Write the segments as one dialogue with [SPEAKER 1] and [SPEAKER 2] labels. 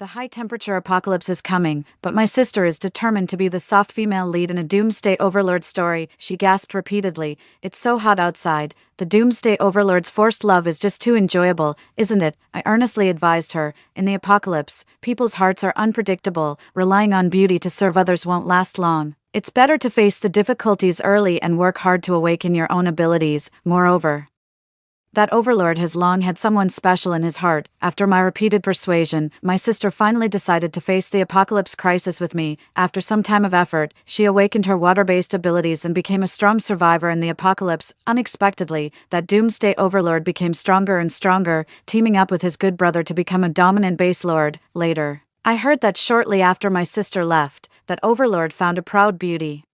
[SPEAKER 1] The high-temperature apocalypse is coming, but my sister is determined to be the soft female lead in a doomsday overlord story, she gasped repeatedly. It's so hot outside. The doomsday overlord's forced love is just too enjoyable, isn't it? I earnestly advised her. In the apocalypse, people's hearts are unpredictable. Relying on beauty to serve others won't last long. It's better to face the difficulties early and work hard to awaken your own abilities. Moreover, that overlord has long had someone special in his heart. After my repeated persuasion, my sister finally decided to face the apocalypse crisis with me. After some time of effort, she awakened her water-based abilities and became a strong survivor in the apocalypse. Unexpectedly, that doomsday overlord became stronger and stronger, teaming up with his good brother to become a dominant base lord. Later, I heard that shortly after my sister left, that overlord found a proud beauty,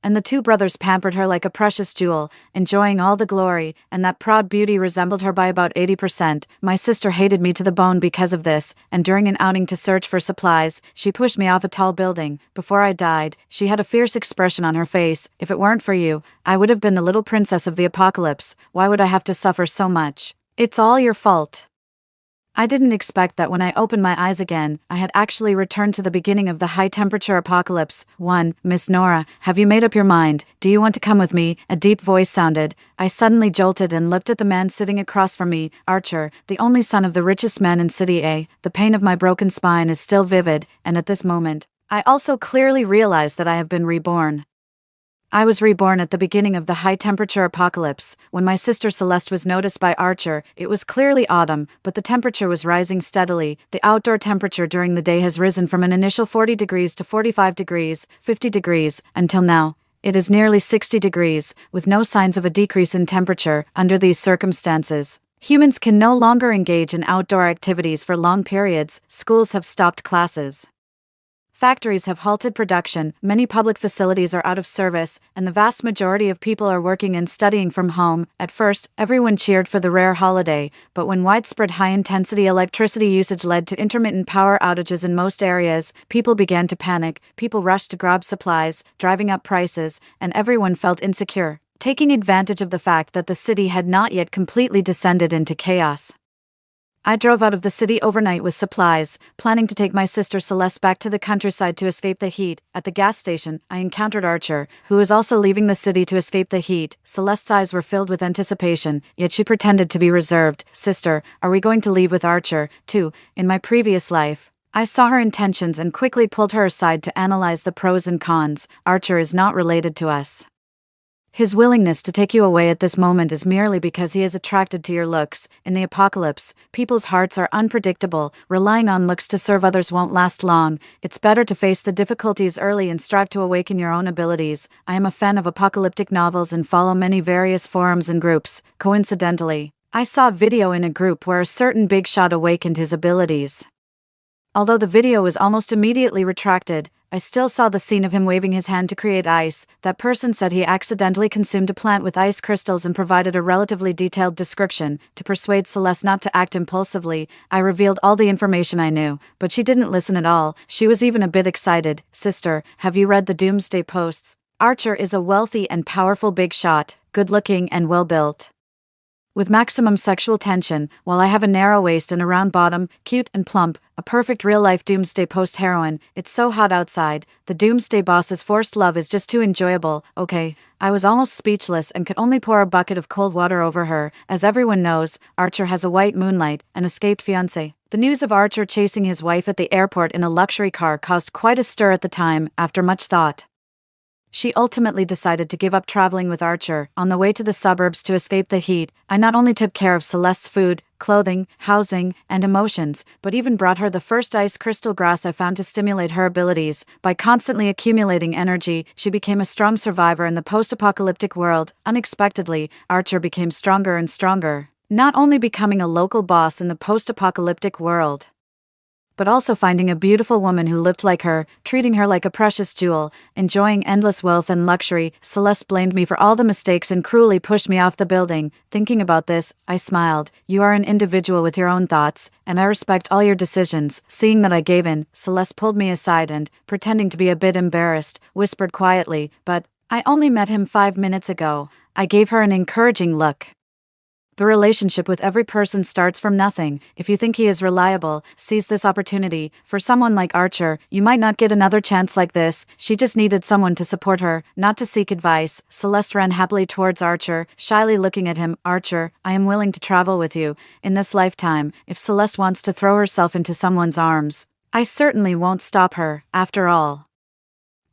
[SPEAKER 1] and the two brothers pampered her like a precious jewel, enjoying all the glory, and that proud beauty resembled her by about 80%. My sister hated me to the bone because of this, and during an outing to search for supplies, she pushed me off a tall building. Before I died, she had a fierce expression on her face. If it weren't for you, I would have been the little princess of the apocalypse. Why would I have to suffer so much? It's all your fault. I didn't expect that when I opened my eyes again, I had actually returned to the beginning of the high-temperature apocalypse. 1. Miss Nora, have you made up your mind? Do you want to come with me? A deep voice sounded. I suddenly jolted and looked at the man sitting across from me, Archer, the only son of the richest man in City A. The pain of my broken spine is still vivid, and at this moment, I also clearly realize that I have been reborn. I was reborn at the beginning of the high-temperature apocalypse. When my sister Celeste was noticed by Archer, it was clearly autumn, but the temperature was rising steadily. The outdoor temperature during the day has risen from an initial 40 degrees to 45 degrees, 50 degrees, until now. It is nearly 60 degrees, with no signs of a decrease in temperature. Under these circumstances, humans can no longer engage in outdoor activities for long periods. Schools have stopped classes. Factories have halted production, many public facilities are out of service, and the vast majority of people are working and studying from home. At first, everyone cheered for the rare holiday, but when widespread high-intensity electricity usage led to intermittent power outages in most areas, people began to panic. People rushed to grab supplies, driving up prices, and everyone felt insecure, taking advantage of the fact that the city had not yet completely descended into chaos. I drove out of the city overnight with supplies, planning to take my sister Celeste back to the countryside to escape the heat. At the gas station, I encountered Archer, who was also leaving the city to escape the heat. Celeste's eyes were filled with anticipation, yet she pretended to be reserved. Sister, are we going to leave with Archer, too? In my previous life, I saw her intentions and quickly pulled her aside to analyze the pros and cons. Archer is not related to us. His willingness to take you away at this moment is merely because he is attracted to your looks. In the apocalypse, people's hearts are unpredictable. Relying on looks to serve others won't last long. It's better to face the difficulties early and strive to awaken your own abilities. I am a fan of apocalyptic novels and follow many various forums and groups. Coincidentally, I saw a video in a group where a certain big shot awakened his abilities. Although the video was almost immediately retracted, I still saw the scene of him waving his hand to create ice. That person said he accidentally consumed a plant with ice crystals and provided a relatively detailed description. To persuade Celeste not to act impulsively, I revealed all the information I knew, but she didn't listen at all. She was even a bit excited. Sister, have you read the Doomsday Posts? Archer is a wealthy and powerful big shot, good-looking and well-built, with maximum sexual tension, while I have a narrow waist and a round bottom, cute and plump, a perfect real-life Doomsday Post heroine. It's so hot outside. The Doomsday boss's forced love is just too enjoyable. Okay, I was almost speechless and could only pour a bucket of cold water over her. As everyone knows, Archer has a white moonlight, an escaped fiancé. The news of Archer chasing his wife at the airport in a luxury car caused quite a stir at the time. After much thought, she ultimately decided to give up traveling with Archer. On the way to the suburbs to escape the heat, I not only took care of Celeste's food, clothing, housing, and emotions, but even brought her the first ice crystal grass I found to stimulate her abilities. By constantly accumulating energy, she became a strong survivor in the post-apocalyptic world. Unexpectedly, Archer became stronger and stronger, not only becoming a local boss in the post-apocalyptic world, but also finding a beautiful woman who lived like her, treating her like a precious jewel, enjoying endless wealth and luxury. Celeste blamed me for all the mistakes and cruelly pushed me off the building. Thinking about this, I smiled. You are an individual with your own thoughts, and I respect all your decisions. Seeing that I gave in, Celeste pulled me aside and, pretending to be a bit embarrassed, whispered quietly, "But I only met him 5 minutes ago." I gave her an encouraging look. The relationship with every person starts from nothing. If you think he is reliable, seize this opportunity. For someone like Archer, you might not get another chance like this. She just needed someone to support her, not to seek advice. Celeste ran happily towards Archer, shyly looking at him. Archer, I am willing to travel with you in this lifetime. If Celeste wants to throw herself into someone's arms, I certainly won't stop her, after all.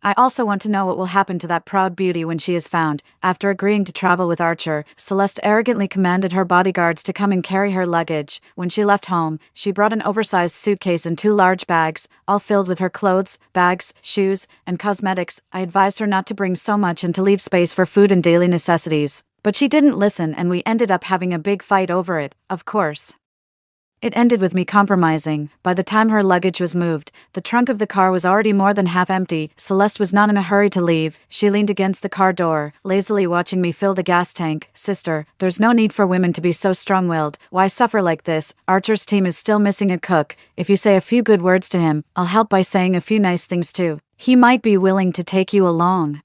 [SPEAKER 1] I also want to know what will happen to that proud beauty when she is found. After agreeing to travel with Archer, Celeste arrogantly commanded her bodyguards to come and carry her luggage. When she left home, she brought an oversized suitcase and 2 large bags, all filled with her clothes, bags, shoes, and cosmetics. I advised her not to bring so much and to leave space for food and daily necessities. But she didn't listen, and we ended up having a big fight over it, of course. It ended with me compromising. By the time her luggage was moved, the trunk of the car was already more than half empty. Celeste was not in a hurry to leave. She leaned against the car door, lazily watching me fill the gas tank. Sister, there's no need for women to be so strong-willed. Why suffer like this? Archer's team is still missing a cook. If you say a few good words to him, I'll help by saying a few nice things too. He might be willing to take you along.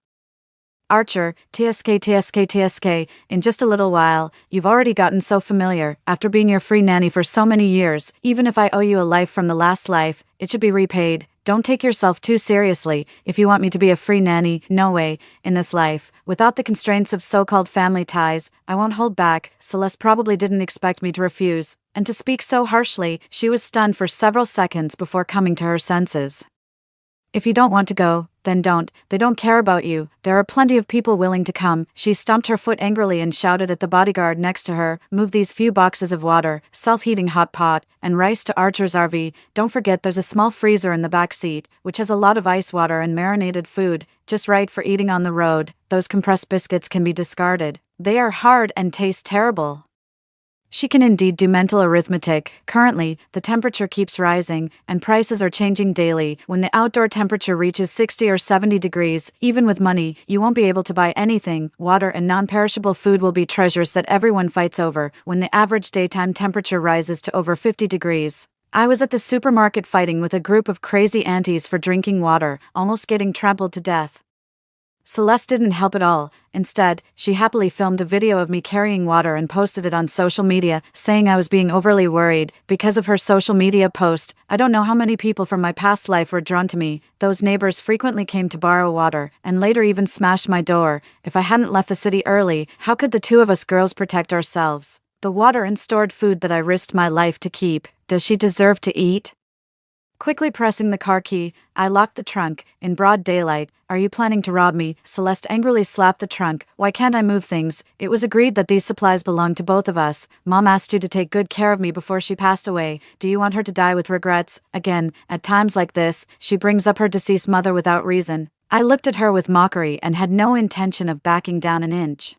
[SPEAKER 1] Archer, TSK, in just a little while. You've already gotten so familiar, after being your free nanny for so many years. Even if I owe you a life from the last life, it should be repaid. Don't take yourself too seriously. If you want me to be a free nanny, no way, in this life. Without the constraints of so-called family ties, I won't hold back. Celeste probably didn't expect me to refuse. And to speak so harshly, she was stunned for several seconds before coming to her senses. If you don't want to go, then don't. They don't care about you. There are plenty of people willing to come. She stomped her foot angrily and shouted at the bodyguard next to her, move these few boxes of water, self-heating hot pot, and rice to Archer's RV. Don't forget there's a small freezer in the back seat, which has a lot of ice water and marinated food, just right for eating on the road. Those compressed biscuits can be discarded. They are hard and taste terrible. She can indeed do mental arithmetic. Currently, the temperature keeps rising, and prices are changing daily. When the outdoor temperature reaches 60 or 70 degrees, even with money, you won't be able to buy anything. Water and non-perishable food will be treasures that everyone fights over. When the average daytime temperature rises to over 50 degrees. I was at the supermarket fighting with a group of crazy aunties for drinking water, almost getting trampled to death. Celeste didn't help at all. Instead, she happily filmed a video of me carrying water and posted it on social media, saying I was being overly worried. Because of her social media post, I don't know how many people from my past life were drawn to me. Those neighbors frequently came to borrow water, and later even smashed my door. If I hadn't left the city early, how could the two of us girls protect ourselves? The water and stored food that I risked my life to keep, does she deserve to eat? Quickly pressing the car key, I locked the trunk. In broad daylight. Are you planning to rob me? Celeste angrily slapped the trunk. Why can't I move things? It was agreed that these supplies belonged to both of us. Mom asked you to take good care of me before she passed away. Do you want her to die with regrets? Again, at times like this, she brings up her deceased mother without reason. I looked at her with mockery and had no intention of backing down an inch.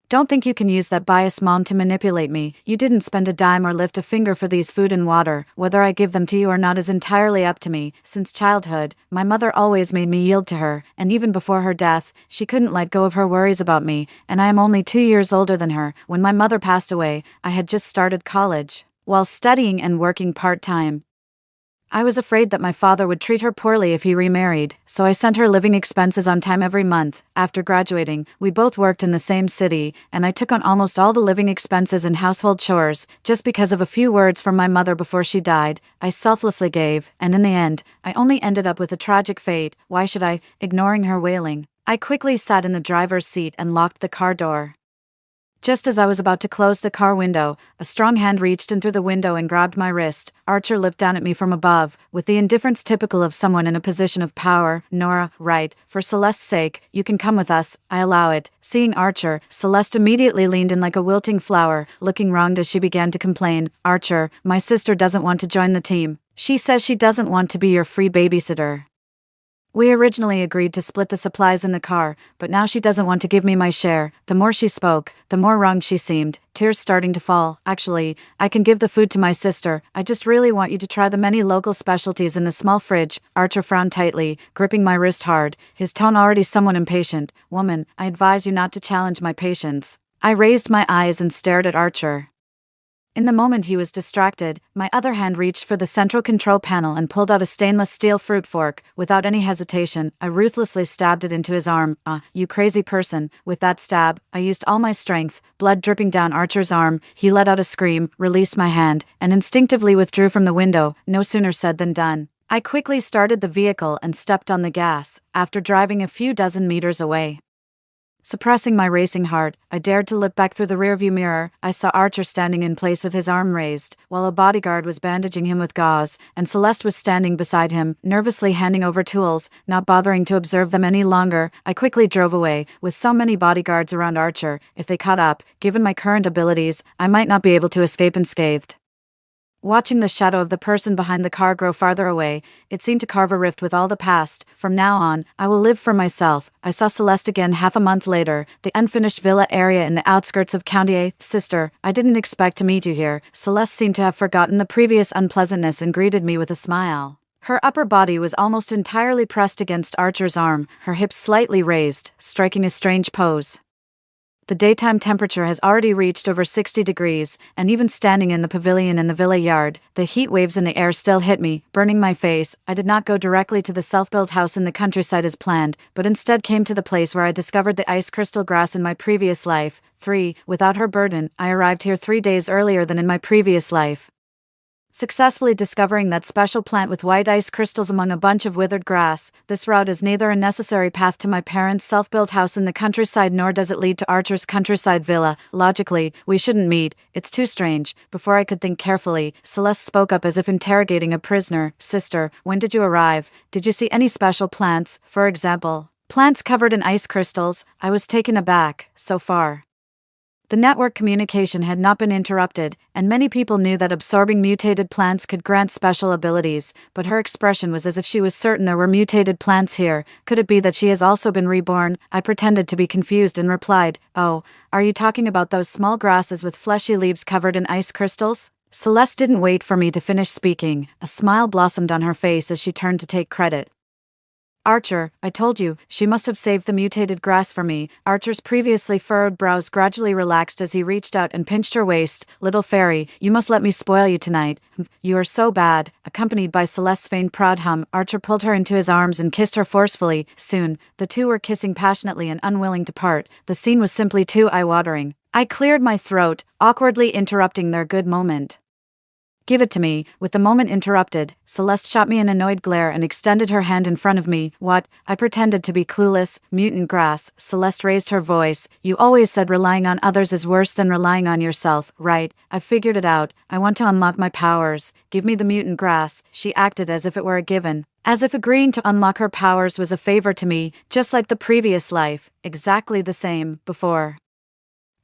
[SPEAKER 1] Don't think you can use that biased mom to manipulate me. You didn't spend a dime or lift a finger for these food and water. Whether I give them to you or not is entirely up to me. Since childhood, my mother always made me yield to her, and even before her death, she couldn't let go of her worries about me, and I am only 2 years older than her. When my mother passed away, I had just started college, while studying and working part-time. I was afraid that my father would treat her poorly if he remarried, so I sent her living expenses on time every month. After graduating, we both worked in the same city, and I took on almost all the living expenses and household chores. Just because of a few words from my mother before she died, I selflessly gave, and in the end, I only ended up with a tragic fate. Why should I? Ignoring her wailing, I quickly sat in the driver's seat and locked the car door. Just as I was about to close the car window, a strong hand reached in through the window and grabbed my wrist. Archer looked down at me from above, with the indifference typical of someone in a position of power. Nora, right, for Celeste's sake, you can come with us, I allow it. Seeing Archer, Celeste immediately leaned in like a wilting flower, looking wronged as she began to complain. Archer, my sister doesn't want to join the team. She says she doesn't want to be your free babysitter. We originally agreed to split the supplies in the car, but now she doesn't want to give me my share. The more she spoke, the more wronged she seemed, tears starting to fall. Actually, I can give the food to my sister. I just really want you to try the many local specialties in the small fridge. Archer frowned tightly, gripping my wrist hard, his tone already somewhat impatient. Woman, I advise you not to challenge my patience. I raised my eyes and stared at Archer. In the moment he was distracted, my other hand reached for the central control panel and pulled out a stainless steel fruit fork. Without any hesitation, I ruthlessly stabbed it into his arm. You crazy person. With that stab, I used all my strength, blood dripping down Archer's arm. He let out a scream, released my hand, and instinctively withdrew from the window. No sooner said than done. I quickly started the vehicle and stepped on the gas, after driving a few dozen meters away. Suppressing my racing heart, I dared to look back through the rearview mirror. I saw Archer standing in place with his arm raised, while a bodyguard was bandaging him with gauze, and Celeste was standing beside him, nervously handing over tools. Not bothering to observe them any longer, I quickly drove away. With so many bodyguards around Archer, if they caught up, given my current abilities, I might not be able to escape unscathed. Watching the shadow of the person behind the car grow farther away, it seemed to carve a rift with all the past. From now on, I will live for myself. I saw Celeste again half a month later, the unfinished villa area in the outskirts of County A. Sister, I didn't expect to meet you here. Celeste seemed to have forgotten the previous unpleasantness and greeted me with a smile. Her upper body was almost entirely pressed against Archer's arm, her hips slightly raised, striking a strange pose. The daytime temperature has already reached over 60 degrees, and even standing in the pavilion in the villa yard, the heat waves in the air still hit me, burning my face. I did not go directly to the self-built house in the countryside as planned, but instead came to the place where I discovered the ice crystal grass in my previous life. 3. Without her burden, I arrived here 3 days earlier than in my previous life. Successfully discovering that special plant with white ice crystals among a bunch of withered grass, this route is neither a necessary path to my parents' self-built house in the countryside nor does it lead to Archer's countryside villa. Logically, we shouldn't meet. It's too strange. Before I could think carefully, Celeste spoke up as if interrogating a prisoner. Sister, when did you arrive? Did you see any special plants, for example? Plants covered in ice crystals? I was taken aback. So far, the network communication had not been interrupted, and many people knew that absorbing mutated plants could grant special abilities, but her expression was as if she was certain there were mutated plants here. Could it be that she has also been reborn? I pretended to be confused and replied, Oh, are you talking about those small grasses with fleshy leaves covered in ice crystals? Celeste didn't wait for me to finish speaking. A smile blossomed on her face as she turned to take credit. Archer, I told you, she must have saved the mutated grass for me. Archer's previously furrowed brows gradually relaxed as he reached out and pinched her waist. Little fairy, you must let me spoil you tonight. You are so bad. Accompanied by Celeste's faint proud hum, Archer pulled her into his arms and kissed her forcefully. Soon, the two were kissing passionately and unwilling to part. The scene was simply too eye-watering. I cleared my throat, awkwardly interrupting their good moment. Give it to me. With the moment interrupted, Celeste shot me an annoyed glare and extended her hand in front of me. What? I pretended to be clueless. Mutant grass. Celeste raised her voice. You always said relying on others is worse than relying on yourself, right? I've figured it out. I want to unlock my powers. Give me the mutant grass. She acted as if it were a given. As if agreeing to unlock her powers was a favor to me, just like the previous life. Exactly the same, before.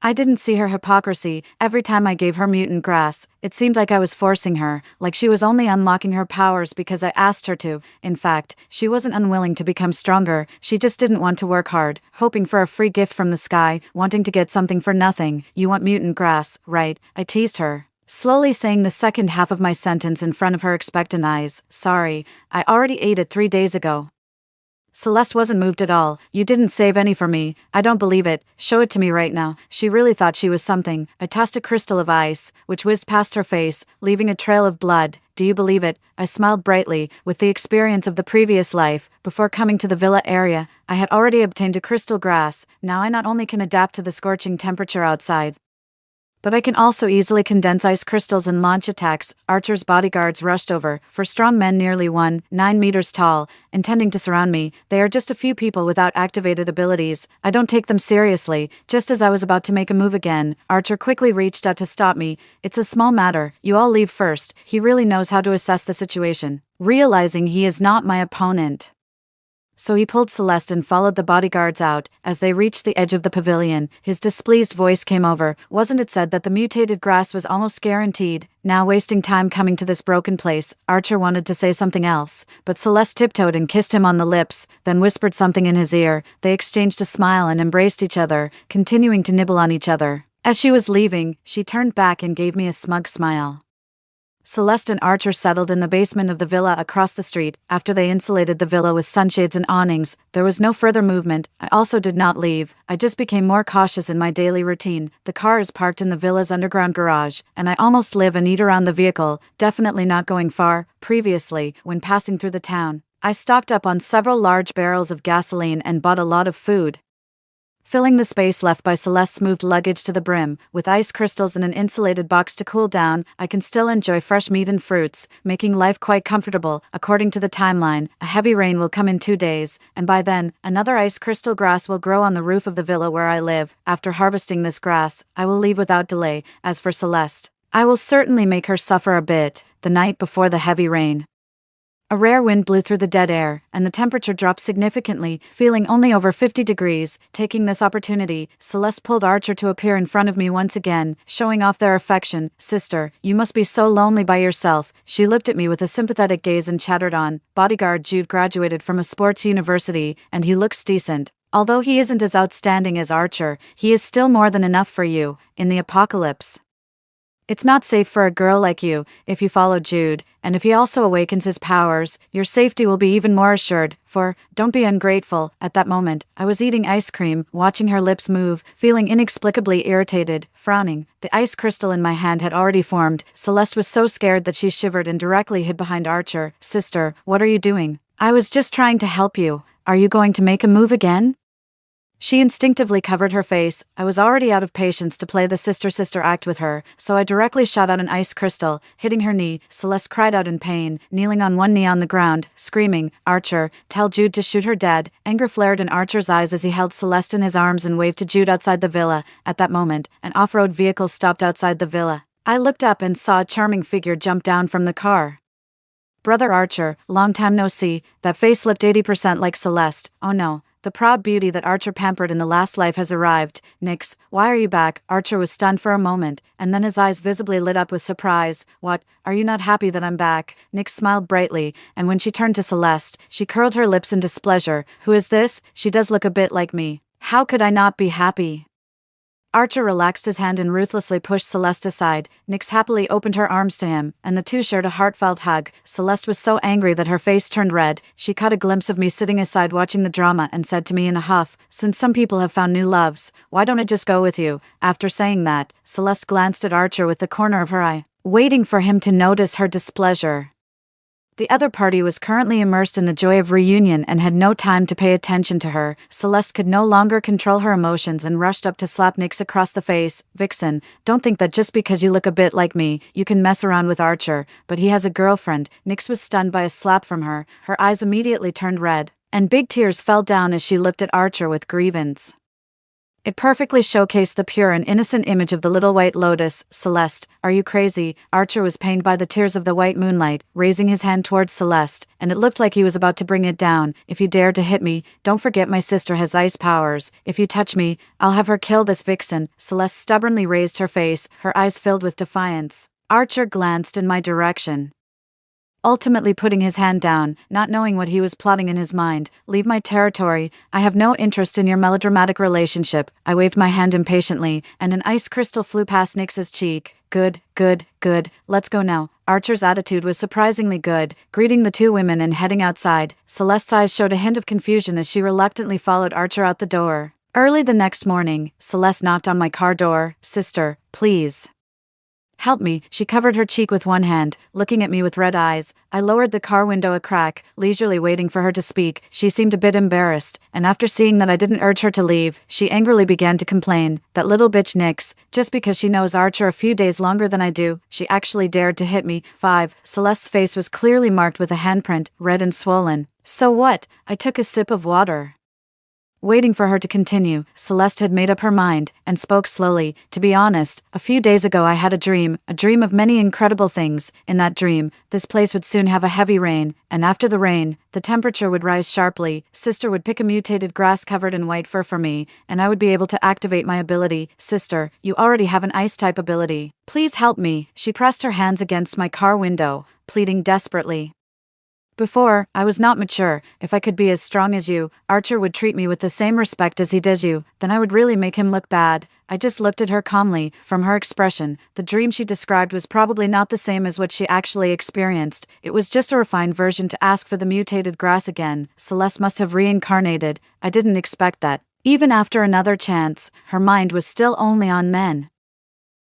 [SPEAKER 1] I didn't see her hypocrisy. Every time I gave her mutant grass, it seemed like I was forcing her, like she was only unlocking her powers because I asked her to. In fact, she wasn't unwilling to become stronger, she just didn't want to work hard, hoping for a free gift from the sky, wanting to get something for nothing. You want mutant grass, right? I teased her, slowly saying the second half of my sentence in front of her expectant eyes. Sorry, I already ate it 3 days ago. Celeste wasn't moved at all. You didn't save any for me. I don't believe it. Show it to me right now. She really thought she was something. I tossed a crystal of ice, which whizzed past her face, leaving a trail of blood. Do you believe it? I smiled brightly. With the experience of the previous life, before coming to the villa area, I had already obtained a crystal grass. Now I not only can adapt to the scorching temperature outside, but I can also easily condense ice crystals and launch attacks. Archer's bodyguards rushed over, for strong men nearly 9 meters tall, intending to surround me. They are just a few people without activated abilities. I don't take them seriously. Just as I was about to make a move again, Archer quickly reached out to stop me. It's a small matter. You all leave first. He really knows how to assess the situation, realizing he is not my opponent. So he pulled Celeste and followed the bodyguards out. As they reached the edge of the pavilion, his displeased voice came over. Wasn't it said that the mutated grass was almost guaranteed? Now wasting time coming to this broken place. Archer wanted to say something else, but Celeste tiptoed and kissed him on the lips, then whispered something in his ear. They exchanged a smile and embraced each other, continuing to nibble on each other. As she was leaving, she turned back and gave me a smug smile. Celeste and Archer settled in the basement of the villa across the street. After they insulated the villa with sunshades and awnings, there was no further movement. I also did not leave. I just became more cautious in my daily routine. The car is parked in the villa's underground garage, and I almost live and eat around the vehicle, definitely not going far. Previously, when passing through the town, I stocked up on several large barrels of gasoline and bought a lot of food, filling the space left by Celeste's moved luggage to the brim. With ice crystals and an insulated box to cool down, I can still enjoy fresh meat and fruits, making life quite comfortable. According to the timeline, a heavy rain will come in 2 days, and by then, another ice crystal grass will grow on the roof of the villa where I live. After harvesting this grass, I will leave without delay. As for Celeste, I will certainly make her suffer a bit. The night before the heavy rain, a rare wind blew through the dead air, and the temperature dropped significantly, feeling only over 50 degrees. Taking this opportunity, Celeste pulled Archer to appear in front of me once again, showing off their affection. "Sister, you must be so lonely by yourself." She looked at me with a sympathetic gaze and chattered on. "Bodyguard Jude graduated from a sports university, and he looks decent. Although he isn't as outstanding as Archer, he is still more than enough for you. In the apocalypse, it's not safe for a girl like you. If you follow Jude, and if he also awakens his powers, your safety will be even more assured. Don't be ungrateful." At that moment, I was eating ice cream, watching her lips move, feeling inexplicably irritated, frowning. The ice crystal in my hand had already formed. Celeste was so scared that she shivered and directly hid behind Archer. "Sister, what are you doing?" "I was just trying to help you. Are you going to make a move again?" She instinctively covered her face. I was already out of patience to play the sister-sister act with her, so I directly shot out an ice crystal, hitting her knee. Celeste cried out in pain, kneeling on one knee on the ground, screaming, "Archer, tell Jude to shoot her dead." Anger flared in Archer's eyes as he held Celeste in his arms and waved to Jude outside the villa. At that moment, an off-road vehicle stopped outside the villa. I looked up and saw a charming figure jump down from the car. "Brother Archer, long time no see." That face looked 80% like Celeste. Oh no. The proud beauty that Archer pampered in the last life has arrived. "Nix, why are you back?" Archer was stunned for a moment, and then his eyes visibly lit up with surprise. "What, are you not happy that I'm back?" Nix smiled brightly, and when she turned to Celeste, she curled her lips in displeasure. "Who is this? She does look a bit like me. How could I not be happy?" Archer relaxed his hand and ruthlessly pushed Celeste aside. Nix happily opened her arms to him, and the two shared a heartfelt hug. Celeste was so angry that her face turned red. She caught a glimpse of me sitting aside watching the drama and said to me in a huff, "Since some people have found new loves, why don't I just go with you?" After saying that, Celeste glanced at Archer with the corner of her eye, waiting for him to notice her displeasure. The other party was currently immersed in the joy of reunion and had no time to pay attention to her. Celeste could no longer control her emotions and rushed up to slap Nix across the face. "Vixen, don't think that just because you look a bit like me, you can mess around with Archer, but he has a girlfriend." Nix was stunned by a slap from her. Her eyes immediately turned red, and big tears fell down as she looked at Archer with grievance. It perfectly showcased the pure and innocent image of the little white lotus. "Celeste, are you crazy?" Archer was pained by the tears of the white moonlight, raising his hand towards Celeste, and it looked like he was about to bring it down. "If you dare to hit me, don't forget my sister has ice powers. If you touch me, I'll have her kill this vixen." Celeste stubbornly raised her face, her eyes filled with defiance. Archer glanced in my direction, ultimately putting his hand down, not knowing what he was plotting in his mind. "Leave my territory. I have no interest in your melodramatic relationship." I waved my hand impatiently, and an ice crystal flew past Nix's cheek. Good. Let's go now." Archer's attitude was surprisingly good, greeting the two women and heading outside. Celeste's eyes showed a hint of confusion as she reluctantly followed Archer out the door. Early the next morning, Celeste knocked on my car door. "Sister, please help me." She covered her cheek with one hand, looking at me with red eyes. I lowered the car window a crack, leisurely waiting for her to speak. She seemed a bit embarrassed, and after seeing that I didn't urge her to leave, she angrily began to complain. "That little bitch Nix, just because she knows Archer a few days longer than I do, she actually dared to hit me." 5. Celeste's face was clearly marked with a handprint, red and swollen. "So what?" I took a sip of water, waiting for her to continue. Celeste had made up her mind, and spoke slowly. "To be honest, a few days ago I had a dream of many incredible things. In that dream, this place would soon have a heavy rain, and after the rain, the temperature would rise sharply. Sister would pick a mutated grass covered in white fur for me, and I would be able to activate my ability." "Sister, you already have an ice-type ability. Please help me." She pressed her hands against my car window, pleading desperately. Before, I was not mature. If I could be as strong as you, Archer would treat me with the same respect as he does you, then I would really make him look bad. I just looked at her calmly. From her expression, the dream she described was probably not the same as what she actually experienced. It was just a refined version to ask for the mutated grass again. Celeste must have reincarnated. I didn't expect that. Even after another chance, her mind was still only on men.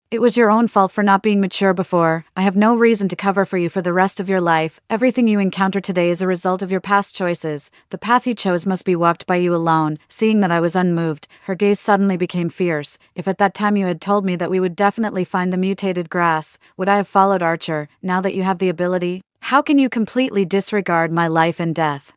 [SPEAKER 1] It was your own fault for not being mature before. I have no reason to cover for you for the rest of your life. Everything you encounter today is a result of your past choices. The path you chose must be walked by you alone. Seeing that I was unmoved, her gaze suddenly became fierce. If at that time you had told me that we would definitely find the mutated grass, would I have followed Archer? Now that you have the ability, how can you completely disregard my life and death?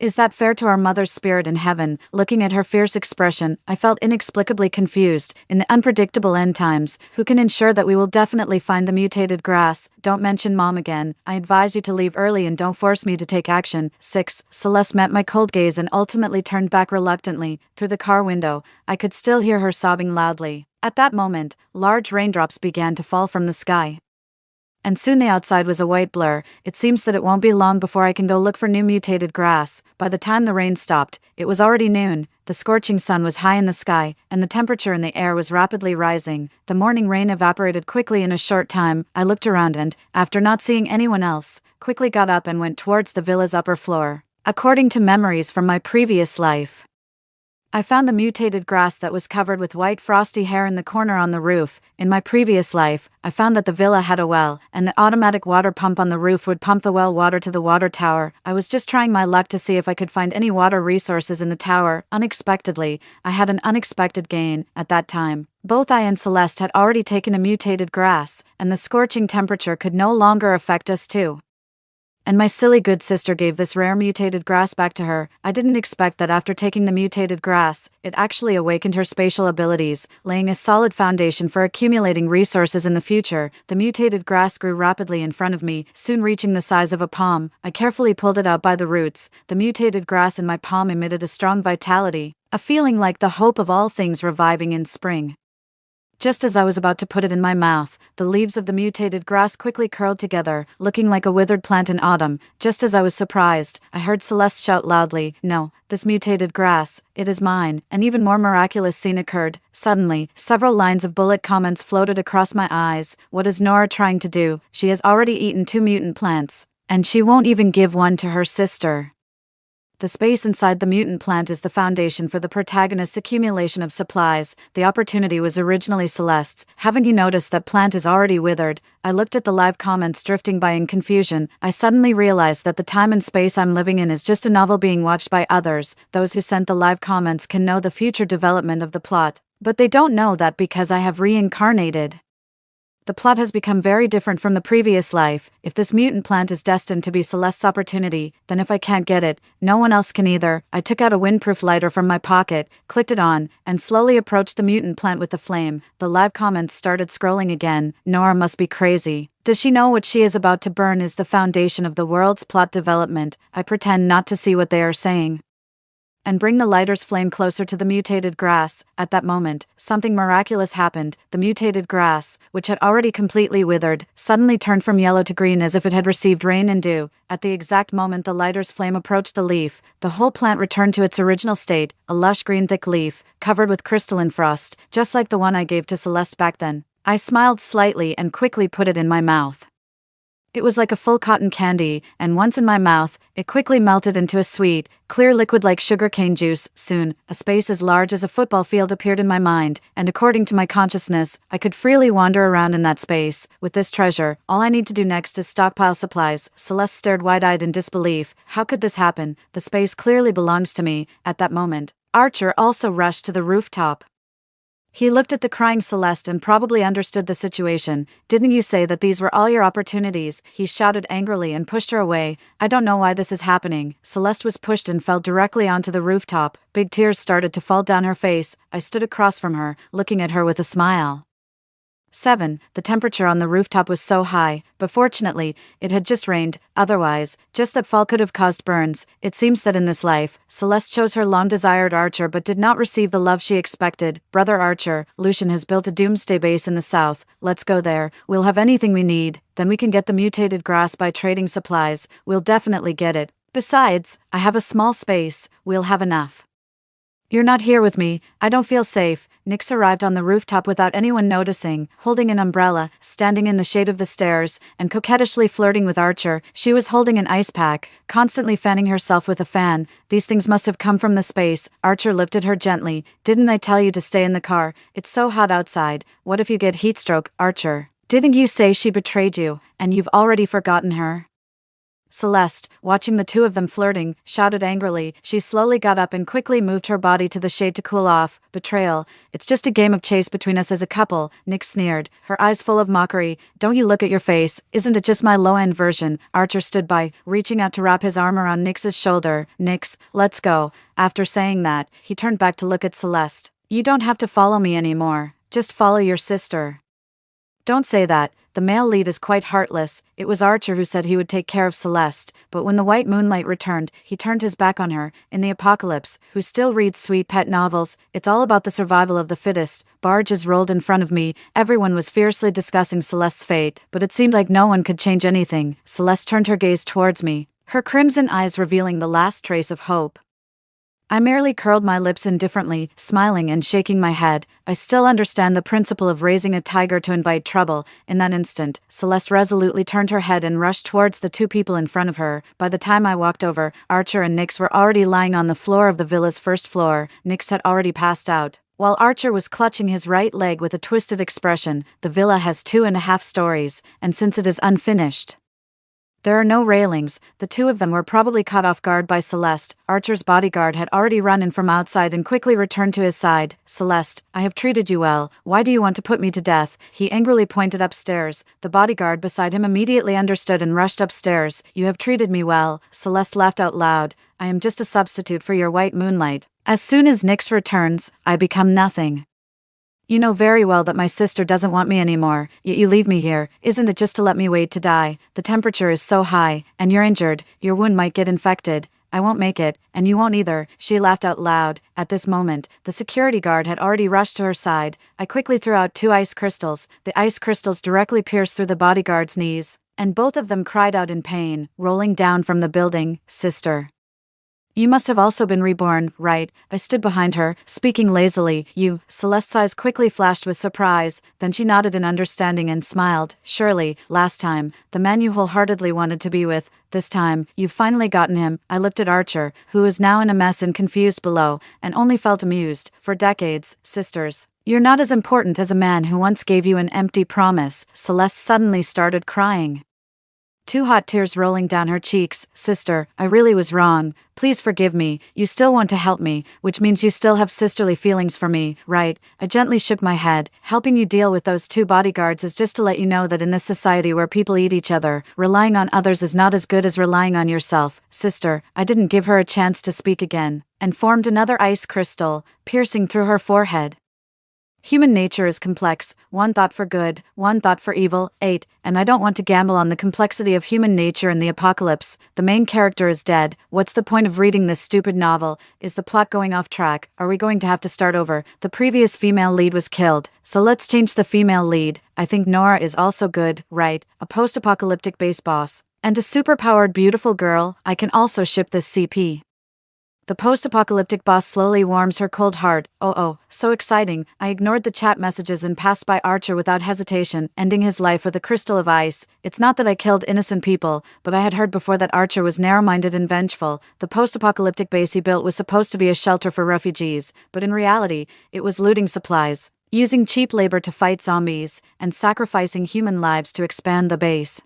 [SPEAKER 1] Is that fair to our mother's spirit in heaven? Looking at her fierce expression, I felt inexplicably confused. In the unpredictable end times, who can ensure that we will definitely find the mutated grass? Don't mention mom again. I advise you to leave early and don't force me to take action. 6. Celeste met my cold gaze and ultimately turned back reluctantly. Through the car window, I could still hear her sobbing loudly. At that moment, large raindrops began to fall from the sky. And soon the outside was a white blur. It seems that it won't be long before I can go look for new mutated grass. By the time the rain stopped, it was already noon. The scorching sun was high in the sky, and the temperature in the air was rapidly rising. The morning rain evaporated quickly in a short time. I looked around and, after not seeing anyone else, quickly got up and went towards the villa's upper floor. According to memories from my previous life, I found the mutated grass that was covered with white frosty hair in the corner on the roof. In my previous life, I found that the villa had a well, and the automatic water pump on the roof would pump the well water to the water tower. I was just trying my luck to see if I could find any water resources in the tower. Unexpectedly, I had an unexpected gain. At that time, both I and Celeste had already taken a mutated grass, and the scorching temperature could no longer affect us too. And my silly good sister gave this rare mutated grass back to her. I didn't expect that after taking the mutated grass, it actually awakened her spatial abilities, laying a solid foundation for accumulating resources in the future. The mutated grass grew rapidly in front of me, soon reaching the size of a palm. I carefully pulled it out by the roots. The mutated grass in my palm emitted a strong vitality, a feeling like the hope of all things reviving in spring. Just as I was about to put it in my mouth, the leaves of the mutated grass quickly curled together, looking like a withered plant in autumn. Just as I was surprised, I heard Celeste shout loudly, "No, this mutated grass, it is mine." An even more miraculous scene occurred. Suddenly, several lines of bullet comments floated across my eyes. What is Nora trying to do? She has already eaten 2 mutant plants, and she won't even give one to her sister. The space inside the mutant plant is the foundation for the protagonist's accumulation of supplies. The opportunity was originally Celeste's. Haven't you noticed that plant is already withered? I looked at the live comments drifting by in confusion. I suddenly realized that the time and space I'm living in is just a novel being watched by others. Those who sent the live comments can know the future development of the plot, but they don't know that because I have reincarnated. The plot has become very different from the previous life. If this mutant plant is destined to be Celeste's opportunity, then if I can't get it, no one else can either. I took out a windproof lighter from my pocket, clicked it on, and slowly approached the mutant plant with the flame. The live comments started scrolling again. Nora must be crazy. Does she know what she is about to burn is the foundation of the world's plot development? I pretend not to see what they are saying, and bring the lighter's flame closer to the mutated grass. At that moment, something miraculous happened. The mutated grass, which had already completely withered, suddenly turned from yellow to green as if it had received rain and dew. At the exact moment the lighter's flame approached the leaf, the whole plant returned to its original state, a lush green thick leaf, covered with crystalline frost, just like the one I gave to Celeste back then. I smiled slightly and quickly put it in my mouth. It was like a full cotton candy, and once in my mouth, it quickly melted into a sweet, clear liquid like sugarcane juice. Soon, a space as large as a football field appeared in my mind, and according to my consciousness, I could freely wander around in that space. With this treasure, all I need to do next is stockpile supplies. Celeste stared wide-eyed in disbelief. How could this happen? The space clearly belongs to me. At that moment, Archer also rushed to the rooftop. He looked at the crying Celeste and probably understood the situation. "Didn't you say that these were all your opportunities?" he shouted angrily and pushed her away. "I don't know why this is happening." Celeste was pushed and fell directly onto the rooftop. Big tears started to fall down her face. I stood across from her, looking at her with a smile. 7. The temperature on the rooftop was so high, but fortunately, it had just rained. Otherwise, just that fall could have caused burns. It seems that in this life, Celeste chose her long-desired Archer but did not receive the love she expected. Brother Archer, Lucian has built a doomsday base in the south. Let's go there. We'll have anything we need. Then we can get the mutated grass by trading supplies. We'll definitely get it. Besides, I have a small space. We'll have enough. You're not here with me. I don't feel safe. Nyx arrived on the rooftop without anyone noticing, holding an umbrella, standing in the shade of the stairs, and coquettishly flirting with Archer. She was holding an ice pack, constantly fanning herself with a fan. These things must have come from the space. Archer lifted her gently. Didn't I tell you to stay in the car? It's so hot outside. What if you get heatstroke, Archer? Didn't you say she betrayed you, and you've already forgotten her? Celeste, watching the two of them flirting, shouted angrily. She slowly got up and quickly moved her body to the shade to cool off. Betrayal. It's just a game of chase between us as a couple, Nyx sneered, her eyes full of mockery. Don't you look at your face. Isn't it just my low-end version? Archer stood by, reaching out to wrap his arm around Nyx's shoulder. Nyx, let's go. After saying that, he turned back to look at Celeste. You don't have to follow me anymore. Just follow your sister. Don't say that. The male lead is quite heartless. It was Archer who said he would take care of Celeste, but when the white moonlight returned, he turned his back on her. In the apocalypse, who still reads sweet pet novels, it's all about the survival of the fittest. Barges rolled in front of me. Everyone was fiercely discussing Celeste's fate, but it seemed like no one could change anything. Celeste turned her gaze towards me, her crimson eyes revealing the last trace of hope. I merely curled my lips indifferently, smiling and shaking my head. I still understand the principle of raising a tiger to invite trouble. In that instant, Celeste resolutely turned her head and rushed towards the two people in front of her. By the time I walked over, Archer and Nyx were already lying on the floor of the villa's first floor. Nyx had already passed out, while Archer was clutching his right leg with a twisted expression. The villa has 2.5 stories, and since it is unfinished, there are no railings. The two of them were probably caught off guard by Celeste. Archer's bodyguard had already run in from outside and quickly returned to his side. Celeste, I have treated you well. Why do you want to put me to death? He angrily pointed upstairs. The bodyguard beside him immediately understood and rushed upstairs. You have treated me well. Celeste laughed out loud. I am just a substitute for your white moonlight. As soon as Nyx returns, I become nothing. You know very well that my sister doesn't want me anymore, yet you leave me here. Isn't it just to let me wait to die? The temperature is so high, and you're injured. Your wound might get infected. I won't make it, and you won't either. She laughed out loud. At this moment, the security guard had already rushed to her side. I quickly threw out 2 ice crystals. The ice crystals directly pierced through the bodyguard's knees, and both of them cried out in pain, rolling down from the building. Sister, you must have also been reborn, right? I stood behind her, speaking lazily. You. Celeste's eyes quickly flashed with surprise, then she nodded in understanding and smiled. Surely, last time, the man you wholeheartedly wanted to be with. This time, you've finally gotten him. I looked at Archer, who was now in a mess and confused below, and only felt amused. For decades, sisters, you're not as important as a man who once gave you an empty promise. Celeste suddenly started crying, 2 hot tears rolling down her cheeks. Sister, I really was wrong. Please forgive me. You still want to help me, which means you still have sisterly feelings for me, right? I gently shook my head. Helping you deal with those 2 bodyguards is just to let you know that in this society where people eat each other, relying on others is not as good as relying on yourself. Sister, I didn't give her a chance to speak again, and formed another ice crystal, piercing through her forehead. Human nature is complex, one thought for good, one thought for evil. 8. And I don't want to gamble on the complexity of human nature in the apocalypse. The main character is dead. What's the point of reading this stupid novel? Is the plot going off track? Are we going to have to start over? The previous female lead was killed, so let's change the female lead. I think Nora is also good, right? A post-apocalyptic base boss, and a superpowered beautiful girl. I can also ship this CP. The post-apocalyptic boss slowly warms her cold heart. Oh, so exciting. I ignored the chat messages and passed by Archer without hesitation, ending his life with a crystal of ice. It's not that I killed innocent people, but I had heard before that Archer was narrow-minded and vengeful. The post-apocalyptic base he built was supposed to be a shelter for refugees, but in reality, it was looting supplies, using cheap labor to fight zombies, and sacrificing human lives to expand the base.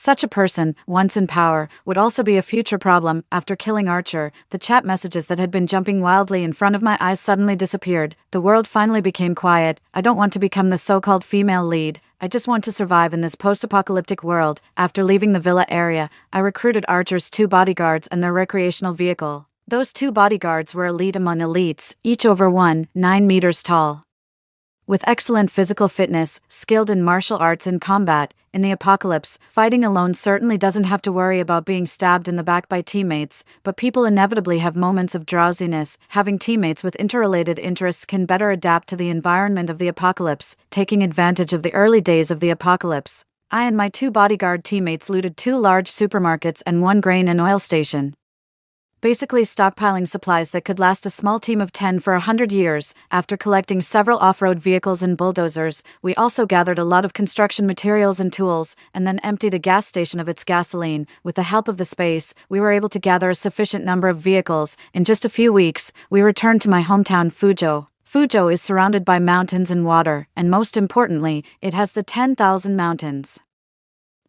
[SPEAKER 1] Such a person, once in power, would also be a future problem. After killing Archer, the chat messages that had been jumping wildly in front of my eyes suddenly disappeared. The world finally became quiet. I don't want to become the so-called female lead. I just want to survive in this post-apocalyptic world. After leaving the villa area, I recruited Archer's 2 bodyguards and their recreational vehicle. Those 2 bodyguards were elite among elites, each over 9 meters tall. With excellent physical fitness, skilled in martial arts and combat, in the apocalypse, fighting alone certainly doesn't have to worry about being stabbed in the back by teammates, but people inevitably have moments of drowsiness. Having teammates with interrelated interests can better adapt to the environment of the apocalypse, taking advantage of the early days of the apocalypse. I and my 2 bodyguard teammates looted 2 large supermarkets and 1 grain and oil station, basically stockpiling supplies that could last a small team of 10 for 100 years. After collecting several off-road vehicles and bulldozers, we also gathered a lot of construction materials and tools, and then emptied a gas station of its gasoline. With the help of the space, we were able to gather a sufficient number of vehicles. In just a few weeks, we returned to my hometown Fuzhou. Fuzhou is surrounded by mountains and water, and most importantly, it has the 10,000 mountains.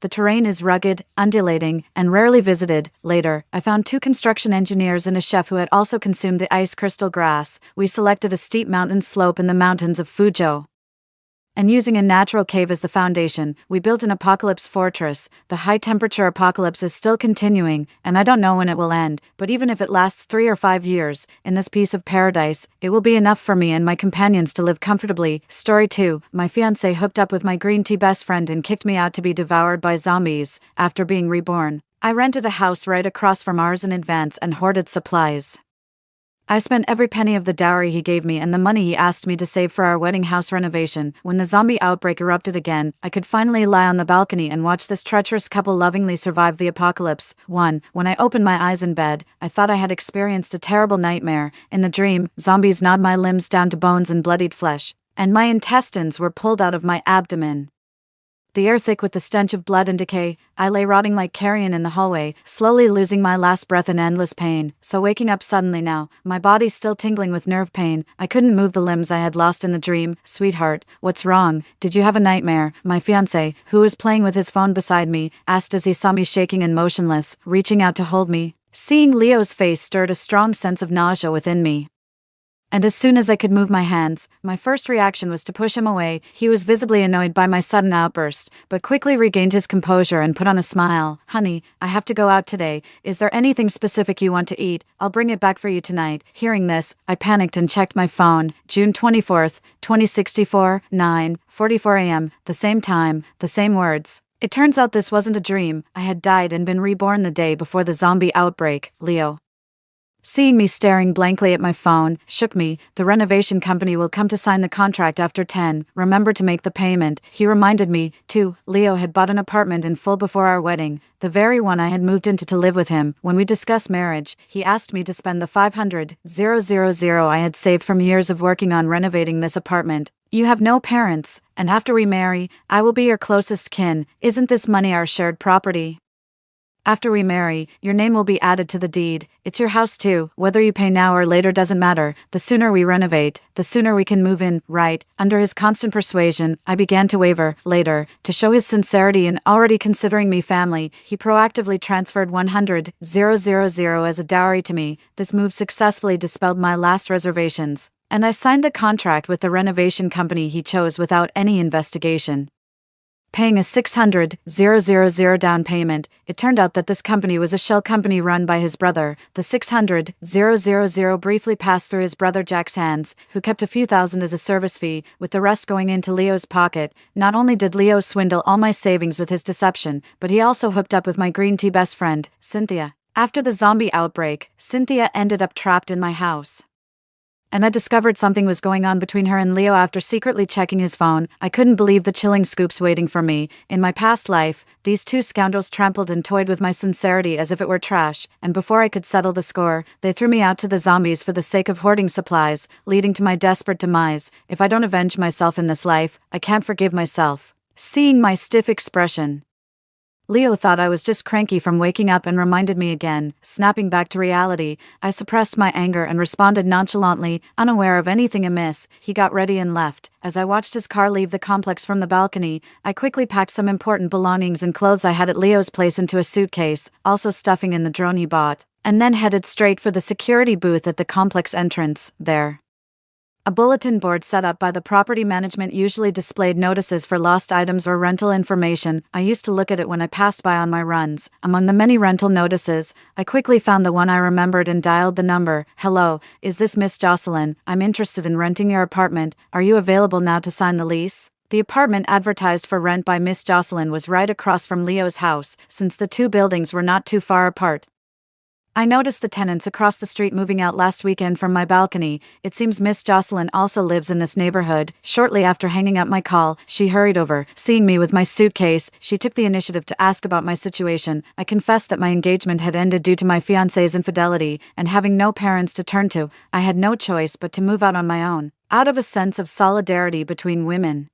[SPEAKER 1] The terrain is rugged, undulating, and rarely visited. Later, I found 2 construction engineers and a chef who had also consumed the ice crystal grass. We selected a steep mountain slope in the mountains of Fuzhou, and using a natural cave as the foundation, we built an apocalypse fortress. The high-temperature apocalypse is still continuing, and I don't know when it will end, but even if it lasts 3 or 5 years, in this piece of paradise, it will be enough for me and my companions to live comfortably. Story 2. My fiancé hooked up with my green tea best friend and kicked me out to be devoured by zombies. After being reborn, I rented a house right across from ours in advance and hoarded supplies. I spent every penny of the dowry he gave me and the money he asked me to save for our wedding house renovation. When the zombie outbreak erupted again, I could finally lie on the balcony and watch this treacherous couple lovingly survive the apocalypse. 1. When I opened my eyes in bed, I thought I had experienced a terrible nightmare. In the dream, zombies gnawed my limbs down to bones and bloodied flesh, and my intestines were pulled out of my abdomen. The air thick with the stench of blood and decay, I lay rotting like carrion in the hallway, slowly losing my last breath in endless pain. So waking up suddenly now, my body still tingling with nerve pain, I couldn't move the limbs I had lost in the dream. Sweetheart, what's wrong? Did you have a nightmare? My fiancé, who was playing with his phone beside me, asked as he saw me shaking and motionless, reaching out to hold me. Seeing Leo's face stirred a strong sense of nausea within me, and as soon as I could move my hands, my first reaction was to push him away. He was visibly annoyed by my sudden outburst, but quickly regained his composure and put on a smile. Honey, I have to go out today. Is there anything specific you want to eat? I'll bring it back for you tonight. Hearing this, I panicked and checked my phone. June 24th, 2064, 9:44 a.m., the same time, the same words. It turns out this wasn't a dream. I had died and been reborn the day before the zombie outbreak. Leo. Seeing me staring blankly at my phone, shook me. The renovation company will come to sign the contract after 10. Remember to make the payment. He reminded me, too. Leo had bought an apartment in full before our wedding, the very one I had moved into to live with him. When we discussed marriage, he asked me to spend the $500,000 I had saved from years of working on renovating this apartment. You have no parents, and after we marry, I will be your closest kin. Isn't this money our shared property? After we marry, your name will be added to the deed. It's your house too. Whether you pay now or later doesn't matter. The sooner we renovate, the sooner we can move in, right? Under his constant persuasion, I began to waver. Later, to show his sincerity in already considering me family, he proactively transferred $100,000 as a dowry to me. This move successfully dispelled my last reservations, and I signed the contract with the renovation company he chose without any investigation. Paying a $600,000 down payment, it turned out that this company was a shell company run by his brother. The $600,000 briefly passed through his brother Jack's hands, who kept a few thousand as a service fee, with the rest going into Leo's pocket. Not only did Leo swindle all my savings with his deception, but he also hooked up with my green tea best friend, Cynthia. After the zombie outbreak, Cynthia ended up trapped in my house, and I discovered something was going on between her and Leo after secretly checking his phone. I couldn't believe the chilling scoops waiting for me. In my past life, these 2 scoundrels trampled and toyed with my sincerity as if it were trash, and before I could settle the score, they threw me out to the zombies for the sake of hoarding supplies, leading to my desperate demise. If I don't avenge myself in this life, I can't forgive myself. Seeing my stiff expression, Leo thought I was just cranky from waking up and reminded me again. Snapping back to reality, I suppressed my anger and responded nonchalantly, unaware of anything amiss. He got ready and left. As I watched his car leave the complex from the balcony, I quickly packed some important belongings and clothes I had at Leo's place into a suitcase, also stuffing in the drone he bought, and then headed straight for the security booth at the complex entrance. There, A bulletin board set up by the property management usually displayed notices for lost items or rental information. I used to look at it when I passed by on my runs. Among the many rental notices, I quickly found the one I remembered and dialed the number. "Hello, is this Miss Jocelyn? I'm interested in renting your apartment. Are you available now to sign the lease?" The apartment advertised for rent by Miss Jocelyn was right across from Leo's house, since the two buildings were not too far apart. I noticed the tenants across the street moving out last weekend from my balcony. It seems Miss Jocelyn also lives in this neighborhood. Shortly after hanging up my call, she hurried over. Seeing me with my suitcase, she took the initiative to ask about my situation. I confessed that my engagement had ended due to my fiancé's infidelity, and having no parents to turn to, I had no choice but to move out on my own, out of a sense of solidarity between women.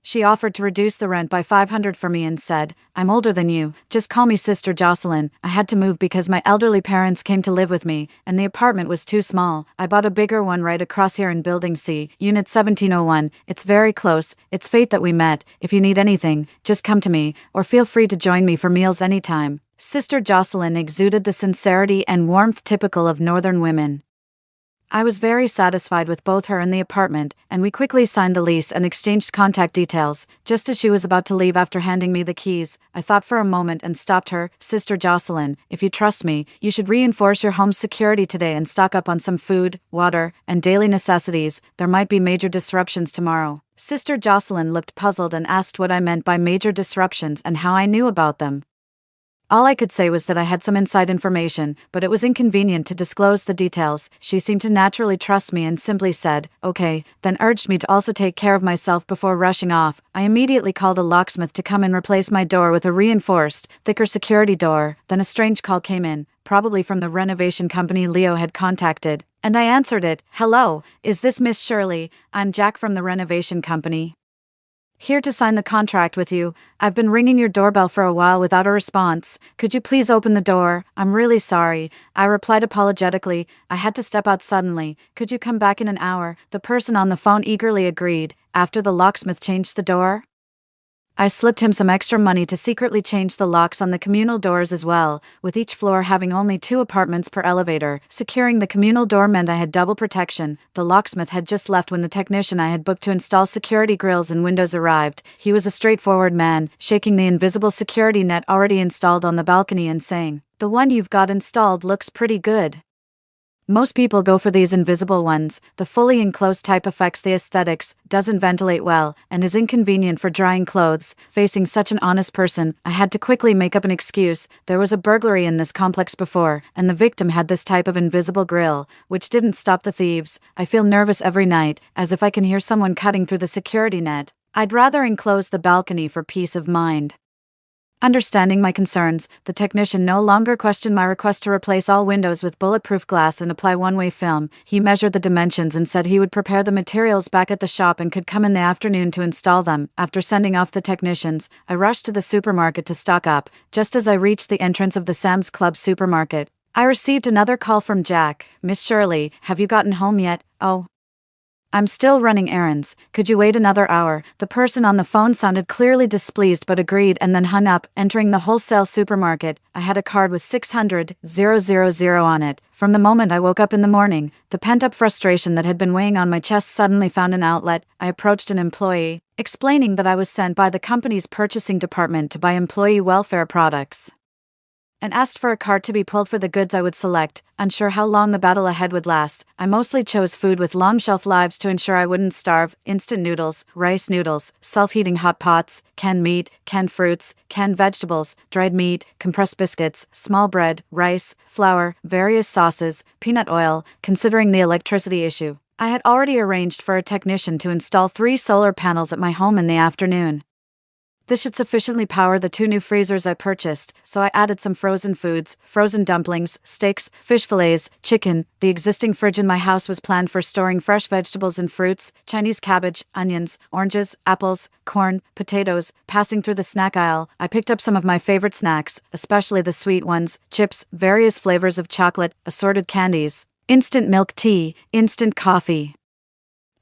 [SPEAKER 1] She offered to reduce the rent by $500 for me and said, "I'm older than you, just call me Sister Jocelyn." I had to move because my elderly parents came to live with me, and the apartment was too small. I bought a bigger one right across here in Building C, Unit 1701. It's very close. It's fate that we met. If you need anything, just come to me, or feel free to join me for meals anytime. Sister Jocelyn exuded the sincerity and warmth typical of northern women. I was very satisfied with both her and the apartment, and we quickly signed the lease and exchanged contact details. Just as she was about to leave after handing me the keys, I thought for a moment and stopped her. "Sister Jocelyn, if you trust me, you should reinforce your home's security today and stock up on some food, water, and daily necessities. There might be major disruptions tomorrow." Sister Jocelyn looked puzzled and asked what I meant by major disruptions and how I knew about them. All I could say was that I had some inside information, but it was inconvenient to disclose the details. She seemed to naturally trust me and simply said, "Okay," then urged me to also take care of myself before rushing off. I immediately called a locksmith to come and replace my door with a reinforced, thicker security door. Then a strange call came in, probably from the renovation company Leo had contacted, and I answered it. "Hello, is this Miss Shirley? I'm Jack from the renovation company. Here to sign the contract with you. I've been ringing your doorbell for a while without a response. Could you please open the door? I'm really sorry," I replied apologetically. "I had to step out suddenly. Could you come back in an hour?" The person on the phone eagerly agreed. After the locksmith changed the door, I slipped him some extra money to secretly change the locks on the communal doors as well, with each floor having only 2 apartments per elevator. Securing the communal door meant I had double protection. The locksmith had just left when the technician I had booked to install security grills and windows arrived. He was a straightforward man, shaking the invisible security net already installed on the balcony and saying, "The one you've got installed looks pretty good. Most people go for these invisible ones. The fully enclosed type affects the aesthetics, doesn't ventilate well, and is inconvenient for drying clothes." Facing such an honest person, I had to quickly make up an excuse. There was a burglary in this complex before, and the victim had this type of invisible grill, which didn't stop the thieves. I feel nervous every night, as if I can hear someone cutting through the security net. I'd rather enclose the balcony for peace of mind. Understanding my concerns, the technician no longer questioned my request to replace all windows with bulletproof glass and apply one-way film. He measured the dimensions and said he would prepare the materials back at the shop and could come in the afternoon to install them. After sending off the technicians, I rushed to the supermarket to stock up. Just as I reached the entrance of the Sam's Club supermarket, I received another call from Jack. "Miss Shirley, have you gotten home yet?" "Oh, I'm still running errands. Could you wait another hour?" The person on the phone sounded clearly displeased but agreed and then hung up. Entering the wholesale supermarket, I had a card with 600,000 on it. From the moment I woke up in the morning, the pent-up frustration that had been weighing on my chest suddenly found an outlet. I approached an employee, explaining that I was sent by the company's purchasing department to buy employee welfare products, and asked for a cart to be pulled for the goods I would select. Unsure how long the battle ahead would last, I mostly chose food with long shelf lives to ensure I wouldn't starve. Instant noodles, rice noodles, self-heating hot pots, canned meat, canned fruits, canned vegetables, dried meat, compressed biscuits, small bread, rice, flour, various sauces, peanut oil. Considering the electricity issue, I had already arranged for a technician to install 3 solar panels at my home in the afternoon. This should sufficiently power the 2 new freezers I purchased, so I added some frozen foods, frozen dumplings, steaks, fish fillets, chicken. The existing fridge in my house was planned for storing fresh vegetables and fruits, Chinese cabbage, onions, oranges, apples, corn, potatoes. Passing through the snack aisle, I picked up some of my favorite snacks, especially the sweet ones, chips, various flavors of chocolate, assorted candies, instant milk tea, instant coffee.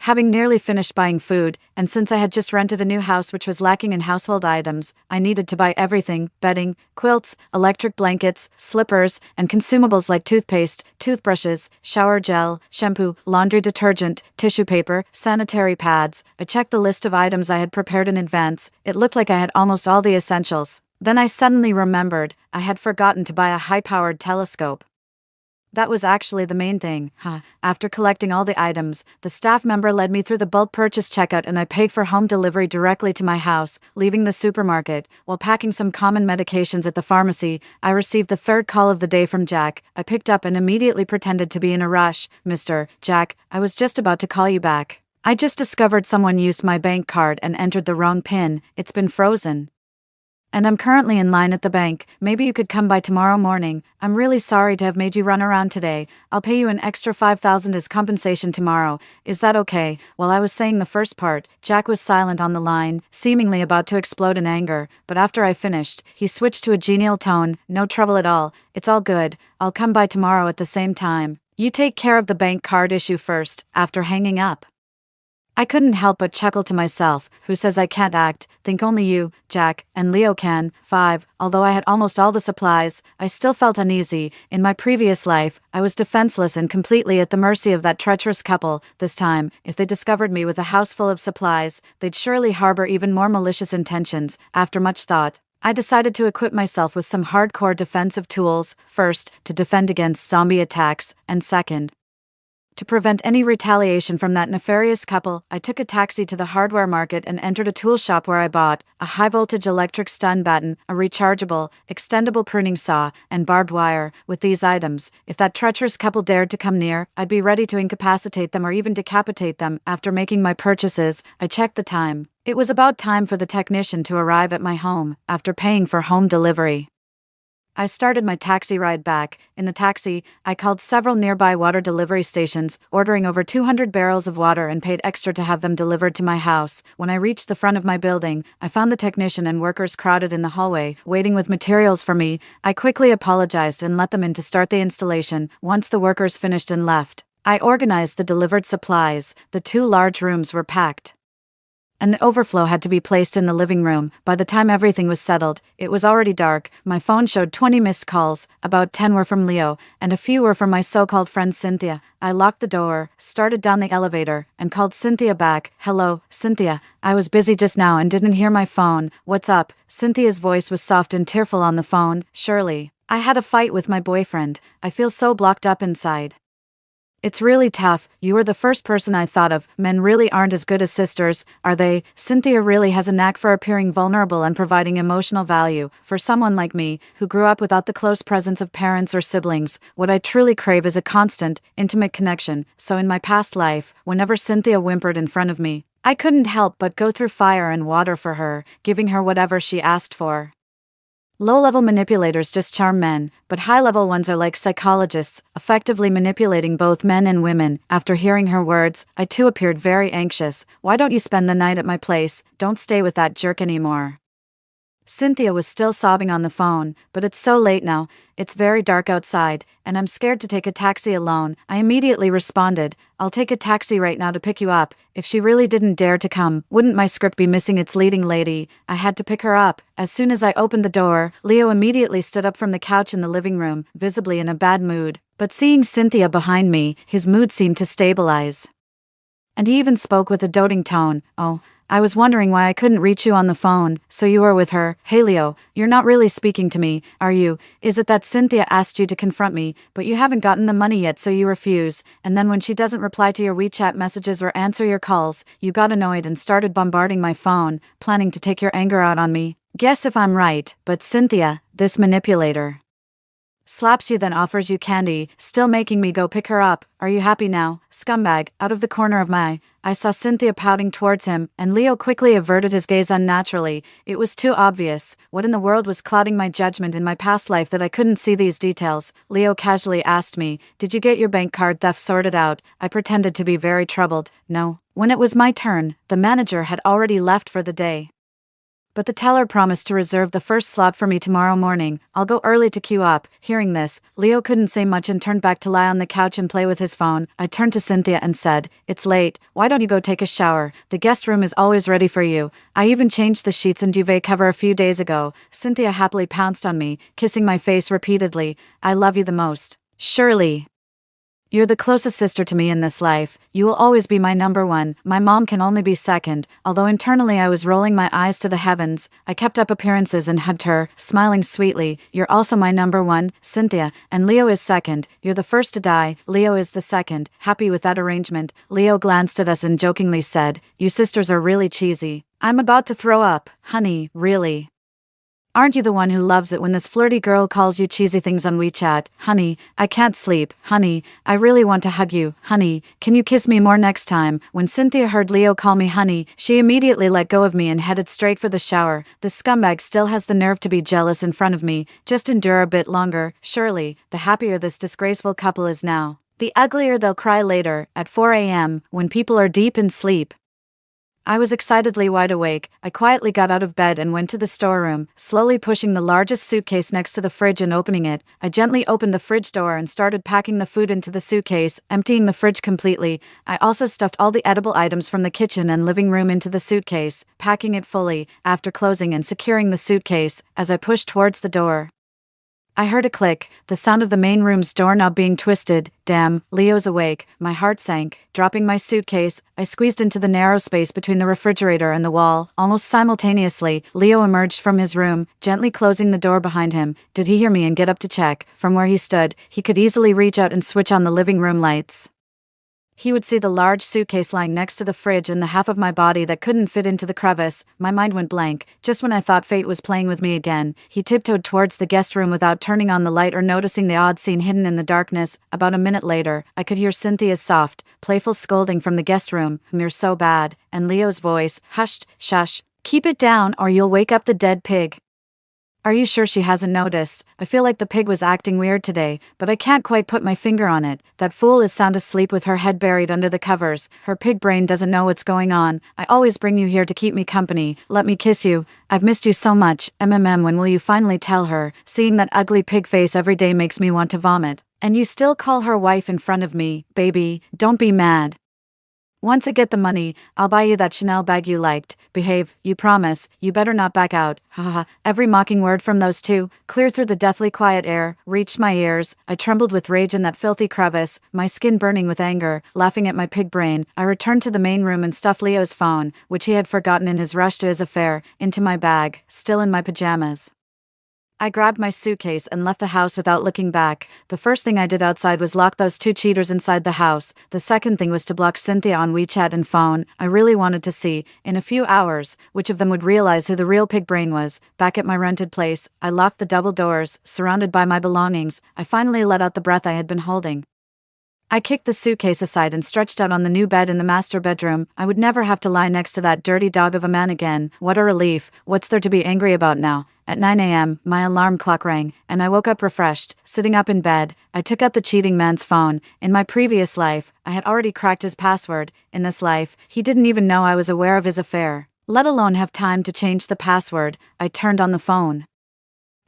[SPEAKER 1] Having nearly finished buying food, and since I had just rented a new house which was lacking in household items, I needed to buy everything: bedding, quilts, electric blankets, slippers, and consumables like toothpaste, toothbrushes, shower gel, shampoo, laundry detergent, tissue paper, sanitary pads. I checked the list of items I had prepared in advance. It looked like I had almost all the essentials. Then I suddenly remembered I had forgotten to buy a high-powered telescope. That was actually the main thing. After collecting all the items, the staff member led me through the bulk purchase checkout and I paid for home delivery directly to my house. Leaving the supermarket, while packing some common medications at the pharmacy, I received the third call of the day from Jack. I picked up and immediately pretended to be in a rush. "Mr. Jack, I was just about to call you back. I just discovered someone used my bank card and entered the wrong PIN. It's been frozen. And I'm currently in line at the bank. Maybe you could come by tomorrow morning. I'm really sorry to have made you run around today. I'll pay you an extra $5,000 as compensation tomorrow. Is that okay?" While I was saying the first part, Jack was silent on the line, seemingly about to explode in anger, but after I finished, he switched to a genial tone. "No trouble at all. It's all good. I'll come by tomorrow at the same time. You take care of the bank card issue first." After hanging up, I couldn't help but chuckle to myself. Who says I can't act? Think only you, Jack, and Leo can. 5. Although I had almost all the supplies, I still felt uneasy. In my previous life, I was defenseless and completely at the mercy of that treacherous couple. This time, if they discovered me with a house full of supplies, they'd surely harbor even more malicious intentions. After much thought, I decided to equip myself with some hardcore defensive tools. First, to defend against zombie attacks, and second, to prevent any retaliation from that nefarious couple. I took a taxi to the hardware market and entered a tool shop where I bought a high-voltage electric stun baton, a rechargeable, extendable pruning saw, and barbed wire. With these items, if that treacherous couple dared to come near, I'd be ready to incapacitate them or even decapitate them. After making my purchases, I checked the time. It was about time for the technician to arrive at my home. After paying for home delivery, I started my taxi ride back. In the taxi, I called several nearby water delivery stations, ordering over 200 barrels of water and paid extra to have them delivered to my house. When I reached the front of my building, I found the technician and workers crowded in the hallway, waiting with materials for me. I quickly apologized and let them in to start the installation. Once the workers finished and left, I organized the delivered supplies. The 2 large rooms were packed, and the overflow had to be placed in the living room. By the time everything was settled, it was already dark. My phone showed 20 missed calls. About 10 were from Leo, and a few were from my so-called friend Cynthia. I locked the door, started down the elevator, and called Cynthia back. "Hello, Cynthia. I was busy just now and didn't hear my phone. What's up?" Cynthia's voice was soft and tearful on the phone. "Shirley, I had a fight with my boyfriend. I feel so blocked up inside. It's really tough. You were the first person I thought of. Men really aren't as good as sisters, are they?" Cynthia really has a knack for appearing vulnerable and providing emotional value. For someone like me, who grew up without the close presence of parents or siblings, what I truly crave is a constant, intimate connection. So in my past life, whenever Cynthia whimpered in front of me, I couldn't help but go through fire and water for her, giving her whatever she asked for. Low-level manipulators just charm men, but high-level ones are like psychologists, effectively manipulating both men and women. After hearing her words, I too appeared very anxious. "Why don't you spend the night at my place? Don't stay with that jerk anymore." Cynthia was still sobbing on the phone. "But it's so late now. It's very dark outside, and I'm scared to take a taxi alone." I immediately responded, "I'll take a taxi right now to pick you up." If she really didn't dare to come, wouldn't my script be missing its leading lady? I had to pick her up. As soon as I opened the door, Leo immediately stood up from the couch in the living room, visibly in a bad mood. But seeing Cynthia behind me, his mood seemed to stabilize, and he even spoke with a doting tone. "Oh, I was wondering why I couldn't reach you on the phone. So you were with her. Hey Leo, you're not really speaking to me, are you? Is it that Cynthia asked you to confront me, but you haven't gotten the money yet so you refuse, and then when she doesn't reply to your WeChat messages or answer your calls, you got annoyed and started bombarding my phone, planning to take your anger out on me? Guess if I'm right, but Cynthia, this manipulator, slaps you then offers you candy, still making me go pick her up. Are you happy now, scumbag?" Out of the corner of my eye, I saw Cynthia pouting towards him, and Leo quickly averted his gaze unnaturally. It was too obvious. What in the world was clouding my judgment in my past life that I couldn't see these details? Leo casually asked me, "Did you get your bank card theft sorted out?" I pretended to be very troubled. "No." When it was my turn, the manager had already left for the day. But the teller promised to reserve the first slot for me tomorrow morning. I'll go early to queue up. Hearing this, Leo couldn't say much and turned back to lie on the couch and play with his phone. I turned to Cynthia and said, "It's late. Why don't you go take a shower? The guest room is always ready for you. I even changed the sheets and duvet cover a few days ago." Cynthia happily pounced on me, kissing my face repeatedly. "I love you the most, Shirley. You're the closest sister to me in this life. You will always be my number one. My mom can only be second." Although internally I was rolling my eyes to the heavens, I kept up appearances and hugged her, smiling sweetly. "You're also my number one, Cynthia, and Leo is second. You're the first to die, Leo is the second." Happy with that arrangement, Leo glanced at us and jokingly said, "You sisters are really cheesy." I'm about to throw up. Honey, really? Aren't you the one who loves it when this flirty girl calls you cheesy things on WeChat? Honey, I can't sleep. Honey, I really want to hug you. Honey, can you kiss me more next time? When Cynthia heard Leo call me honey, she immediately let go of me and headed straight for the shower. The scumbag still has the nerve to be jealous in front of me. Just endure a bit longer, Shirley. The happier this disgraceful couple is now, the uglier they'll cry later, at 4 a.m., when people are deep in sleep. I was excitedly wide awake. I quietly got out of bed and went to the storeroom, slowly pushing the largest suitcase next to the fridge and opening it. I gently opened the fridge door and started packing the food into the suitcase, emptying the fridge completely. I also stuffed all the edible items from the kitchen and living room into the suitcase, packing it fully. After closing and securing the suitcase, as I pushed towards the door, I heard a click, the sound of the main room's doorknob being twisted. Damn, Leo's awake. My heart sank. Dropping my suitcase, I squeezed into the narrow space between the refrigerator and the wall. Almost simultaneously, Leo emerged from his room, gently closing the door behind him. Did he hear me and get up to check? From where he stood, he could easily reach out and switch on the living room lights. He would see the large suitcase lying next to the fridge and the half of my body that couldn't fit into the crevice. My mind went blank. Just when I thought fate was playing with me again, he tiptoed towards the guest room without turning on the light or noticing the odd scene hidden in the darkness. About a minute later, I could hear Cynthia's soft, playful scolding from the guest room. "You're so bad," and Leo's voice, "Hushed, shush. Keep it down or you'll wake up the dead pig." Are you sure she hasn't noticed? I feel like the pig was acting weird today, but I can't quite put my finger on it. That fool is sound asleep with her head buried under the covers. Her pig brain doesn't know what's going on. I always bring you here to keep me company. Let me kiss you. I've missed you so much. When will you finally tell her? Seeing that ugly pig face every day makes me want to vomit. And you still call her wife in front of me. Baby, don't be mad. Once I get the money, I'll buy you that Chanel bag you liked. Behave, you promise. You better not back out. Haha. Every mocking word from those two, clear through the deathly quiet air, reached my ears. I trembled with rage in that filthy crevice, my skin burning with anger. Laughing at my pig brain, I returned to the main room and stuffed Leo's phone, which he had forgotten in his rush to his affair, into my bag, still in my pajamas. I grabbed my suitcase and left the house without looking back. The first thing I did outside was lock those two cheaters inside the house. The second thing was to block Cynthia on WeChat and phone. I really wanted to see, in a few hours, which of them would realize who the real pig brain was. Back at my rented place, I locked the double doors. Surrounded by my belongings, I finally let out the breath I had been holding. I kicked the suitcase aside and stretched out on the new bed in the master bedroom. I would never have to lie next to that dirty dog of a man again. What a relief. What's there to be angry about now? At 9 a.m., my alarm clock rang, and I woke up refreshed. Sitting up in bed, I took out the cheating man's phone. In my previous life, I had already cracked his password. In this life, he didn't even know I was aware of his affair, let alone have time to change the password. I turned on the phone,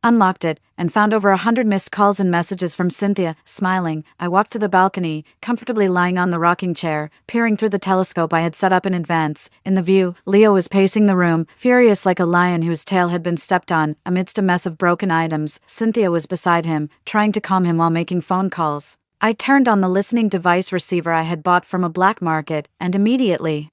[SPEAKER 1] unlocked it, and found over 100 missed calls and messages from Cynthia. Smiling, I walked to the balcony, comfortably lying on the rocking chair, peering through the telescope I had set up in advance. In the view, Leo was pacing the room, furious like a lion whose tail had been stepped on. Amidst a mess of broken items, Cynthia was beside him, trying to calm him while making phone calls. I turned on the listening device receiver I had bought from a black market, and immediately,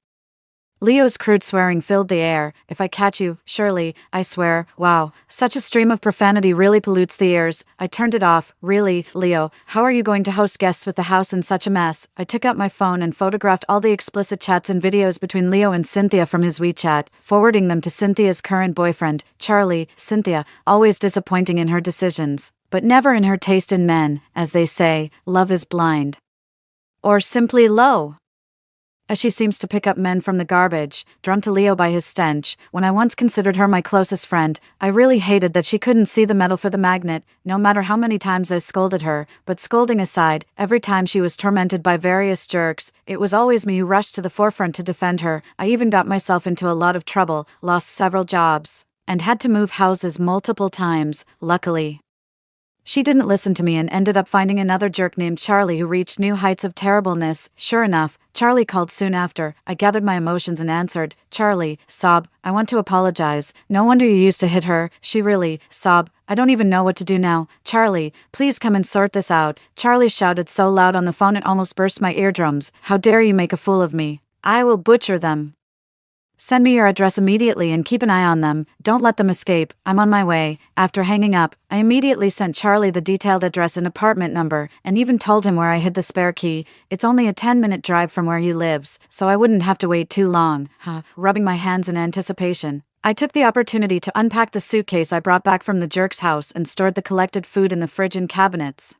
[SPEAKER 1] Leo's crude swearing filled the air. "If I catch you, Shirley, I swear." Wow, such a stream of profanity really pollutes the ears. I turned it off. Really, Leo, how are you going to host guests with the house in such a mess? I took out my phone and photographed all the explicit chats and videos between Leo and Cynthia from his WeChat, forwarding them to Cynthia's current boyfriend, Charlie. Cynthia, always disappointing in her decisions, but never in her taste in men. As they say, love is blind. Or simply low. as she seems to pick up men from the garbage, drawn to Leo by his stench. When I once considered her my closest friend, I really hated that she couldn't see the metal for the magnet, no matter how many times I scolded her. But scolding aside, every time she was tormented by various jerks, it was always me who rushed to the forefront to defend her. I even got myself into a lot of trouble, lost several jobs, and had to move houses multiple times. Luckily, she didn't listen to me and ended up finding another jerk named Charlie who reached new heights of terribleness. Sure enough, Charlie called soon after. I gathered my emotions and answered, "Charlie, sob, I want to apologize. No wonder you used to hit her." She really, sob, "I don't even know what to do now. Charlie, please come and sort this out." Charlie shouted so loud on the phone it almost burst my eardrums. "How dare you make a fool of me? I will butcher them. Send me your address immediately and keep an eye on them. Don't let them escape. I'm on my way." After hanging up, I immediately sent Charlie the detailed address and apartment number, and even told him where I hid the spare key. It's only a 10-minute drive from where he lives, so I wouldn't have to wait too long. Rubbing my hands in anticipation, I took the opportunity to unpack the suitcase I brought back from the jerk's house and stored the collected food in the fridge and cabinets.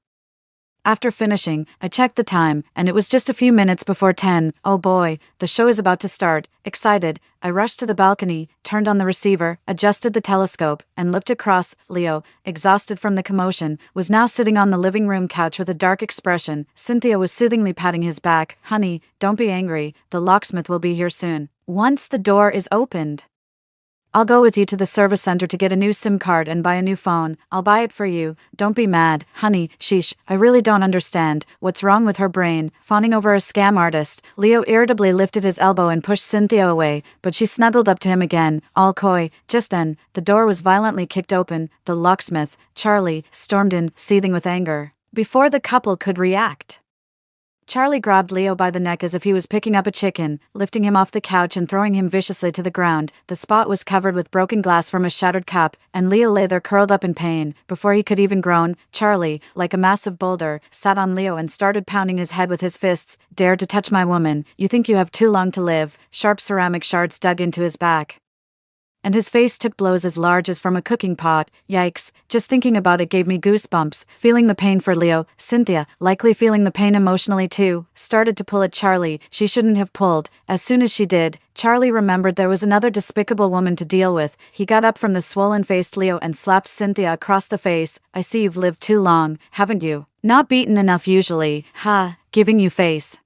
[SPEAKER 1] After finishing, I checked the time, and it was just a few minutes before 10. Oh boy, the show is about to start. Excited, I rushed to the balcony, turned on the receiver, adjusted the telescope, and looked across. Leo, exhausted from the commotion, was now sitting on the living room couch with a dark expression. Cynthia was soothingly patting his back. "Honey, don't be angry. The locksmith will be here soon. Once the door is opened, I'll go with you to the service center to get a new SIM card and buy a new phone. I'll buy it for you. Don't be mad, honey." Sheesh, I really don't understand. What's wrong with her brain? Fawning over a scam artist. Leo irritably lifted his elbow and pushed Cynthia away, but she snuggled up to him again, all coy. Just then, the door was violently kicked open. The locksmith, Charlie, stormed in, seething with anger. Before the couple could react, Charlie grabbed Leo by the neck as if he was picking up a chicken, lifting him off the couch and throwing him viciously to the ground. The spot was covered with broken glass from a shattered cup, and Leo lay there curled up in pain. Before he could even groan, Charlie, like a massive boulder, sat on Leo and started pounding his head with his fists. "Dare to touch my woman? You think you have too long to live." Sharp ceramic shards dug into his back, and his face took blows as large as from a cooking pot. Yikes, just thinking about it gave me goosebumps. Feeling the pain for Leo, Cynthia, likely feeling the pain emotionally too, started to pull at Charlie. She shouldn't have pulled. As soon as she did, Charlie remembered there was another despicable woman to deal with. He got up from the swollen-faced Leo and slapped Cynthia across the face. "I see you've lived too long, haven't you? Not beaten enough usually. Giving you face."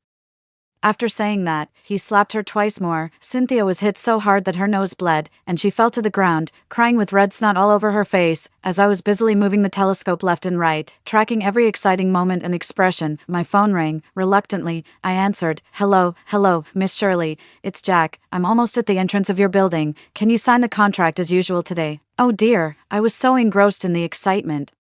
[SPEAKER 1] After saying that, he slapped her twice more. Cynthia was hit so hard that her nose bled, and she fell to the ground, crying with red snot all over her face. As I was busily moving the telescope left and right, tracking every exciting moment and expression, my phone rang. Reluctantly, I answered. Hello, Miss Shirley. It's Jack. I'm almost at the entrance of your building. Can you sign the contract as usual today?" Oh dear, I was so engrossed in the excitement,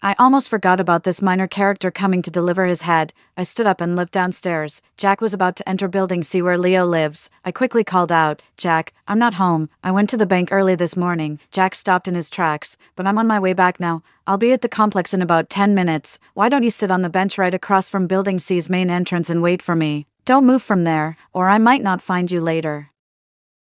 [SPEAKER 1] I almost forgot about this minor character coming to deliver his head. I stood up and looked downstairs. Jack was about to enter building C where Leo lives. I quickly called out, "Jack, I'm not home. I went to the bank early this morning." Jack stopped in his tracks. "But I'm on my way back now. I'll be at the complex in about 10 minutes. Why don't you sit on the bench right across from building C's main entrance and wait for me? Don't move from there, or I might not find you later."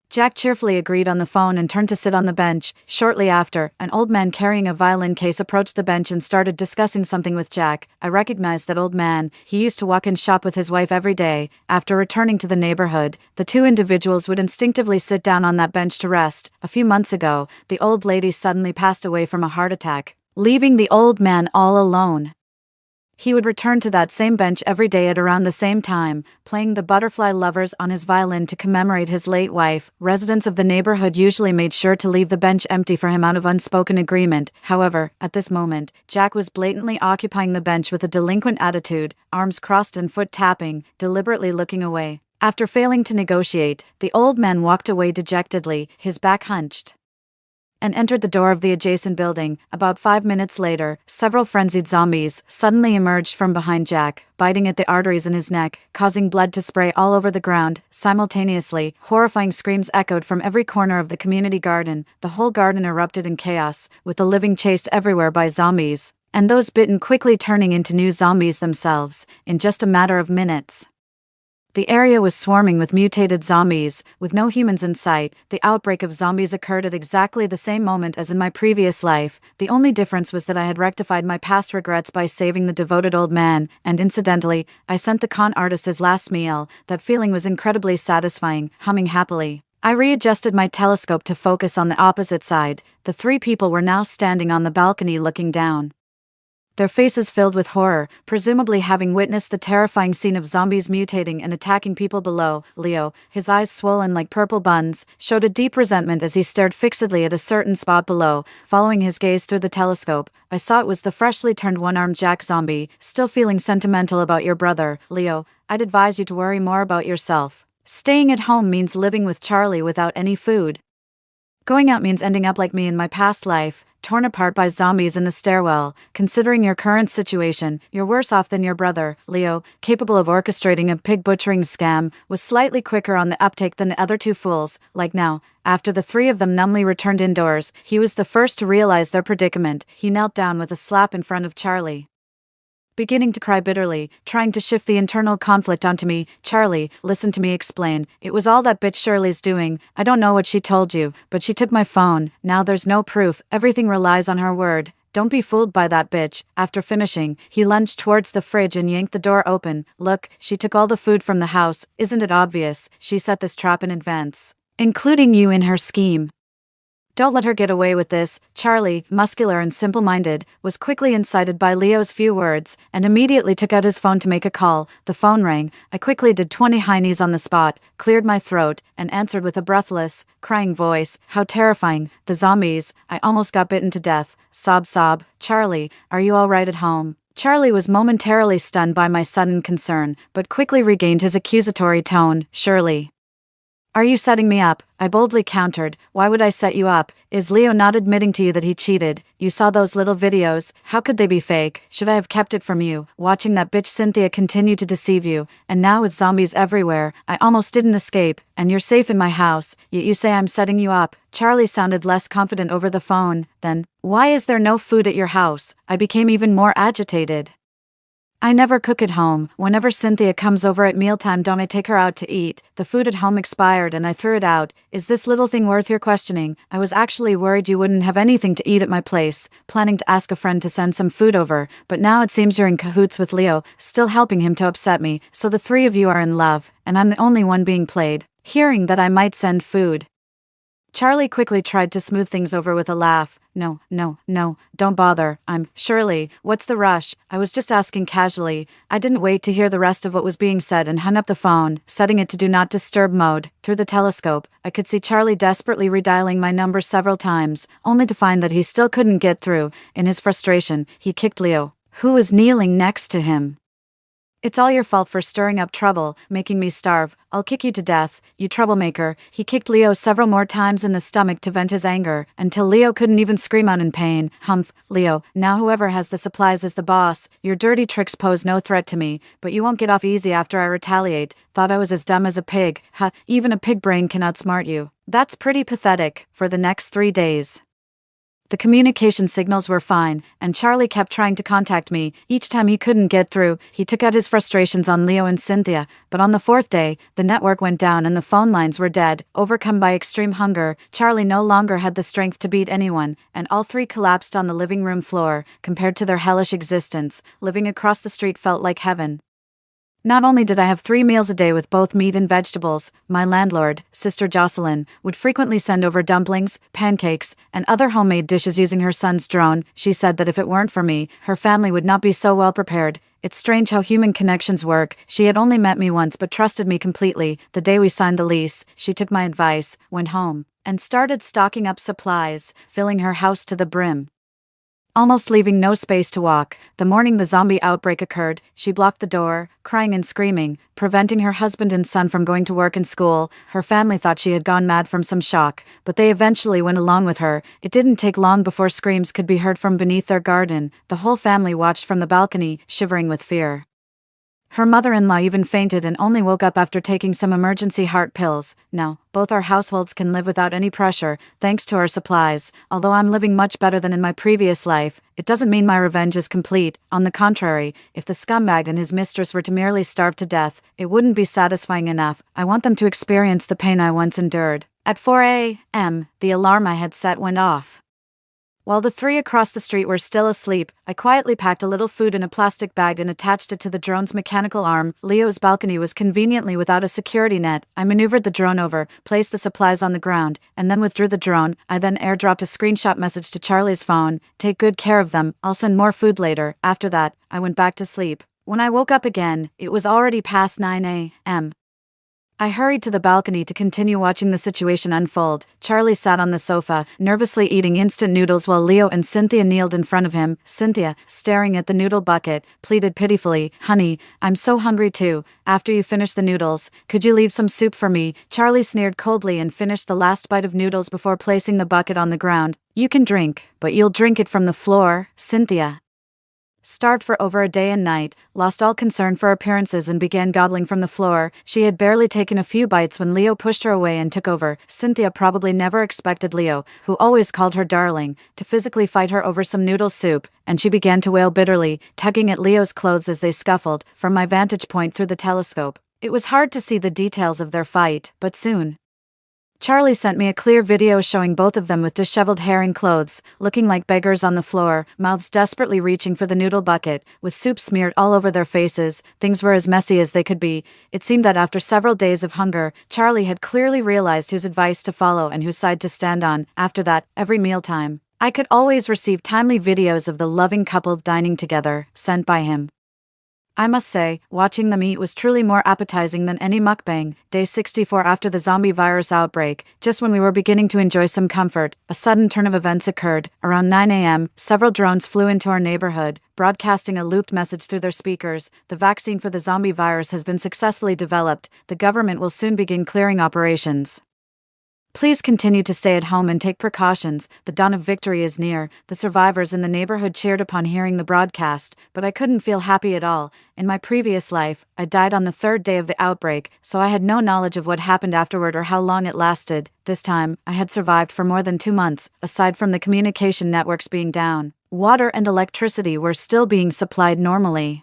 [SPEAKER 1] Jack cheerfully agreed on the phone and turned to sit on the bench. Shortly after, an old man carrying a violin case approached the bench and started discussing something with Jack. I recognized that old man. He used to walk and shop with his wife every day. After returning to the neighborhood, the two individuals would instinctively sit down on that bench to rest. A few months ago, the old lady suddenly passed away from a heart attack, leaving the old man all alone. He would return to that same bench every day at around the same time, playing the Butterfly Lovers on his violin to commemorate his late wife. Residents of the neighborhood usually made sure to leave the bench empty for him out of unspoken agreement. However, at this moment, Jack was blatantly occupying the bench with a delinquent attitude, arms crossed and foot tapping, deliberately looking away. After failing to negotiate, the old man walked away dejectedly, his back hunched, and entered the door of the adjacent building. About 5 minutes later, several frenzied zombies suddenly emerged from behind Jack, biting at the arteries in his neck, causing blood to spray all over the ground. Simultaneously, horrifying screams echoed from every corner of the community garden. The whole garden erupted in chaos, with the living chased everywhere by zombies, and those bitten quickly turning into new zombies themselves, in just a matter of minutes. The area was swarming with mutated zombies, with no humans in sight. The outbreak of zombies occurred at exactly the same moment as in my previous life. The only difference was that I had rectified my past regrets by saving the devoted old man, and incidentally, I sent the con artist his last meal. That feeling was incredibly satisfying, humming happily. I readjusted my telescope to focus on the opposite side. The three people were now standing on the balcony looking down, their faces filled with horror, presumably having witnessed the terrifying scene of zombies mutating and attacking people below. Leo, his eyes swollen like purple buns, showed a deep resentment as he stared fixedly at a certain spot below. Following his gaze through the telescope, I saw it was the freshly turned one-armed Jack zombie. Still feeling sentimental about your brother, Leo, I'd advise you to worry more about yourself. Staying at home means living with Charlie without any food. Going out means ending up like me in my past life, torn apart by zombies in the stairwell. Considering your current situation, you're worse off than your brother. Leo, capable of orchestrating a pig butchering scam, was slightly quicker on the uptake than the other two fools. Like now, after the three of them numbly returned indoors, he was the first to realize their predicament. He knelt down with a slap in front of Charlie, beginning to cry bitterly, trying to shift the internal conflict onto me. Charlie, listen to me explain. It was all that bitch Shirley's doing. I don't know what she told you, but she took my phone. Now there's no proof. Everything relies on her word. Don't be fooled by that bitch. After finishing, he lunged towards the fridge and yanked the door open. Look, she took all the food from the house. Isn't it obvious? She set this trap in advance, including you in her scheme. Don't let her get away with this. Charlie, muscular and simple-minded, was quickly incited by Leo's few words, and immediately took out his phone to make a call. The phone rang. I quickly did 20 high knees on the spot, cleared my throat, and answered with a breathless, crying voice. How terrifying. The zombies. I almost got bitten to death. Sob sob. Charlie, are you all right at home? Charlie was momentarily stunned by my sudden concern, but quickly regained his accusatory tone. Surely. Are you setting me up? I boldly countered. Why would I set you up? Is Leo not admitting to you that he cheated? You saw those little videos. How could they be fake? Should I have kept it from you? Watching that bitch Cynthia continue to deceive you, and now with zombies everywhere, I almost didn't escape, and you're safe in my house, yet you say I'm setting you up. Charlie sounded less confident over the phone. Then, why is there no food at your house? I became even more agitated. I never cook at home. Whenever Cynthia comes over at mealtime, don't I take her out to eat? The food at home expired and I threw it out. Is this little thing worth your questioning? I was actually worried you wouldn't have anything to eat at my place, planning to ask a friend to send some food over, but now it seems you're in cahoots with Leo, still helping him to upset me, so the three of you are in love, and I'm the only one being played. Hearing that I might send food, Charlie quickly tried to smooth things over with a laugh. No, don't bother. Shirley, what's the rush? I was just asking casually. I didn't wait to hear the rest of what was being said and hung up the phone, setting it to do not disturb mode. Through the telescope, I could see Charlie desperately redialing my number several times, only to find that he still couldn't get through. In his frustration, he kicked Leo, who was kneeling next to him. It's all your fault for stirring up trouble, making me starve. I'll kick you to death, you troublemaker. He kicked Leo several more times in the stomach to vent his anger, until Leo couldn't even scream out in pain. Humph, Leo, now whoever has the supplies is the boss. Your dirty tricks pose no threat to me, but you won't get off easy after I retaliate. Thought I was as dumb as a pig. Ha, even a pig brain can outsmart you. That's pretty pathetic. For the next 3 days, the communication signals were fine, and Charlie kept trying to contact me. Each time he couldn't get through, he took out his frustrations on Leo and Cynthia, but on the 4th day, the network went down and the phone lines were dead. Overcome by extreme hunger, Charlie no longer had the strength to beat anyone, and all three collapsed on the living room floor. Compared to their hellish existence, living across the street felt like heaven. Not only did I have 3 meals a day with both meat and vegetables, my landlord, Sister Jocelyn, would frequently send over dumplings, pancakes, and other homemade dishes using her son's drone. She said that if it weren't for me, her family would not be so well prepared. It's strange how human connections work. She had only met me once but trusted me completely. The day we signed the lease, she took my advice, went home, and started stocking up supplies, filling her house to the brim, almost leaving no space to walk. The morning the zombie outbreak occurred, she blocked the door, crying and screaming, preventing her husband and son from going to work and school. Her family thought she had gone mad from some shock, but they eventually went along with her. It didn't take long before screams could be heard from beneath their garden. The whole family watched from the balcony, shivering with fear. Her mother-in-law even fainted and only woke up after taking some emergency heart pills. No, both our households can live without any pressure, thanks to our supplies. Although I'm living much better than in my previous life, it doesn't mean my revenge is complete. On the contrary, if the scumbag and his mistress were to merely starve to death, it wouldn't be satisfying enough. I want them to experience the pain I once endured. At 4 a.m., the alarm I had set went off. While the three across the street were still asleep, I quietly packed a little food in a plastic bag and attached it to the drone's mechanical arm. Leo's balcony was conveniently without a security net. I maneuvered the drone over, placed the supplies on the ground, and then withdrew the drone. I then airdropped a screenshot message to Charlie's phone. "Take good care of them, I'll send more food later." After that, I went back to sleep. When I woke up again, it was already past 9 a.m. I hurried to the balcony to continue watching the situation unfold. Charlie sat on the sofa, nervously eating instant noodles while Leo and Cynthia kneeled in front of him. Cynthia, staring at the noodle bucket, pleaded pitifully, "Honey, I'm so hungry too. After you finish the noodles, could you leave some soup for me?" Charlie sneered coldly and finished the last bite of noodles before placing the bucket on the ground. "You can drink, but you'll drink it from the floor." Cynthia, starved for over a day and night, lost all concern for appearances and began gobbling from the floor. She had barely taken a few bites when Leo pushed her away and took over. Cynthia probably never expected Leo, who always called her darling, to physically fight her over some noodle soup, and she began to wail bitterly, tugging at Leo's clothes as they scuffled. From my vantage point through the telescope, it was hard to see the details of their fight, but soon Charlie sent me a clear video showing both of them with disheveled hair and clothes, looking like beggars on the floor, mouths desperately reaching for the noodle bucket, with soup smeared all over their faces. Things were as messy as they could be. It seemed that after several days of hunger, Charlie had clearly realized whose advice to follow and whose side to stand on. After that, every mealtime, I could always receive timely videos of the loving couple dining together, sent by him. I must say, watching them eat was truly more appetizing than any mukbang. Day 64 after the zombie virus outbreak, just when we were beginning to enjoy some comfort, a sudden turn of events occurred. Around 9 a.m., several drones flew into our neighborhood, broadcasting a looped message through their speakers. "The vaccine for the zombie virus has been successfully developed. The government will soon begin clearing operations. Please continue to stay at home and take precautions. The dawn of victory is near." The survivors in the neighborhood cheered upon hearing the broadcast, but I couldn't feel happy at all. In my previous life, I died on the third day of the outbreak, so I had no knowledge of what happened afterward or how long it lasted. This time, I had survived for more than 2 months. Aside from the communication networks being down, water and electricity were still being supplied normally.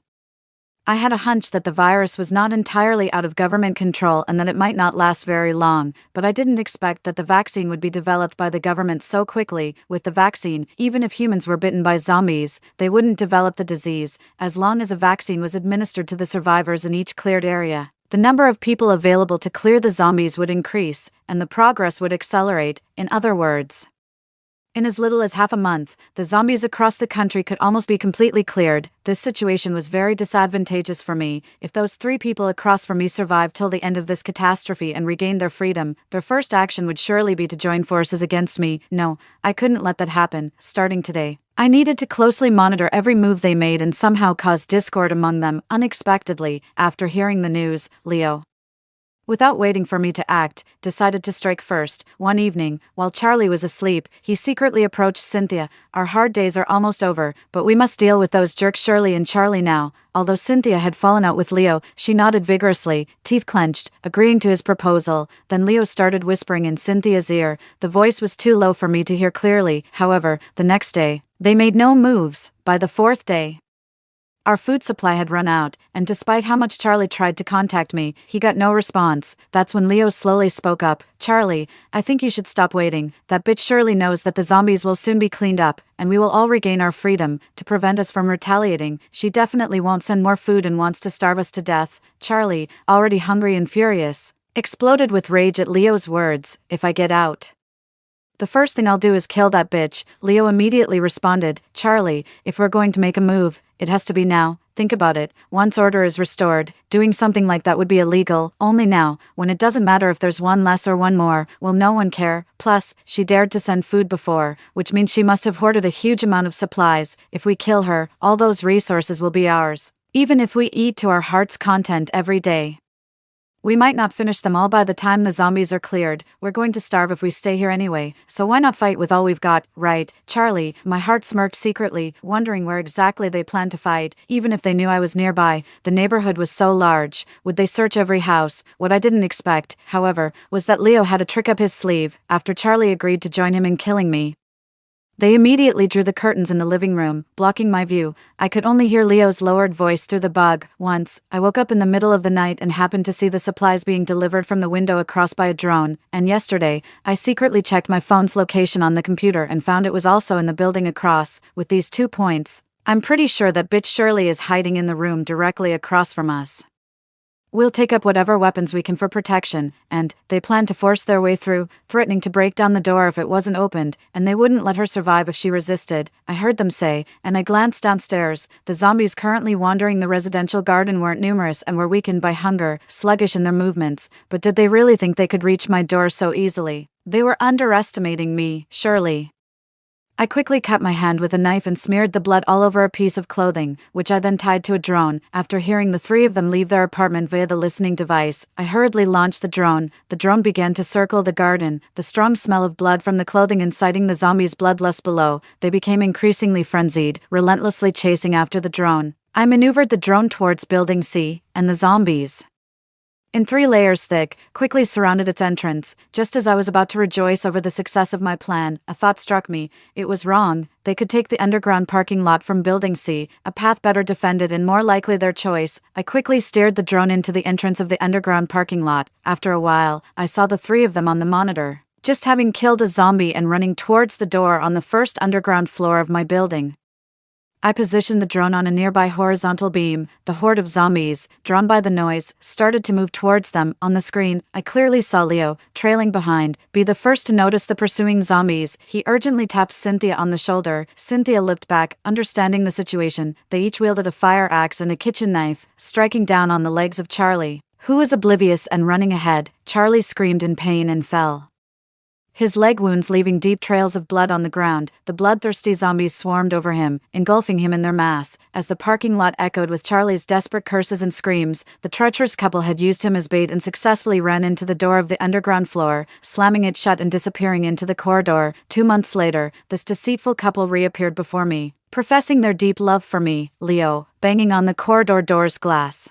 [SPEAKER 1] I had a hunch that the virus was not entirely out of government control and that it might not last very long, but I didn't expect that the vaccine would be developed by the government so quickly. With the vaccine, even if humans were bitten by zombies, they wouldn't develop the disease, as long as a vaccine was administered to the survivors in each cleared area. The number of people available to clear the zombies would increase, and the progress would accelerate. In other words, in as little as half a month, the zombies across the country could almost be completely cleared. This situation was very disadvantageous for me. If those 3 people across from me survived till the end of this catastrophe and regained their freedom, their first action would surely be to join forces against me. No, I couldn't let that happen. Starting today, I needed to closely monitor every move they made and somehow cause discord among them. Unexpectedly, after hearing the news, Leo, without waiting for me to act, decided to strike first. One evening, while Charlie was asleep, he secretly approached Cynthia. "Our hard days are almost over, but we must deal with those jerks Shirley and Charlie now." Although Cynthia had fallen out with Leo, she nodded vigorously, teeth clenched, agreeing to his proposal. Then Leo started whispering in Cynthia's ear. The voice was too low for me to hear clearly. However, the next day, they made no moves. By the 4th day, our food supply had run out, and despite how much Charlie tried to contact me, he got no response. That's when Leo slowly spoke up. "Charlie, I think you should stop waiting. That bitch Shirley knows that the zombies will soon be cleaned up, and we will all regain our freedom. To prevent us from retaliating, she definitely won't send more food and wants to starve us to death." Charlie, already hungry and furious, exploded with rage at Leo's words. "If I get out, the first thing I'll do is kill that bitch." Leo immediately responded, "Charlie, if we're going to make a move, it has to be now. Think about it. Once order is restored, doing something like that would be illegal. Only now, when it doesn't matter if there's one less or one more, will no one care? Plus, she dared to send food before, which means she must have hoarded a huge amount of supplies. If we kill her, all those resources will be ours, even if we eat to our heart's content every day." We might not finish them all by the time the zombies are cleared. We're going to starve if we stay here anyway, so why not fight with all we've got, right, Charlie? My heart smirked secretly, wondering where exactly they planned to fight, even if they knew I was nearby. The neighborhood was so large. Would they search every house? What I didn't expect, however, was that Leo had a trick up his sleeve. After Charlie agreed to join him in killing me, they immediately drew the curtains in the living room, blocking my view. I could only hear Leo's lowered voice through the bug. Once, I woke up in the middle of the night and happened to see the supplies being delivered from the window across by a drone, and yesterday, I secretly checked my phone's location on the computer and found it was also in the building across. With these 2 points, I'm pretty sure that bitch Shirley is hiding in the room directly across from us. We'll take up whatever weapons we can for protection, and they plan to force their way through, threatening to break down the door if it wasn't opened, and they wouldn't let her survive if she resisted, I heard them say, and I glanced downstairs. The zombies currently wandering the residential garden weren't numerous and were weakened by hunger, sluggish in their movements, but did they really think they could reach my door so easily? They were underestimating me, surely. I quickly cut my hand with a knife and smeared the blood all over a piece of clothing, which I then tied to a drone. After hearing the 3 of them leave their apartment via the listening device, I hurriedly launched the drone. The drone began to circle the garden, the strong smell of blood from the clothing inciting the zombies' bloodlust below. They became increasingly frenzied, relentlessly chasing after the drone. I maneuvered the drone towards Building C, and the zombies, in 3 layers thick, quickly surrounded its entrance. Just as I was about to rejoice over the success of my plan, a thought struck me. It was wrong. They could take the underground parking lot from Building C, a path better defended and more likely their choice. I quickly steered the drone into the entrance of the underground parking lot. After a while, I saw the 3 of them on the monitor, just having killed a zombie and running towards the door on the first underground floor of my building. I positioned the drone on a nearby horizontal beam. The horde of zombies, drawn by the noise, started to move towards them. On the screen, I clearly saw Leo, trailing behind, be the first to notice the pursuing zombies. He urgently tapped Cynthia on the shoulder. Cynthia looked back, understanding the situation. They each wielded a fire axe and a kitchen knife, striking down on the legs of Charlie, who was oblivious and running ahead. Charlie screamed in pain and fell, his leg wounds leaving deep trails of blood on the ground. The bloodthirsty zombies swarmed over him, engulfing him in their mass. As the parking lot echoed with Charlie's desperate curses and screams, the treacherous couple had used him as bait and successfully ran into the door of the underground floor, slamming it shut and disappearing into the corridor. 2 months later, this deceitful couple reappeared before me, professing their deep love for me. Leo, banging on the corridor door's glass,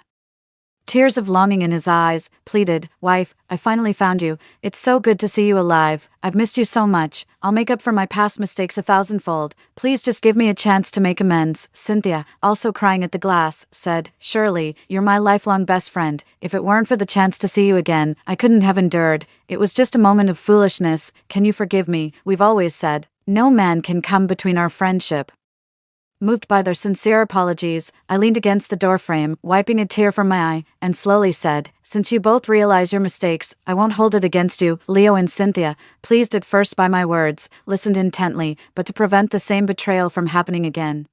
[SPEAKER 1] tears of longing in his eyes, pleaded, "Wife, I finally found you. It's so good to see you alive. I've missed you so much. I'll make up for my past mistakes 1,000-fold. Please just give me a chance to make amends." Cynthia, also crying at the glass, said, "Shirley, you're my lifelong best friend. If it weren't for the chance to see you again, I couldn't have endured. It was just a moment of foolishness. Can you forgive me? We've always said, no man can come between our friendship." Moved by their sincere apologies, I leaned against the doorframe, wiping a tear from my eye, and slowly said, "Since you both realize your mistakes, I won't hold it against you." Leo and Cynthia, pleased at first by my words, listened intently, but to prevent the same betrayal from happening again.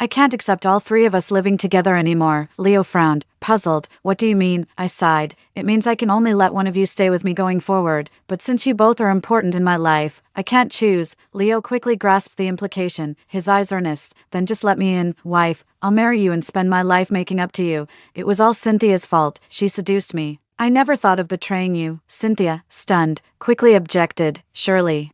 [SPEAKER 1] "I can't accept all 3 of us living together anymore." Leo frowned, puzzled. "What do you mean?" I sighed. "It means I can only let one of you stay with me going forward, but since you both are important in my life, I can't choose." Leo quickly grasped the implication, his eyes earnest. "Then just let me in, wife. I'll marry you and spend my life making up to you. It was all Cynthia's fault. She seduced me. I never thought of betraying you." Cynthia, stunned, quickly objected, "Surely.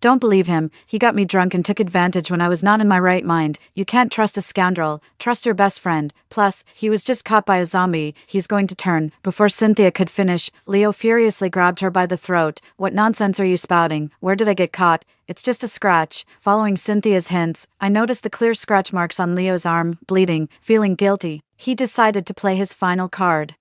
[SPEAKER 1] Don't believe him. He got me drunk and took advantage when I was not in my right mind. You can't trust a scoundrel. Trust your best friend. Plus, he was just caught by a zombie. He's going to turn." Before Cynthia could finish, Leo furiously grabbed her by the throat. "What nonsense are you spouting? Where did I get caught? It's just a scratch." Following Cynthia's hints, I noticed the clear scratch marks on Leo's arm. Bleeding, feeling guilty, he decided to play his final card,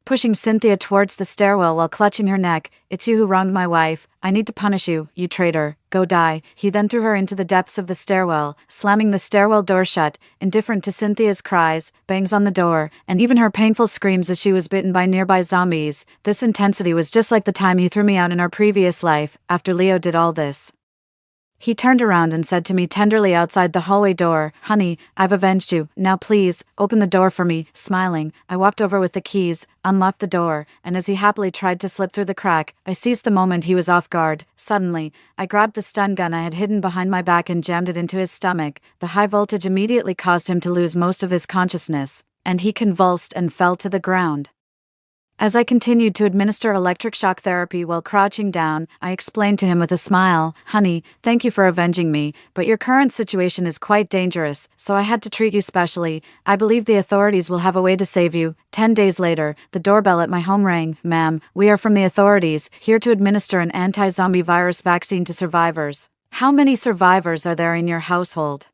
[SPEAKER 1] pushing Cynthia towards the stairwell while clutching her neck. "It's you who wronged my wife. I need to punish you, you traitor. Go die." He then threw her into the depths of the stairwell, slamming the stairwell door shut. Indifferent to Cynthia's cries, bangs on the door, and even her painful screams as she was bitten by nearby zombies, this intensity was just like the time he threw me out in our previous life. After Leo did all this, he turned around and said to me tenderly outside the hallway door, "Honey, I've avenged you. Now please, open the door for me." Smiling, I walked over with the keys, unlocked the door, and as he happily tried to slip through the crack, I seized the moment he was off guard. Suddenly, I grabbed the stun gun I had hidden behind my back and jammed it into his stomach. The high voltage immediately caused him to lose most of his consciousness, and he convulsed and fell to the ground. As I continued to administer electric shock therapy while crouching down, I explained to him with a smile, "Honey, thank you for avenging me, but your current situation is quite dangerous, so I had to treat you specially. I believe the authorities will have a way to save you." 10 days later, the doorbell at my home rang. "Ma'am, we are from the authorities, here to administer an anti-zombie virus vaccine to survivors." "How many survivors are there in your household?"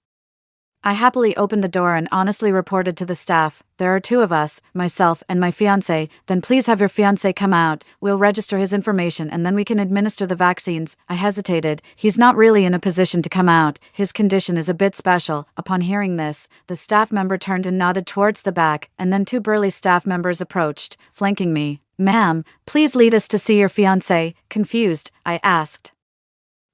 [SPEAKER 1] I happily opened the door and honestly reported to the staff, "There are 2 of us, myself and my fiancé." "Then please have your fiancé come out, we'll register his information and then we can administer the vaccines." I hesitated. "He's not really in a position to come out, his condition is a bit special." Upon hearing this, the staff member turned and nodded towards the back, and then 2 burly staff members approached, flanking me. "Ma'am, please lead us to see your fiancé." Confused, I asked,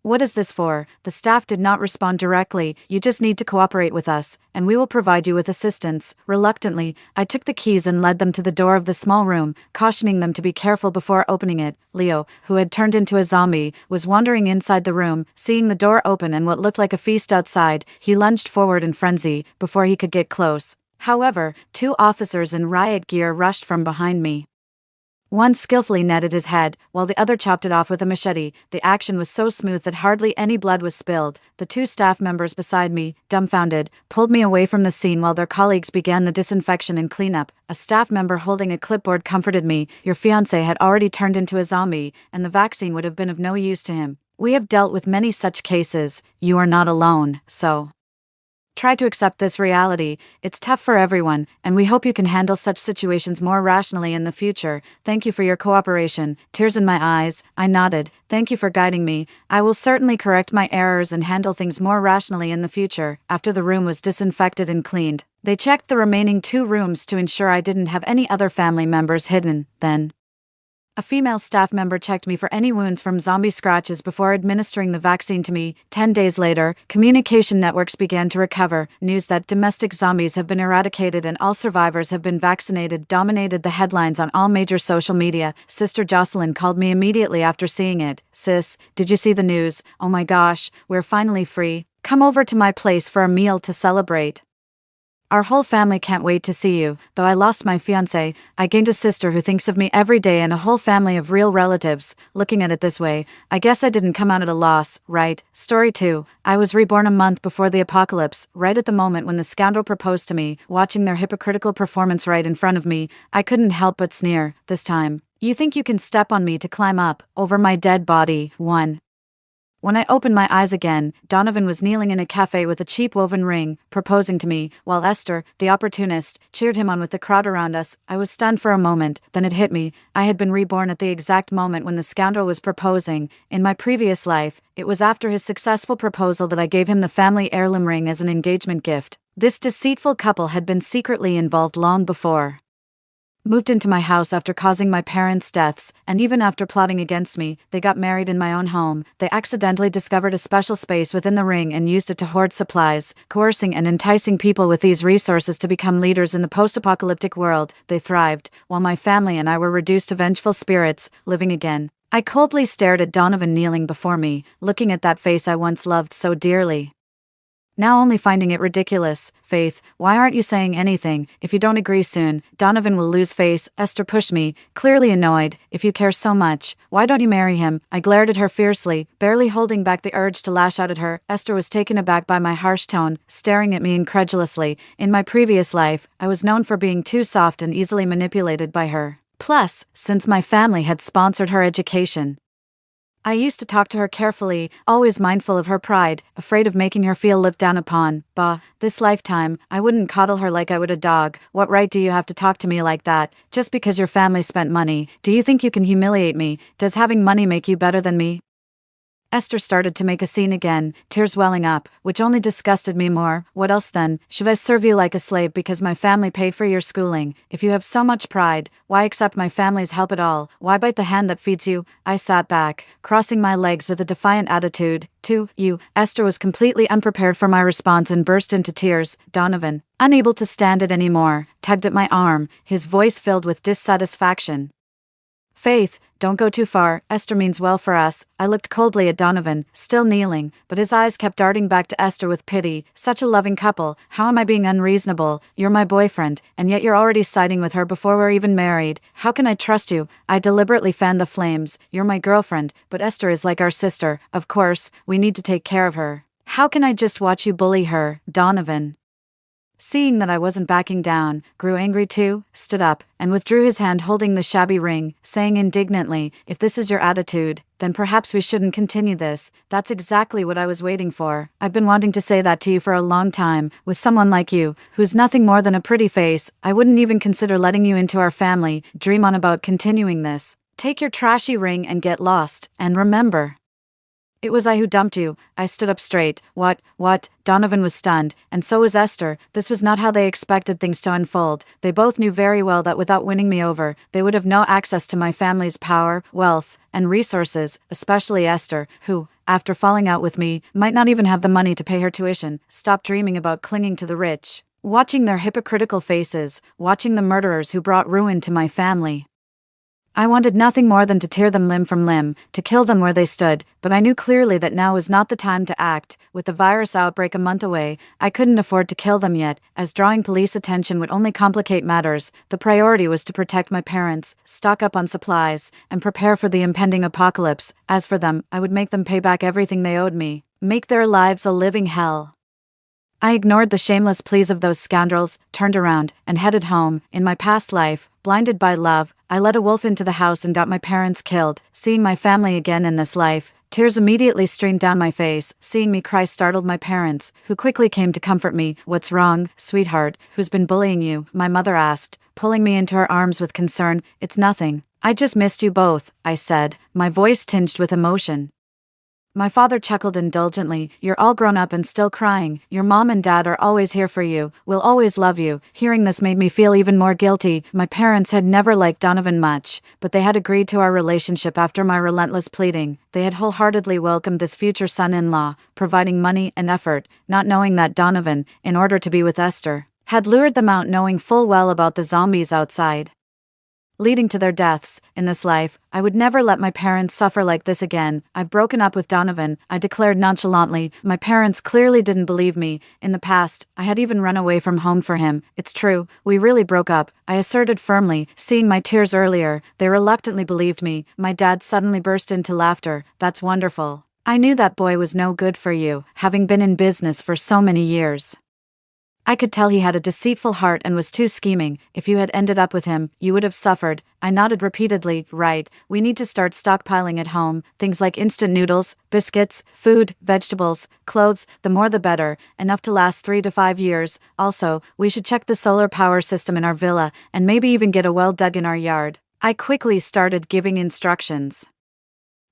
[SPEAKER 1] "What is this for?" The staff did not respond directly. "You just need to cooperate with us, and we will provide you with assistance." Reluctantly, I took the keys and led them to the door of the small room, cautioning them to be careful before opening it. Leo, who had turned into a zombie, was wandering inside the room. Seeing the door open and what looked like a feast outside, he lunged forward in frenzy, before he could get close. However, 2 officers in riot gear rushed from behind me. One skillfully netted his head, while the other chopped it off with a machete. The action was so smooth that hardly any blood was spilled. The 2 staff members beside me, dumbfounded, pulled me away from the scene while their colleagues began the disinfection and cleanup. A staff member holding a clipboard comforted me. "Your fiancé had already turned into a zombie, and the vaccine would have been of no use to him. We have dealt with many such cases. You are not alone, so try to accept this reality. It's tough for everyone, and we hope you can handle such situations more rationally in the future. Thank you for your cooperation." Tears in my eyes, I nodded. "Thank you for guiding me. I will certainly correct my errors and handle things more rationally in the future." After the room was disinfected and cleaned, they checked the remaining 2 rooms to ensure I didn't have any other family members hidden. Then a female staff member checked me for any wounds from zombie scratches before administering the vaccine to me. 10 days later, communication networks began to recover. News that domestic zombies have been eradicated and all survivors have been vaccinated dominated the headlines on all major social media. Sister Jocelyn called me immediately after seeing it. "Sis, did you see the news? Oh my gosh, we're finally free. Come over to my place for a meal to celebrate. Our whole family can't wait to see you." Though I lost my fiancé, I gained a sister who thinks of me every day and a whole family of real relatives. Looking at it this way, I guess I didn't come out at a loss, right? Story 2. I was reborn a month before the apocalypse, right at the moment when the scoundrel proposed to me. Watching their hypocritical performance right in front of me, I couldn't help but sneer. This time, "You think you can step on me to climb up over my dead body?" 1. When I opened my eyes again, Donovan was kneeling in a cafe with a cheap woven ring, proposing to me, while Esther, the opportunist, cheered him on with the crowd around us. I was stunned for a moment, then it hit me. I had been reborn at the exact moment when the scoundrel was proposing. In my previous life, it was after his successful proposal that I gave him the family heirloom ring as an engagement gift. This deceitful couple had been secretly involved long before. Moved into my house after causing my parents' deaths, and even after plotting against me, they got married in my own home. They accidentally discovered a special space within the ring and used it to hoard supplies, coercing and enticing people with these resources to become leaders in the post-apocalyptic world. They thrived, while my family and I were reduced to vengeful spirits, living again. I coldly stared at Donovan kneeling before me, looking at that face I once loved so dearly. Now only finding it ridiculous. "Faith, why aren't you saying anything? If you don't agree soon, Donovan will lose face." Esther pushed me, clearly annoyed. "If you care so much, why don't you marry him?" I glared at her fiercely, barely holding back the urge to lash out at her. Esther was taken aback by my harsh tone, staring at me incredulously. In my previous life, I was known for being too soft and easily manipulated by her. Plus, since my family had sponsored her education, I used to talk to her carefully, always mindful of her pride, afraid of making her feel looked down upon. Bah, this lifetime, I wouldn't coddle her like I would a dog. What right do you have to talk to me like that? Just because your family spent money, do you think you can humiliate me? Does having money make you better than me? Esther started to make a scene again, tears welling up, which only disgusted me more. What else then? Should I serve you like a slave because my family paid for your schooling? If you have so much pride, why accept my family's help at all? Why bite the hand that feeds you? I sat back, crossing my legs with a defiant attitude. "To you." Esther was completely unprepared for my response and burst into tears. Donovan, unable to stand it anymore, tugged at my arm, his voice filled with dissatisfaction. "Faith, don't go too far, Esther means well for us. I looked coldly at Donovan, still kneeling, but his eyes kept darting back to Esther with pity. Such a loving couple, how am I being unreasonable? You're my boyfriend, and yet you're already siding with her before we're even married. How can I trust you? I deliberately fanned the flames. You're my girlfriend, but Esther is like our sister. Of course, we need to take care of her. How can I just watch you bully her, Donovan? Seeing that I wasn't backing down, grew angry too, stood up, and withdrew his hand holding the shabby ring, saying indignantly, if this is your attitude, then perhaps we shouldn't continue this. That's exactly what I was waiting for. I've been wanting to say that to you for a long time. With someone like you, who's nothing more than a pretty face, I wouldn't even consider letting you into our family. Dream on about continuing this. Take your trashy ring and get lost, and remember, it was I who dumped you. I stood up straight. What? Donovan was stunned, and so was Esther. This was not how they expected things to unfold. They both knew very well that without winning me over, they would have no access to my family's power, wealth, and resources, especially Esther, who, after falling out with me, might not even have the money to pay her tuition. Stop dreaming about clinging to the rich. Watching their hypocritical faces, watching the murderers who brought ruin to my family. I wanted nothing more than to tear them limb from limb, to kill them where they stood, but I knew clearly that now was not the time to act. With the virus outbreak a month away, I couldn't afford to kill them yet, as drawing police attention would only complicate matters. The priority was to protect my parents, stock up on supplies, and prepare for the impending apocalypse. As for them, I would make them pay back everything they owed me, make their lives a living hell. I ignored the shameless pleas of those scoundrels, turned around, and headed home. In my past life, blinded by love, I let a wolf into the house and got my parents killed. Seeing my family again in this life, tears immediately streamed down my face. Seeing me cry startled my parents, who quickly came to comfort me. What's wrong, sweetheart? Who's been bullying you? My mother asked, pulling me into her arms with concern. It's nothing. I just missed you both, I said, my voice tinged with emotion. My father chuckled indulgently. You're all grown up and still crying. Your mom and dad are always here for you. We'll always love you. Hearing this made me feel even more guilty. My parents had never liked Donovan much, but they had agreed to our relationship after my relentless pleading. They had wholeheartedly welcomed this future son-in-law, providing money and effort, not knowing that Donovan, in order to be with Esther, had lured them out knowing full well about the zombies outside, leading to their deaths. In this life, I would never let my parents suffer like this again. I've broken up with Donovan, I declared nonchalantly. My parents clearly didn't believe me. In the past, I had even run away from home for him. It's true, we really broke up, I asserted firmly. Seeing my tears earlier, they reluctantly believed me. My dad suddenly burst into laughter. That's wonderful. I knew that boy was no good for you, having been in business for so many years. I could tell he had a deceitful heart and was too scheming. If you had ended up with him, you would have suffered. I nodded repeatedly. Right, we need to start stockpiling at home. Things like instant noodles, biscuits, food, vegetables, clothes, the more the better, enough to last 3 to 5 years. Also, we should check the solar power system in our villa, and maybe even get a well dug in our yard. I quickly started giving instructions.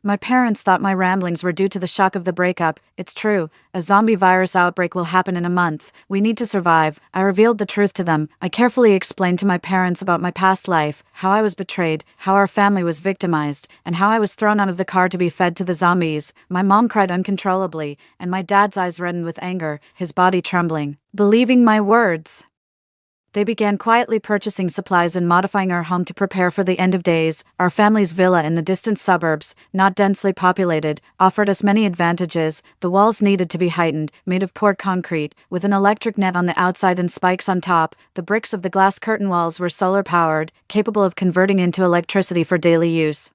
[SPEAKER 1] My parents thought my ramblings were due to the shock of the breakup. It's true, a zombie virus outbreak will happen in a month. We need to survive. I revealed the truth to them. I carefully explained to my parents about my past life, how I was betrayed, how our family was victimized, and how I was thrown out of the car to be fed to the zombies. My mom cried uncontrollably, and my dad's eyes reddened with anger, his body trembling. Believing my words, they began quietly purchasing supplies and modifying our home to prepare for the end of days. Our family's villa in the distant suburbs, not densely populated, offered us many advantages. The walls needed to be heightened, made of poured concrete, with an electric net on the outside and spikes on top. The bricks of the glass curtain walls were solar-powered, capable of converting into electricity for daily use.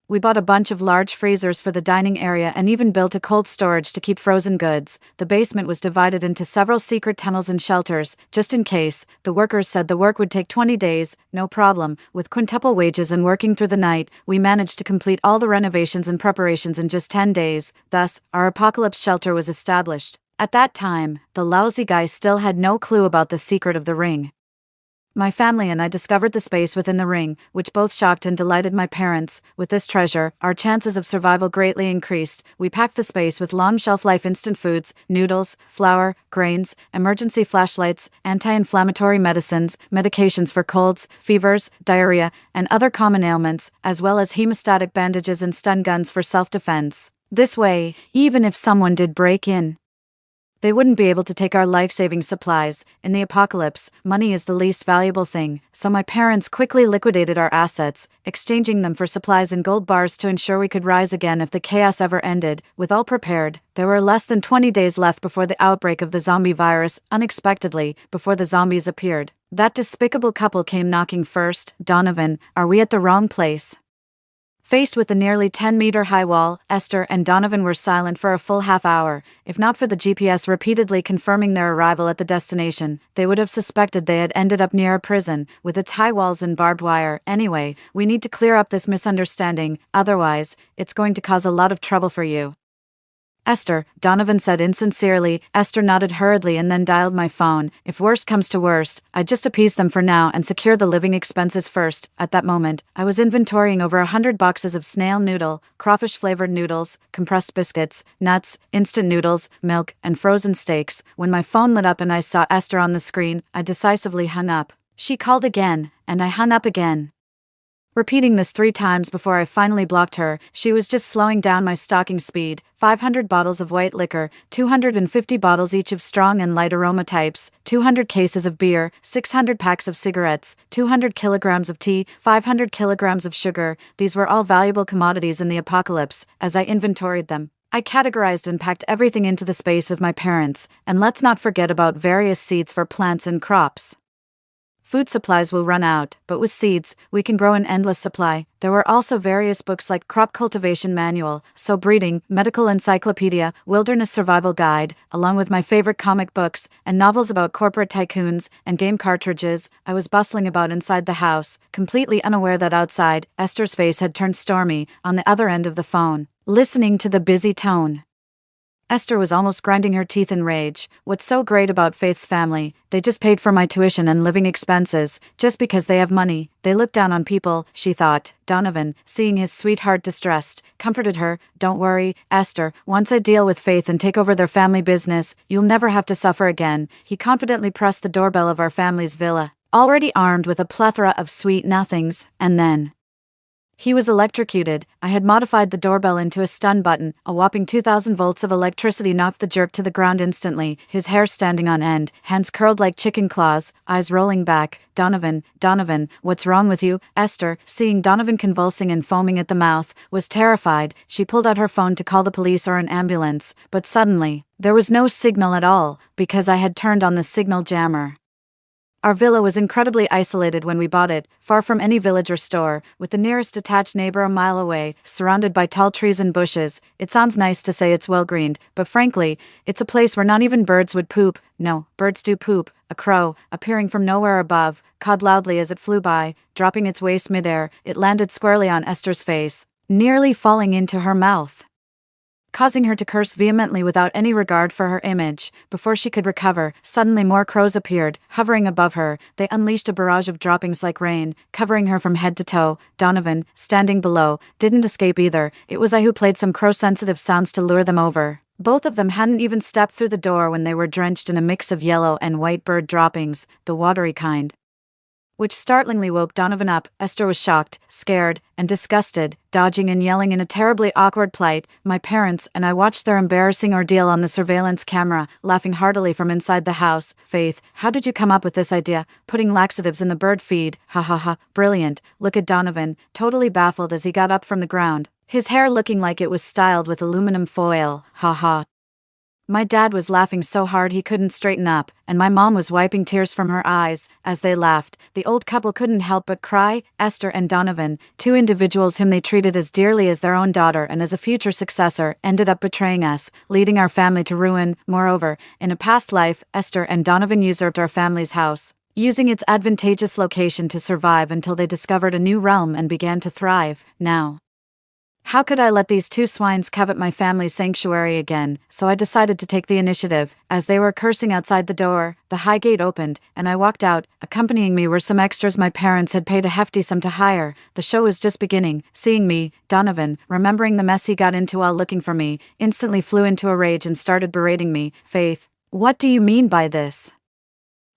[SPEAKER 1] We bought a bunch of large freezers for the dining area and even built a cold storage to keep frozen goods. The basement was divided into several secret tunnels and shelters, just in case. The workers said the work would take 20 days, no problem. With quintuple wages and working through the night, we managed to complete all the renovations and preparations in just 10 days. Thus, our apocalypse shelter was established. At that time, the lousy guy still had no clue about the secret of the ring. My family and I discovered the space within the ring, which both shocked and delighted my parents. With this treasure, our chances of survival greatly increased. We packed the space with long shelf-life instant foods, noodles, flour, grains, emergency flashlights, anti-inflammatory medicines, medications for colds, fevers, diarrhea, and other common ailments, as well as hemostatic bandages and stun guns for self-defense. This way, even if someone did break in, They wouldn't be able to take our life-saving supplies. In the apocalypse, money is the least valuable thing, so my parents quickly liquidated our assets, exchanging them for supplies and gold bars to ensure we could rise again if the chaos ever ended. With all prepared, there were less than 20 days left before the outbreak of the zombie virus. Unexpectedly, before the zombies appeared, that despicable couple came knocking first. Donovan, are we at the wrong place? Faced with the nearly 10-meter-high wall, Esther and Donovan were silent for a full half-hour. If not for the GPS repeatedly confirming their arrival at the destination, they would have suspected they had ended up near a prison, with its high walls and barbed wire. Anyway, we need to clear up this misunderstanding, otherwise, it's going to cause a lot of trouble for you. Esther, Donovan said insincerely. Esther nodded hurriedly and then dialed my phone. If worst comes to worst, I'd just appease them for now and secure the living expenses first. At that moment, I was inventorying over 100 boxes of snail noodle, crawfish-flavored noodles, compressed biscuits, nuts, instant noodles, milk, and frozen steaks. When my phone lit up and I saw Esther on the screen, I decisively hung up. She called again, and I hung up again. Repeating this 3 times before I finally blocked her, she was just slowing down my stalking speed. 500 bottles of white liquor, 250 bottles each of strong and light aroma types, 200 cases of beer, 600 packs of cigarettes, 200 kilograms of tea, 500 kilograms of sugar. These were all valuable commodities in the apocalypse. As I inventoried them, I categorized and packed everything into the space with my parents, and let's not forget about various seeds for plants and crops. Food supplies will run out, but with seeds, we can grow an endless supply. There were also various books like Crop Cultivation Manual, So Breeding, Medical Encyclopedia, Wilderness Survival Guide, along with my favorite comic books, and novels about corporate tycoons, and game cartridges. I was bustling about inside the house, completely unaware that outside, Esther's face had turned stormy, on the other end of the phone, listening to the busy tone. Esther was almost grinding her teeth in rage. What's so great about Faith's family? They just paid for my tuition and living expenses. Just because they have money, they look down on people, she thought. Donovan, seeing his sweetheart distressed, comforted her. Don't worry, Esther, once I deal with Faith and take over their family business, you'll never have to suffer again. He confidently pressed the doorbell of our family's villa, already armed with a plethora of sweet nothings, and then he was electrocuted. I had modified the doorbell into a stun button. A whopping 2,000 volts of electricity knocked the jerk to the ground instantly, his hair standing on end, hands curled like chicken claws, eyes rolling back. Donovan, what's wrong with you? Esther, seeing Donovan convulsing and foaming at the mouth, was terrified. She pulled out her phone to call the police or an ambulance, but suddenly, there was no signal at all, because I had turned on the signal jammer. Our villa was incredibly isolated when we bought it, far from any village or store, with the nearest detached neighbor a mile away, surrounded by tall trees and bushes. It sounds nice to say it's well-greened, but frankly, it's a place where not even birds would poop. No, birds do poop. A crow, appearing from nowhere above, cawed loudly as it flew by, dropping its waist midair. It landed squarely on Esther's face, nearly falling into her mouth, causing her to curse vehemently without any regard for her image. Before she could recover, suddenly more crows appeared, hovering above her. They unleashed a barrage of droppings like rain, covering her from head to toe. Donovan, standing below, didn't escape either. It was I who played some crow-sensitive sounds to lure them over. Both of them hadn't even stepped through the door when they were drenched in a mix of yellow and white bird droppings, the watery kind, which startlingly woke Donovan up. Esther was shocked, scared, and disgusted, dodging and yelling in a terribly awkward plight. My parents and I watched their embarrassing ordeal on the surveillance camera, laughing heartily from inside the house. Faith, how did you come up with this idea? Putting laxatives in the bird feed? Ha ha ha, brilliant. Look at Donovan, totally baffled as he got up from the ground, his hair looking like it was styled with aluminum foil. Ha ha. My dad was laughing so hard he couldn't straighten up, and my mom was wiping tears from her eyes. As they laughed, the old couple couldn't help but cry. Esther and Donovan, 2 individuals whom they treated as dearly as their own daughter and as a future successor, ended up betraying us, leading our family to ruin. Moreover, in a past life, Esther and Donovan usurped our family's house, using its advantageous location to survive until they discovered a new realm and began to thrive. Now, how could I let these 2 swines covet my family's sanctuary again? So I decided to take the initiative. As they were cursing outside the door, the high gate opened, and I walked out. Accompanying me were some extras my parents had paid a hefty sum to hire. The show was just beginning. Seeing me, Donovan, remembering the mess he got into while looking for me, instantly flew into a rage and started berating me. Faith, what do you mean by this?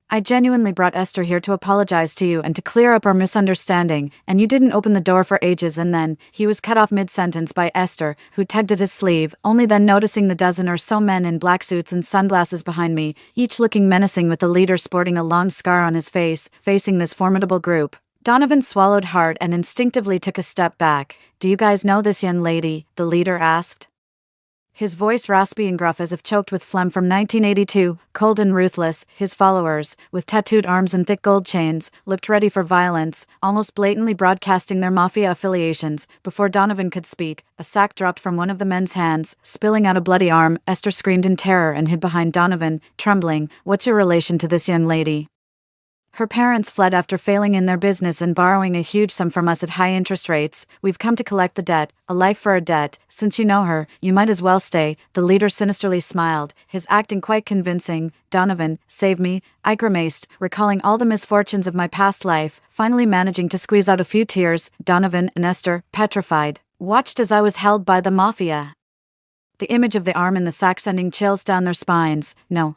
[SPEAKER 1] I genuinely brought Esther here to apologize to you and to clear up our misunderstanding, and you didn't open the door for ages. And then, he was cut off mid-sentence by Esther, who tugged at his sleeve, only then noticing the dozen or so men in black suits and sunglasses behind me, each looking menacing with the leader sporting a long scar on his face, facing this formidable group. Donovan swallowed hard and instinctively took a step back. "Do you guys know this young lady?" the leader asked. His voice raspy and gruff as if choked with phlegm from 1982, cold and ruthless. His followers, with tattooed arms and thick gold chains, looked ready for violence, almost blatantly broadcasting their mafia affiliations. Before Donovan could speak, a sack dropped from one of the men's hands, spilling out a bloody arm. Esther screamed in terror and hid behind Donovan, trembling. "What's your relation to this young lady?" "Her parents fled after failing in their business and borrowing a huge sum from us at high interest rates. We've come to collect the debt, a life for a debt. Since you know her, you might as well stay." The leader sinisterly smiled, his acting quite convincing. "Donovan, save me," I grimaced, recalling all the misfortunes of my past life, finally managing to squeeze out a few tears. Donovan and Esther, petrified, watched as I was held by the mafia. The image of the arm in the sack sending chills down their spines. No,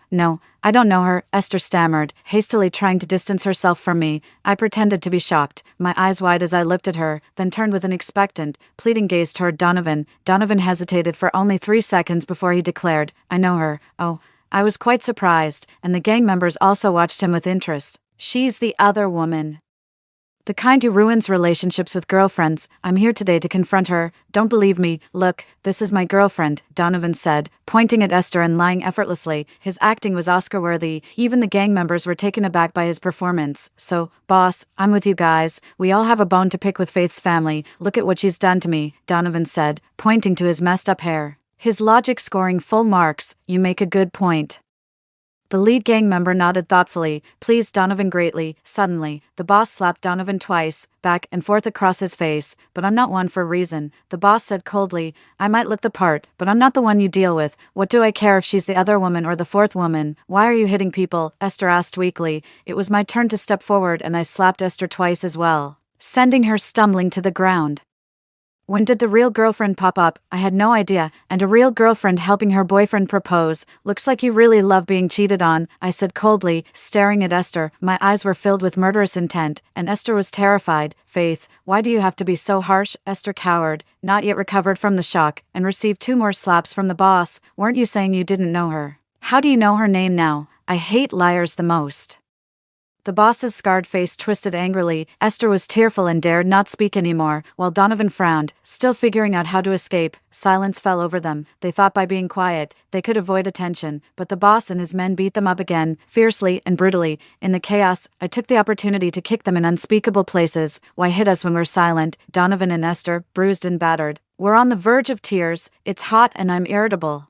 [SPEAKER 1] I don't know her," Esther stammered, hastily trying to distance herself from me. I pretended to be shocked, my eyes wide as I looked at her, then turned with an expectant, pleading gaze toward Donovan. Donovan hesitated for only 3 seconds before he declared, "I know her." Oh, I was quite surprised, and the gang members also watched him with interest. "She's the other woman. The kind who ruins relationships with girlfriends. I'm here today to confront her. Don't believe me? Look, this is my girlfriend," Donovan said, pointing at Esther and lying effortlessly. His acting was Oscar-worthy. Even the gang members were taken aback by his performance. "So, boss, I'm with you guys. We all have a bone to pick with Faith's family. Look at what she's done to me," Donovan said, pointing to his messed up hair. His logic scoring full marks. "You make a good point." The lead gang member nodded thoughtfully, pleased Donovan greatly. Suddenly, the boss slapped Donovan twice, back and forth across his face. "But I'm not one for reason," the boss said coldly. "I might look the part, but I'm not the one you deal with. What do I care if she's the other woman or the fourth woman?" "Why are you hitting people?" Esther asked weakly. It was my turn to step forward and I slapped Esther twice as well, sending her stumbling to the ground. When did the real girlfriend pop up? I had no idea, and a real girlfriend helping her boyfriend propose. "Looks like you really love being cheated on," I said coldly, staring at Esther. My eyes were filled with murderous intent, and Esther was terrified. "Faith, why do you have to be so harsh?" Esther cowered, not yet recovered from the shock, and received 2 more slaps from the boss. "Weren't you saying you didn't know her? How do you know her name now? I hate liars the most." The boss's scarred face twisted angrily. Esther was tearful and dared not speak anymore, while Donovan frowned, still figuring out how to escape. Silence fell over them. They thought by being quiet, they could avoid attention, but the boss and his men beat them up again, fiercely and brutally. In the chaos, I took the opportunity to kick them in unspeakable places. Why hit us when we're silent? Donovan and Esther, bruised and battered, were on the verge of tears. It's hot and I'm irritable.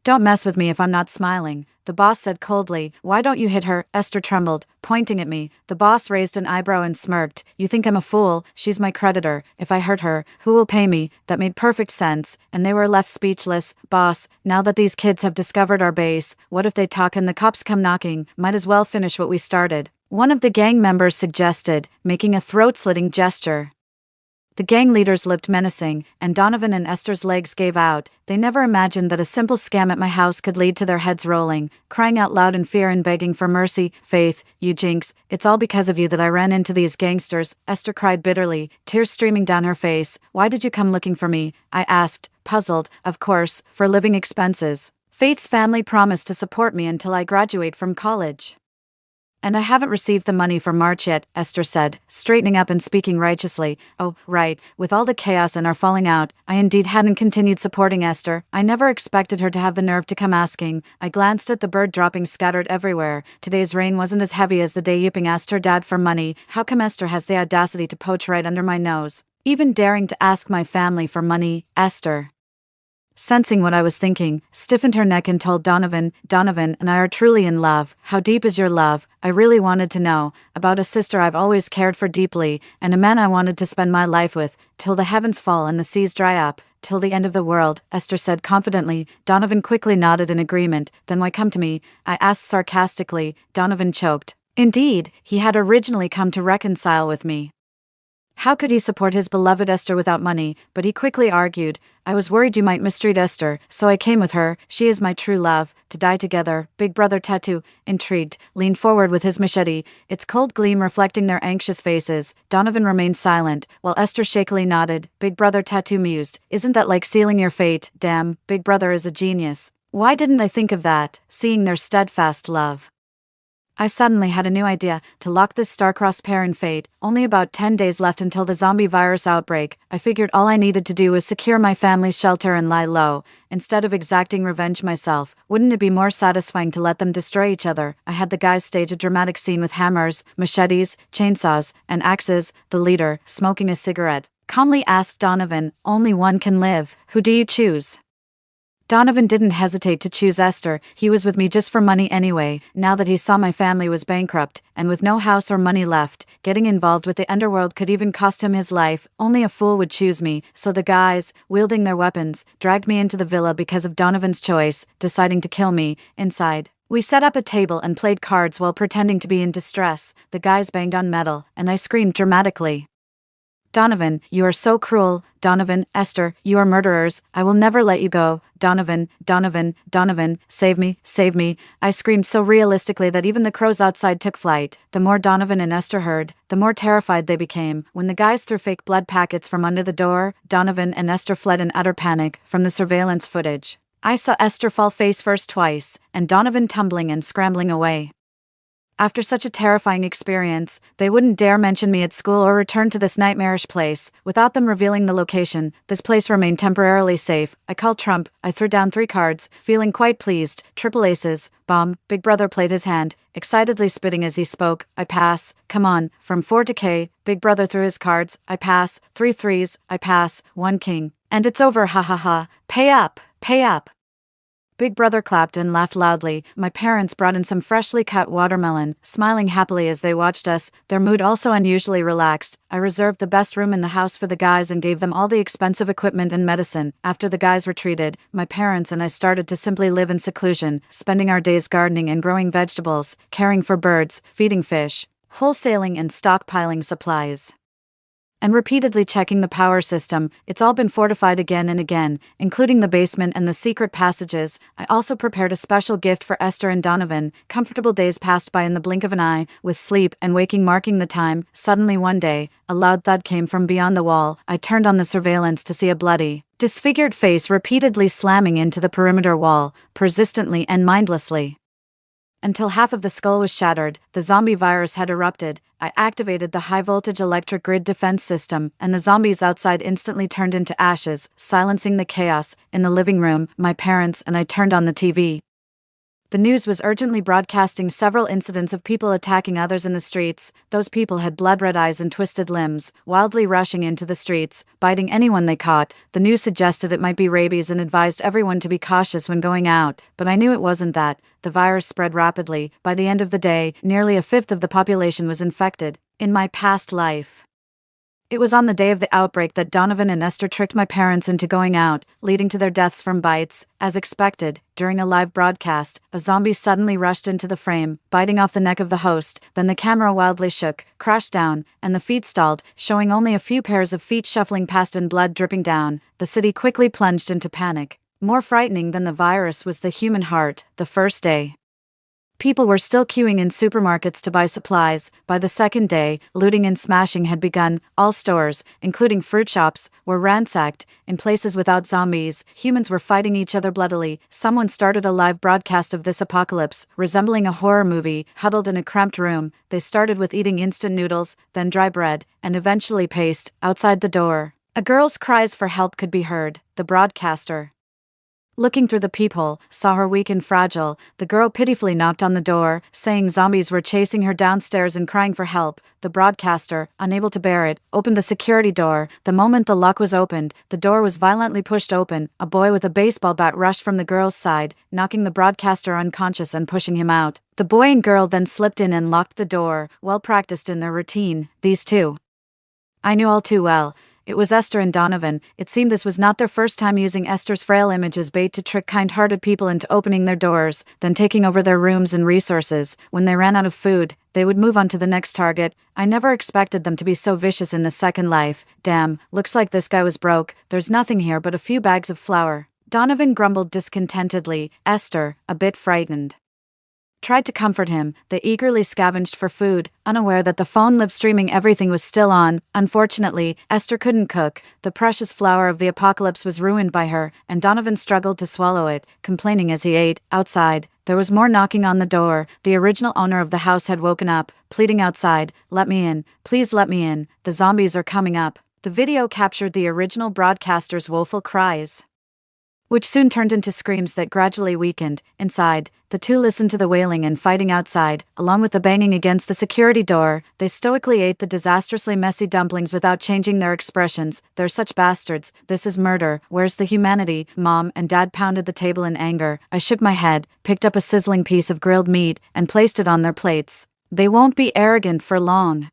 [SPEAKER 1] "Don't mess with me if I'm not smiling," the boss said coldly. "Why don't you hit her?" Esther trembled, pointing at me. The boss raised an eyebrow and smirked. "You think I'm a fool? She's my creditor. If I hurt her, who will pay me?" That made perfect sense, and they were left speechless. "Boss, now that these kids have discovered our base, what if they talk and the cops come knocking? Might as well finish what we started," one of the gang members suggested, making a throat-slitting gesture. The gang leaders looked menacing, and Donovan and Esther's legs gave out. They never imagined that a simple scam at my house could lead to their heads rolling, crying out loud in fear and begging for mercy. "Faith, you jinx, it's all because of you that I ran into these gangsters," Esther cried bitterly, tears streaming down her face. "Why did you come looking for me?" I asked, puzzled. "Of course, for living expenses. Faith's family promised to support me until I graduate from college. And I haven't received the money for March yet," Esther said, straightening up and speaking righteously. "Oh, right, with all the chaos and our falling out, I indeed hadn't continued supporting Esther. I never expected her to have the nerve to come asking." I glanced at the bird droppings scattered everywhere. Today's rain wasn't as heavy as the day Yuping asked her dad for money. How come Esther has the audacity to poach right under my nose? Even daring to ask my family for money? Esther, sensing what I was thinking, stiffened her neck and told Donovan, "Donovan and I are truly in love." "How deep is your love?" I really wanted to know. "About a sister I've always cared for deeply, and a man I wanted to spend my life with, till the heavens fall and the seas dry up, till the end of the world," Esther said confidently. Donovan quickly nodded in agreement. "Then why come to me?" I asked sarcastically. Donovan choked. Indeed, he had originally come to reconcile with me. How could he support his beloved Esther without money? But he quickly argued, I was worried you might mistreat Esther, so I came with her. She is my true love. To die together. Big Brother Tattoo, intrigued, leaned forward with his machete, its cold gleam reflecting their anxious faces. Donovan remained silent, while Esther shakily nodded. Big Brother Tattoo mused, isn't that like sealing your fate? Damn, Big Brother is a genius. Why didn't I think of that, seeing their steadfast love? I suddenly had a new idea, to lock this star-crossed pair in fate. Only about 10 days left until the zombie virus outbreak. I figured all I needed to do was secure my family's shelter and lie low. Instead of exacting revenge myself, wouldn't it be more satisfying to let them destroy each other? I had the guys stage a dramatic scene with hammers, machetes, chainsaws, and axes. The leader, smoking a cigarette, calmly asked Donovan, only one can live. Who do you choose? Donovan didn't hesitate to choose Esther. He was with me just for money anyway. Now that he saw my family was bankrupt, and with no house or money left, getting involved with the underworld could even cost him his life. Only a fool would choose me. So the guys, wielding their weapons, dragged me into the villa because of Donovan's choice, deciding to kill me. Inside, we set up a table and played cards while pretending to be in distress. The guys banged on metal, and I screamed dramatically. Donovan, you are so cruel. Donovan, Esther, you are murderers. I will never let you go. Donovan, Donovan, Donovan, save me, save me. I screamed so realistically that even the crows outside took flight. The more Donovan and Esther heard, the more terrified they became. When the guys threw fake blood packets from under the door, Donovan and Esther fled in utter panic from the surveillance footage. I saw Esther fall face first twice, and Donovan tumbling and scrambling away. After such a terrifying experience, they wouldn't dare mention me at school or return to this nightmarish place. Without them revealing the location, this place remained temporarily safe. I called Trump. I threw down 3 cards, feeling quite pleased. Triple aces. Bomb. Big Brother played his hand, excitedly spitting as he spoke. I pass. Come on. From 4 to K. Big Brother threw his cards. I pass. 3 threes. I pass. 1 king. And it's over, ha ha ha. Pay up. Pay up. Big Brother clapped and laughed loudly. My parents brought in some freshly cut watermelon, smiling happily as they watched us, their mood also unusually relaxed. I reserved the best room in the house for the guys and gave them all the expensive equipment and medicine. After the guys retreated, my parents and I started to simply live in seclusion, spending our days gardening and growing vegetables, caring for birds, feeding fish, wholesaling and stockpiling supplies, and repeatedly checking the power system. It's all been fortified again and again, including the basement and the secret passages. I also prepared a special gift for Esther and Donovan. Comfortable days passed by in the blink of an eye, with sleep and waking marking the time. Suddenly one day, a loud thud came from beyond the wall. I turned on the surveillance to see a bloody, disfigured face repeatedly slamming into the perimeter wall, persistently and mindlessly. Until half of the skull was shattered, the zombie virus had erupted. I activated the high-voltage electric grid defense system, and the zombies outside instantly turned into ashes, silencing the chaos. In the living room, my parents and I turned on the TV. The news was urgently broadcasting several incidents of people attacking others in the streets. Those people had blood-red eyes and twisted limbs, wildly rushing into the streets, biting anyone they caught. The news suggested it might be rabies and advised everyone to be cautious when going out, but I knew it wasn't that. The virus spread rapidly. By the end of the day, nearly 1/5 of the population was infected. In my past life, it was on the day of the outbreak that Donovan and Esther tricked my parents into going out, leading to their deaths from bites. As expected, during a live broadcast, a zombie suddenly rushed into the frame, biting off the neck of the host. Then the camera wildly shook, crashed down, and the feed stalled, showing only a few pairs of feet shuffling past and blood dripping down. The city quickly plunged into panic. More frightening than the virus was the human heart. The first day, people were still queuing in supermarkets to buy supplies. By the second day, looting and smashing had begun. All stores, including fruit shops, were ransacked. In places without zombies, humans were fighting each other bloodily. Someone started a live broadcast of this apocalypse, resembling a horror movie. Huddled in a cramped room, they started with eating instant noodles, then dry bread, and eventually paste. Outside the door, a girl's cries for help could be heard. The broadcaster, looking through the peephole, saw her weak and fragile. The girl pitifully knocked on the door, saying zombies were chasing her downstairs and crying for help. The broadcaster, unable to bear it, opened the security door. The moment the lock was opened, the door was violently pushed open. A boy with a baseball bat rushed from the girl's side, knocking the broadcaster unconscious and pushing him out. The boy and girl then slipped in and locked the door, well practiced in their routine. These two, I knew all too well. It was Esther and Donovan. It seemed this was not their first time using Esther's frail image as bait to trick kind-hearted people into opening their doors, then taking over their rooms and resources. When they ran out of food, they would move on to the next target. I never expected them to be so vicious in the second life. Damn, looks like this guy was broke. There's nothing here but a few bags of flour. Donovan grumbled discontentedly. Esther, a bit frightened, tried to comfort him. They eagerly scavenged for food, unaware that the phone live streaming everything was still on. Unfortunately, Esther couldn't cook. The precious flour of the apocalypse was ruined by her, and Donovan struggled to swallow it, complaining as he ate. Outside, there was more knocking on the door. The original owner of the house had woken up, pleading outside, "Let me in, please let me in, the zombies are coming up." The video captured the original broadcaster's woeful cries, which soon turned into screams that gradually weakened. Inside, the two listened to the wailing and fighting outside, along with the banging against the security door. They stoically ate the disastrously messy dumplings without changing their expressions. "They're such bastards. This is murder. Where's the humanity?" Mom and Dad pounded the table in anger. I shook my head, picked up a sizzling piece of grilled meat, and placed it on their plates. "They won't be arrogant for long.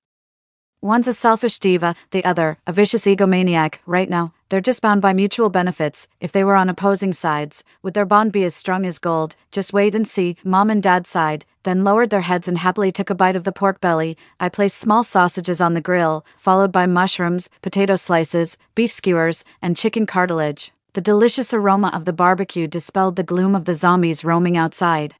[SPEAKER 1] One's a selfish diva, the other, a vicious egomaniac. Right now, they're just bound by mutual benefits. If they were on opposing sides, would their bond be as strong as gold? Just wait and see." Mom and Dad sighed, then lowered their heads and happily took a bite of the pork belly. I placed small sausages on the grill, followed by mushrooms, potato slices, beef skewers, and chicken cartilage. The delicious aroma of the barbecue dispelled the gloom of the zombies roaming outside.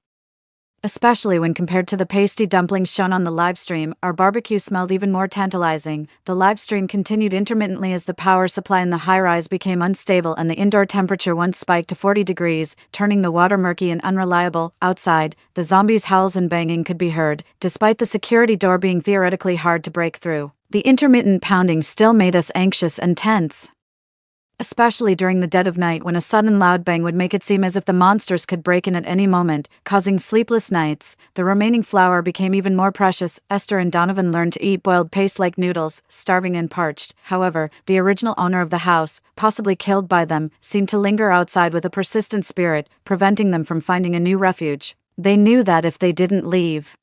[SPEAKER 1] Especially when compared to the pasty dumplings shown on the livestream, our barbecue smelled even more tantalizing. The livestream continued intermittently as the power supply in the high-rise became unstable and the indoor temperature once spiked to 40 degrees, turning the water murky and unreliable. Outside, the zombies' howls and banging could be heard, despite the security door being theoretically hard to break through. The intermittent pounding still made us anxious and tense, especially during the dead of night when a sudden loud bang would make it seem as if the monsters could break in at any moment, causing sleepless nights. The remaining flour became even more precious. Esther and Donovan learned to eat boiled paste like noodles, starving and parched. However, the original owner of the house, possibly killed by them, seemed to linger outside with a persistent spirit, preventing them from finding a new refuge. They knew that if they didn't leave,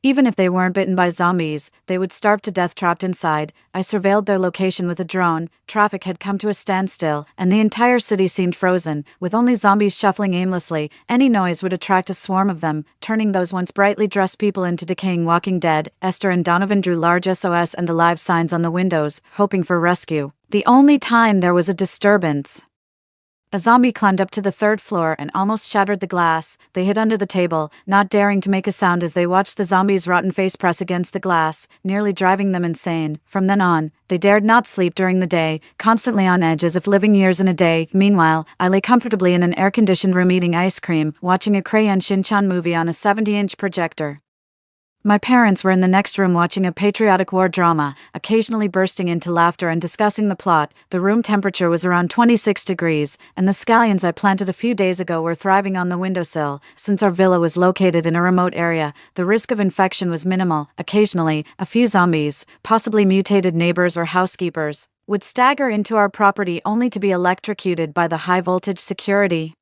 [SPEAKER 1] even if they weren't bitten by zombies, they would starve to death trapped inside. I surveilled their location with a drone. Traffic had come to a standstill, and the entire city seemed frozen, with only zombies shuffling aimlessly. Any noise would attract a swarm of them, turning those once brightly dressed people into decaying walking dead. Esther and Donovan drew large SOS and alive signs on the windows, hoping for rescue. The only time there was a disturbance, a zombie climbed up to the third floor and almost shattered the glass. They hid under the table, not daring to make a sound as they watched the zombie's rotten face press against the glass, nearly driving them insane. From then on, they dared not sleep during the day, constantly on edge as if living years in a day. Meanwhile, I lay comfortably in an air-conditioned room eating ice cream, watching a Crayon Shin-chan movie on a 70-inch projector. My parents were in the next room watching a patriotic war drama, occasionally bursting into laughter and discussing the plot. The room temperature was around 26 degrees, and the scallions I planted a few days ago were thriving on the windowsill. Since our villa was located in a remote area, the risk of infection was minimal. Occasionally, a few zombies, possibly mutated neighbors or housekeepers, would stagger into our property only to be electrocuted by the high-voltage security.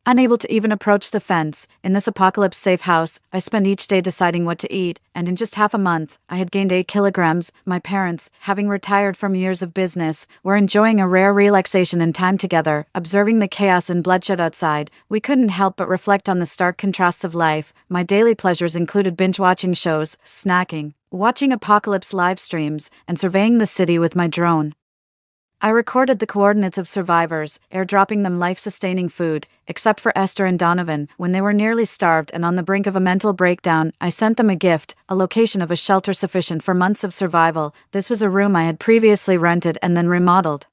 [SPEAKER 1] Unable to even approach the fence, in this apocalypse-safe house, I spent each day deciding what to eat, and in just half a month, I had gained 8 kilograms. My parents, having retired from years of business, were enjoying a rare relaxation and time together, observing the chaos and bloodshed outside. We couldn't help but reflect on the stark contrasts of life. My daily pleasures included binge-watching shows, snacking, watching apocalypse live streams, and surveying the city with my drone. I recorded the coordinates of survivors, airdropping them life-sustaining food, except for Esther and Donovan. When they were nearly starved and on the brink of a mental breakdown, I sent them a gift, a location of a shelter sufficient for months of survival. This was a room I had previously rented and then remodeled,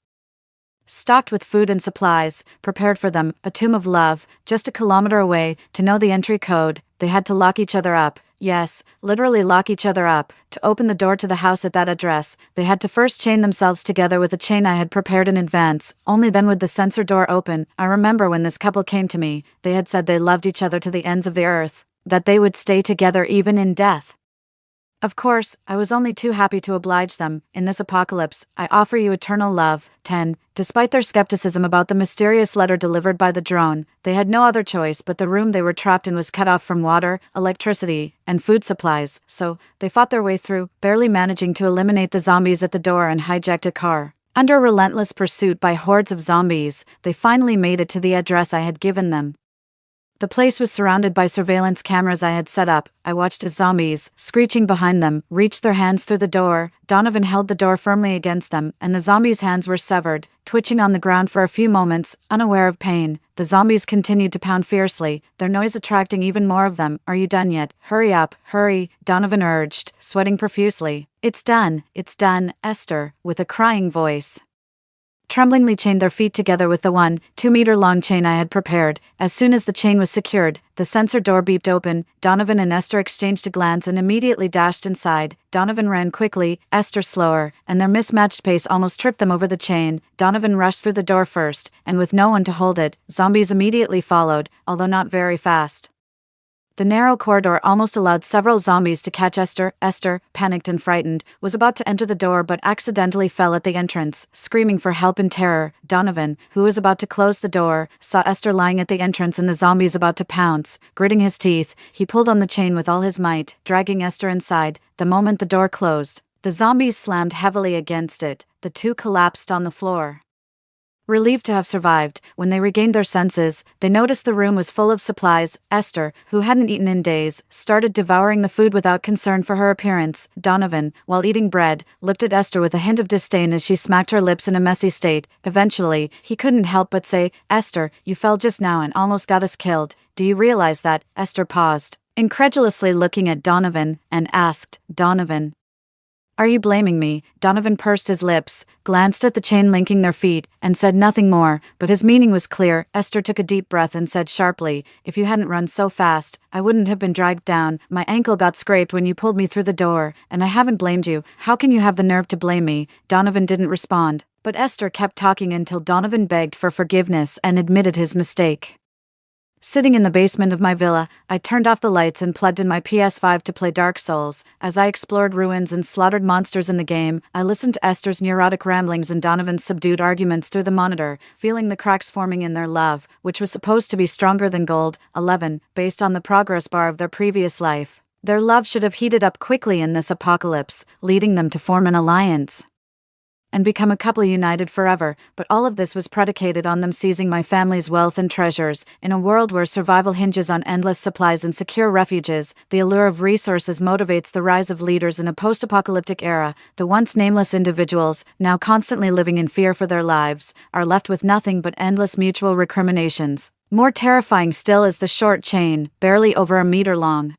[SPEAKER 1] stocked with food and supplies, prepared for them, a tomb of love, just a kilometer away. To know the entry code, they had to lock each other up. Yes, literally lock each other up. To open the door to the house at that address, they had to first chain themselves together with a chain I had prepared in advance. Only then would the sensor door open. I remember when this couple came to me, they had said they loved each other to the ends of the earth, that they would stay together even in death. Of course, I was only too happy to oblige them. In this apocalypse, I offer you eternal love. 10. Despite their skepticism about the mysterious letter delivered by the drone, they had no other choice, but the room they were trapped in was cut off from water, electricity, and food supplies, so they fought their way through, barely managing to eliminate the zombies at the door and hijacked a car. Under relentless pursuit by hordes of zombies, they finally made it to the address I had given them. The place was surrounded by surveillance cameras I had set up. I watched as zombies, screeching behind them, reached their hands through the door. Donovan held the door firmly against them, and the zombies' hands were severed, twitching on the ground for a few moments, unaware of pain. The zombies continued to pound fiercely, their noise attracting even more of them. "Are you done yet? Hurry up, hurry," Donovan urged, sweating profusely. It's done, Esther," with a crying voice. Tremblingly chained their feet together with the 2-meter-long chain I had prepared. As soon as the chain was secured, the sensor door beeped open. Donovan and Esther exchanged a glance and immediately dashed inside. Donovan ran quickly, Esther slower, and their mismatched pace almost tripped them over the chain. Donovan rushed through the door first, and with no one to hold it, zombies immediately followed, although not very fast. The narrow corridor almost allowed several zombies to catch Esther. Esther, panicked and frightened, was about to enter the door but accidentally fell at the entrance, screaming for help in terror. Donovan, who was about to close the door, saw Esther lying at the entrance and the zombies about to pounce. Gritting his teeth, he pulled on the chain with all his might, dragging Esther inside. The moment the door closed, the zombies slammed heavily against it. The two collapsed on the floor. Relieved to have survived, when they regained their senses, they noticed the room was full of supplies. Esther, who hadn't eaten in days, started devouring the food without concern for her appearance. Donovan, while eating bread, looked at Esther with a hint of disdain as she smacked her lips in a messy state. Eventually, he couldn't help but say, "Esther, you fell just now and almost got us killed. Do you realize that?" Esther paused, incredulously looking at Donovan, and asked, "Donovan, are you blaming me?" Donovan pursed his lips, glanced at the chain linking their feet, and said nothing more, but his meaning was clear. Esther took a deep breath and said sharply, "If you hadn't run so fast, I wouldn't have been dragged down. My ankle got scraped when you pulled me through the door, and I haven't blamed you. How can you have the nerve to blame me?" Donovan didn't respond, but Esther kept talking until Donovan begged for forgiveness and admitted his mistake. Sitting in the basement of my villa, I turned off the lights and plugged in my PS5 to play Dark Souls. As I explored ruins and slaughtered monsters in the game, I listened to Esther's neurotic ramblings and Donovan's subdued arguments through the monitor, feeling the cracks forming in their love, which was supposed to be stronger than gold. 11, based on the progress bar of their previous life. Their love should have heated up quickly in this apocalypse, leading them to form an alliance and become a couple united forever, but all of this was predicated on them seizing my family's wealth and treasures. In a world where survival hinges on endless supplies and secure refuges, the allure of resources motivates the rise of leaders in a post-apocalyptic era. The once nameless individuals, now constantly living in fear for their lives, are left with nothing but endless mutual recriminations. More terrifying still is the short chain, barely over a meter long,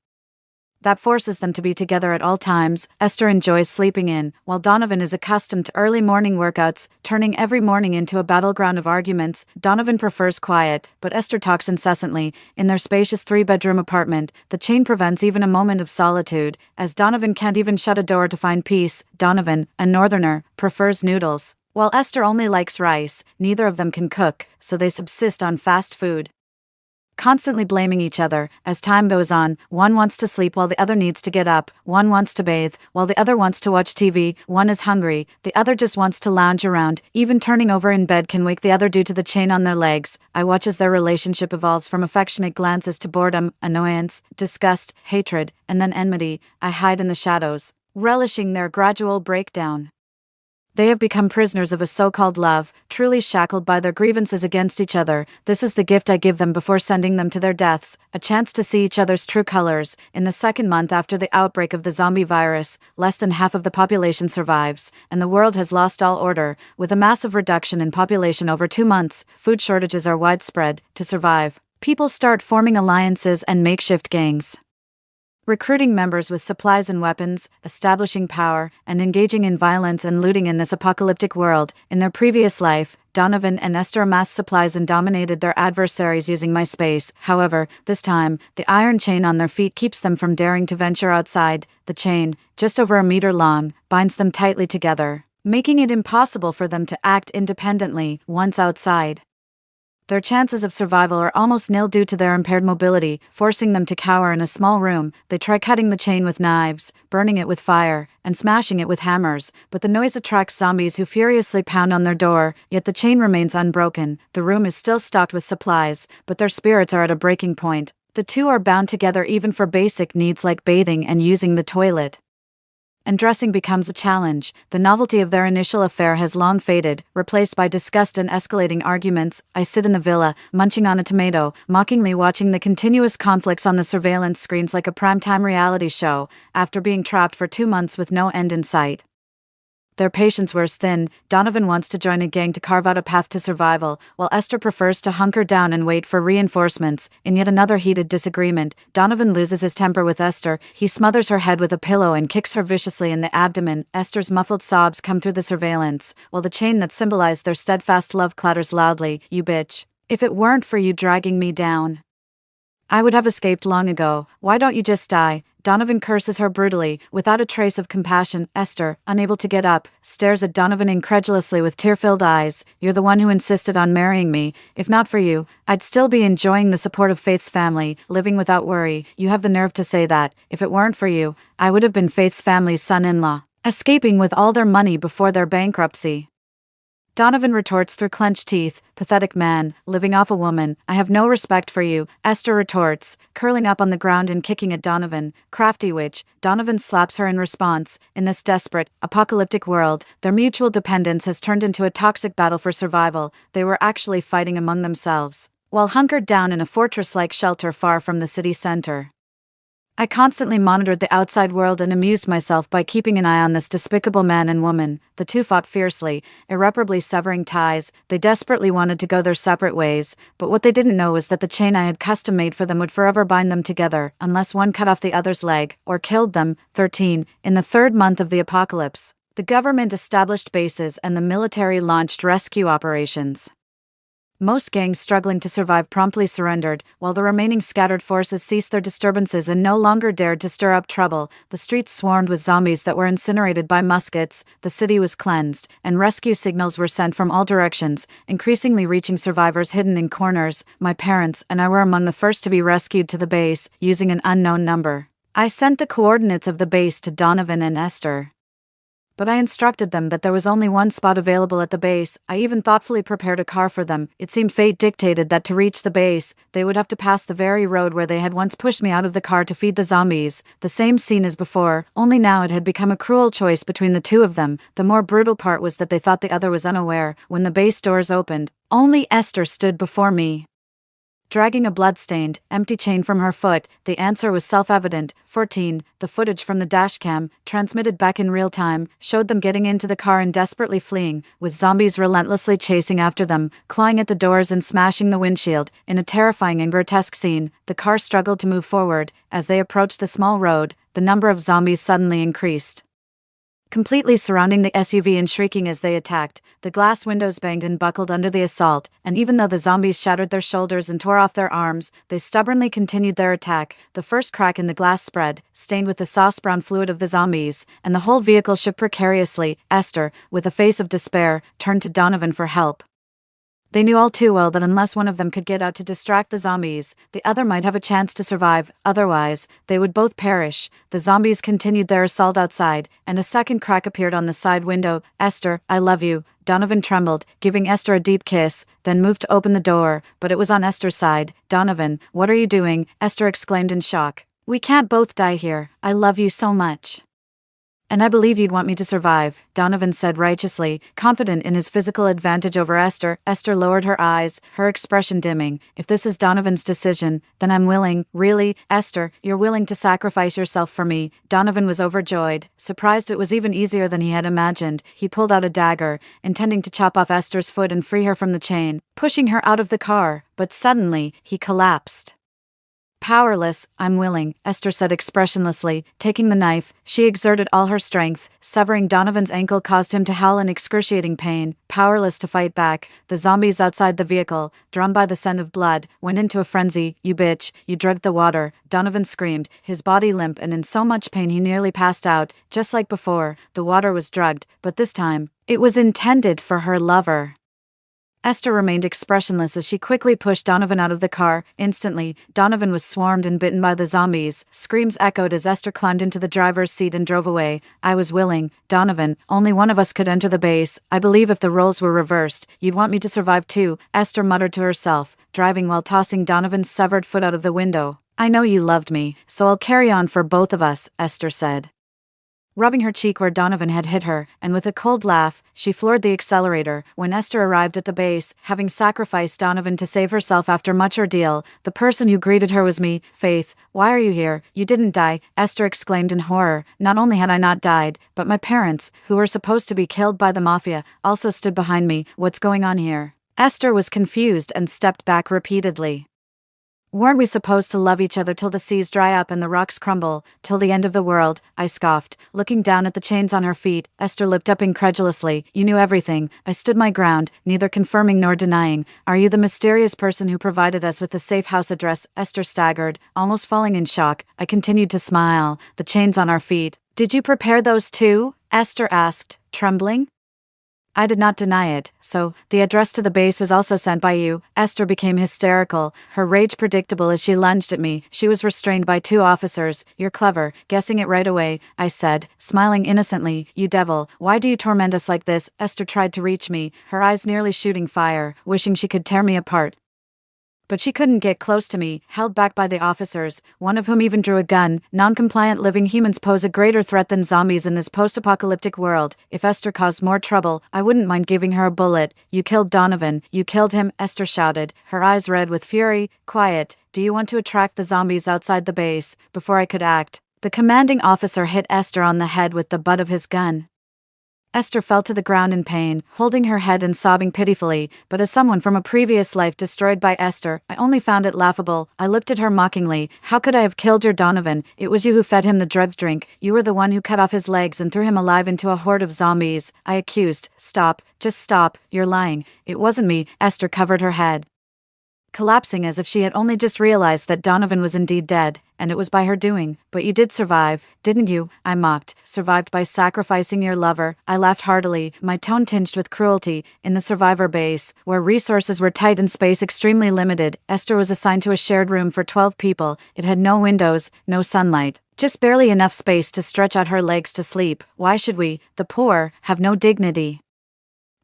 [SPEAKER 1] that forces them to be together at all times. Esther enjoys sleeping in, while Donovan is accustomed to early morning workouts, turning every morning into a battleground of arguments. Donovan prefers quiet, but Esther talks incessantly. In their spacious 3-bedroom apartment, the chain prevents even a moment of solitude, as Donovan can't even shut a door to find peace. Donovan, a northerner, prefers noodles, while Esther only likes rice. Neither of them can cook, so they subsist on fast food, constantly blaming each other. As time goes on, one wants to sleep while the other needs to get up, one wants to bathe while the other wants to watch TV, one is hungry, the other just wants to lounge around. Even turning over in bed can wake the other due to the chain on their legs. I watch as their relationship evolves from affectionate glances to boredom, annoyance, disgust, hatred, and then enmity. I hide in the shadows, relishing their gradual breakdown. They have become prisoners of a so-called love, truly shackled by their grievances against each other. This is the gift I give them before sending them to their deaths, a chance to see each other's true colors. In the second month after the outbreak of the zombie virus, less than half of the population survives, and the world has lost all order. With a massive reduction in population over 2 months, food shortages are widespread. To survive, people start forming alliances and makeshift gangs, recruiting members with supplies and weapons, establishing power, and engaging in violence and looting in this apocalyptic world. In their previous life, Donovan and Esther amassed supplies and dominated their adversaries using my space. However, this time, the iron chain on their feet keeps them from daring to venture outside. The chain, just over a meter long, binds them tightly together, making it impossible for them to act independently once outside. Their chances of survival are almost nil due to their impaired mobility, forcing them to cower in a small room. They try cutting the chain with knives, burning it with fire, and smashing it with hammers, but the noise attracts zombies who furiously pound on their door, yet the chain remains unbroken. The room is still stocked with supplies, but their spirits are at a breaking point. The two are bound together even for basic needs like bathing and using the toilet. and dressing becomes a challenge. The novelty of their initial affair has long faded, replaced by disgust and escalating arguments. I sit in the villa, munching on a tomato, mockingly watching the continuous conflicts on the surveillance screens like a primetime reality show, after being trapped for 2 months with no end in sight. Their patience wears thin. Donovan wants to join a gang to carve out a path to survival, while Esther prefers to hunker down and wait for reinforcements. In yet another heated disagreement, Donovan loses his temper with Esther. He smothers her head with a pillow and kicks her viciously in the abdomen. Esther's muffled sobs come through the surveillance, while the chain that symbolized their steadfast love clatters loudly. "You bitch. If it weren't for you dragging me down, I would have escaped long ago. Why don't you just die?" Donovan curses her brutally, without a trace of compassion. Esther, unable to get up, stares at Donovan incredulously with tear-filled eyes. "You're the one who insisted on marrying me. If not for you, I'd still be enjoying the support of Faith's family, living without worry. You have the nerve to say that. If it weren't for you, I would have been Faith's family's son-in-law, escaping with all their money before their bankruptcy." Donovan retorts through clenched teeth, "Pathetic man, living off a woman. I have no respect for you." Esther retorts, curling up on the ground and kicking at Donovan. "Crafty witch." Donovan slaps her in response. In this desperate, apocalyptic world, their mutual dependence has turned into a toxic battle for survival. They were actually fighting among themselves, while hunkered down in a fortress-like shelter far from the city center. I constantly monitored the outside world and amused myself by keeping an eye on this despicable man and woman. The two fought fiercely, irreparably severing ties. They desperately wanted to go their separate ways, but what they didn't know was that the chain I had custom-made for them would forever bind them together, unless one cut off the other's leg, or killed them. 13. In the third month of the apocalypse, the government established bases and the military launched rescue operations. Most gangs struggling to survive promptly surrendered, while the remaining scattered forces ceased their disturbances and no longer dared to stir up trouble. The streets swarmed with zombies that were incinerated by muskets, the city was cleansed, and rescue signals were sent from all directions, increasingly reaching survivors hidden in corners. My parents and I were among the first to be rescued to the base, using an unknown number. I sent the coordinates of the base to Donovan and Esther, but I instructed them that there was only one spot available at the base. I even thoughtfully prepared a car for them. It seemed fate dictated that to reach the base, they would have to pass the very road where they had once pushed me out of the car to feed the zombies. The same scene as before, only now it had become a cruel choice between the two of them. The more brutal part was that they thought the other was unaware. When the base doors opened, only Esther stood before me, dragging a blood-stained, empty chain from her foot. The answer was self-evident. 14. The footage from the dashcam, transmitted back in real time, showed them getting into the car and desperately fleeing, with zombies relentlessly chasing after them, clawing at the doors and smashing the windshield. In a terrifying and grotesque scene, the car struggled to move forward. As they approached the small road, the number of zombies suddenly increased, completely surrounding the SUV and shrieking as they attacked. The glass windows banged and buckled under the assault, and even though the zombies shattered their shoulders and tore off their arms, they stubbornly continued their attack. The first crack in the glass spread, stained with the sauce-brown fluid of the zombies, and the whole vehicle shook precariously. Esther, with a face of despair, turned to Donovan for help. They knew all too well that unless one of them could get out to distract the zombies, the other might have a chance to survive. Otherwise, they would both perish. The zombies continued their assault outside, and a second crack appeared on the side window. "Esther, I love you." Donovan trembled, giving Esther a deep kiss, then moved to open the door, but it was on Esther's side. "Donovan, what are you doing?" Esther exclaimed in shock. "We can't both die here. I love you so much. And I believe you'd want me to survive," Donovan said righteously, confident in his physical advantage over Esther. Esther lowered her eyes, her expression dimming. "If this is Donovan's decision, then I'm willing." "Really, Esther, you're willing to sacrifice yourself for me?" Donovan was overjoyed, surprised it was even easier than he had imagined. He pulled out a dagger, intending to chop off Esther's foot and free her from the chain, pushing her out of the car, but suddenly, he collapsed. "Powerless, I'm willing," Esther said expressionlessly, taking the knife. She exerted all her strength. Severing Donovan's ankle caused him to howl in excruciating pain. Powerless to fight back, the zombies outside the vehicle, drawn by the scent of blood, went into a frenzy. "You bitch, you drugged the water," Donovan screamed, his body limp and in so much pain he nearly passed out. Just like before, the water was drugged, but this time, it was intended for her lover. Esther remained expressionless as she quickly pushed Donovan out of the car. Instantly, Donovan was swarmed and bitten by the zombies. Screams echoed as Esther climbed into the driver's seat and drove away. "I was willing, Donovan. Only one of us could enter the base. I believe if the roles were reversed, you'd want me to survive too," Esther muttered to herself, driving while tossing Donovan's severed foot out of the window. "I know you loved me, so I'll carry on for both of us," Esther said. rubbing her cheek where Donovan had hit her, and with a cold laugh, she floored the accelerator. When Esther arrived at the base, having sacrificed Donovan to save herself after much ordeal, the person who greeted her was me. Faith, why are you here? You didn't die, Esther exclaimed in horror. Not only had I not died, but my parents, who were supposed to be killed by the mafia, also stood behind me. What's going on here? Esther was confused and stepped back repeatedly. Weren't we supposed to love each other till the seas dry up and the rocks crumble, till the end of the world? I scoffed. Looking down at the chains on her feet, Esther looked up incredulously. You knew everything. I stood my ground, neither confirming nor denying. Are you the mysterious person who provided us with the safe house address? Esther staggered, almost falling in shock. I continued to smile. The chains on our feet. Did you prepare those too? Esther asked, trembling. I did not deny it. So, the address to the base was also sent by you. Esther became hysterical, her rage predictable as she lunged at me. She was restrained by 2 officers. You're clever, guessing it right away, I said, smiling innocently. You devil, why do you torment us like this? Esther tried to reach me, her eyes nearly shooting fire, wishing she could tear me apart. But she couldn't get close to me, held back by the officers, one of whom even drew a gun. Non-compliant living humans pose a greater threat than zombies in this post-apocalyptic world. If Esther caused more trouble, I wouldn't mind giving her a bullet. You killed Donovan. You killed him, Esther shouted, her eyes red with fury. Quiet. Do you want to attract the zombies outside the base? Before I could act, the commanding officer hit Esther on the head with the butt of his gun. Esther fell to the ground in pain, holding her head and sobbing pitifully, but as someone from a previous life destroyed by Esther, I only found it laughable. I looked at her mockingly. How could I have killed your Donovan? It was you who fed him the drug drink. You were the one who cut off his legs and threw him alive into a horde of zombies. I accused. Stop. Just stop. You're lying. It wasn't me. Esther covered her head, collapsing as if she had only just realized that Donovan was indeed dead, and it was by her doing. But you did survive, didn't you? I mocked. Survived by sacrificing your lover. I laughed heartily, my tone tinged with cruelty. In the survivor base, where resources were tight and space extremely limited, Esther was assigned to a shared room for 12 people. It had no windows, no sunlight, just barely enough space to stretch out her legs to sleep. Why should we, the poor, have no dignity?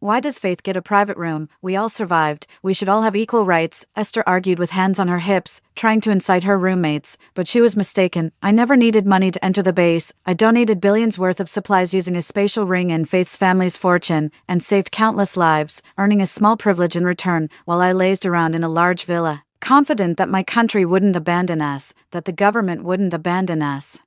[SPEAKER 1] Why does Faith get a private room? We all survived. We should all have equal rights, Esther argued with hands on her hips, trying to incite her roommates. But she was mistaken. I never needed money to enter the base. I donated billions worth of supplies using a spatial ring and Faith's family's fortune, and saved countless lives, earning a small privilege in return, while I lazed around in a large villa, confident that my country wouldn't abandon us, that the government wouldn't abandon us.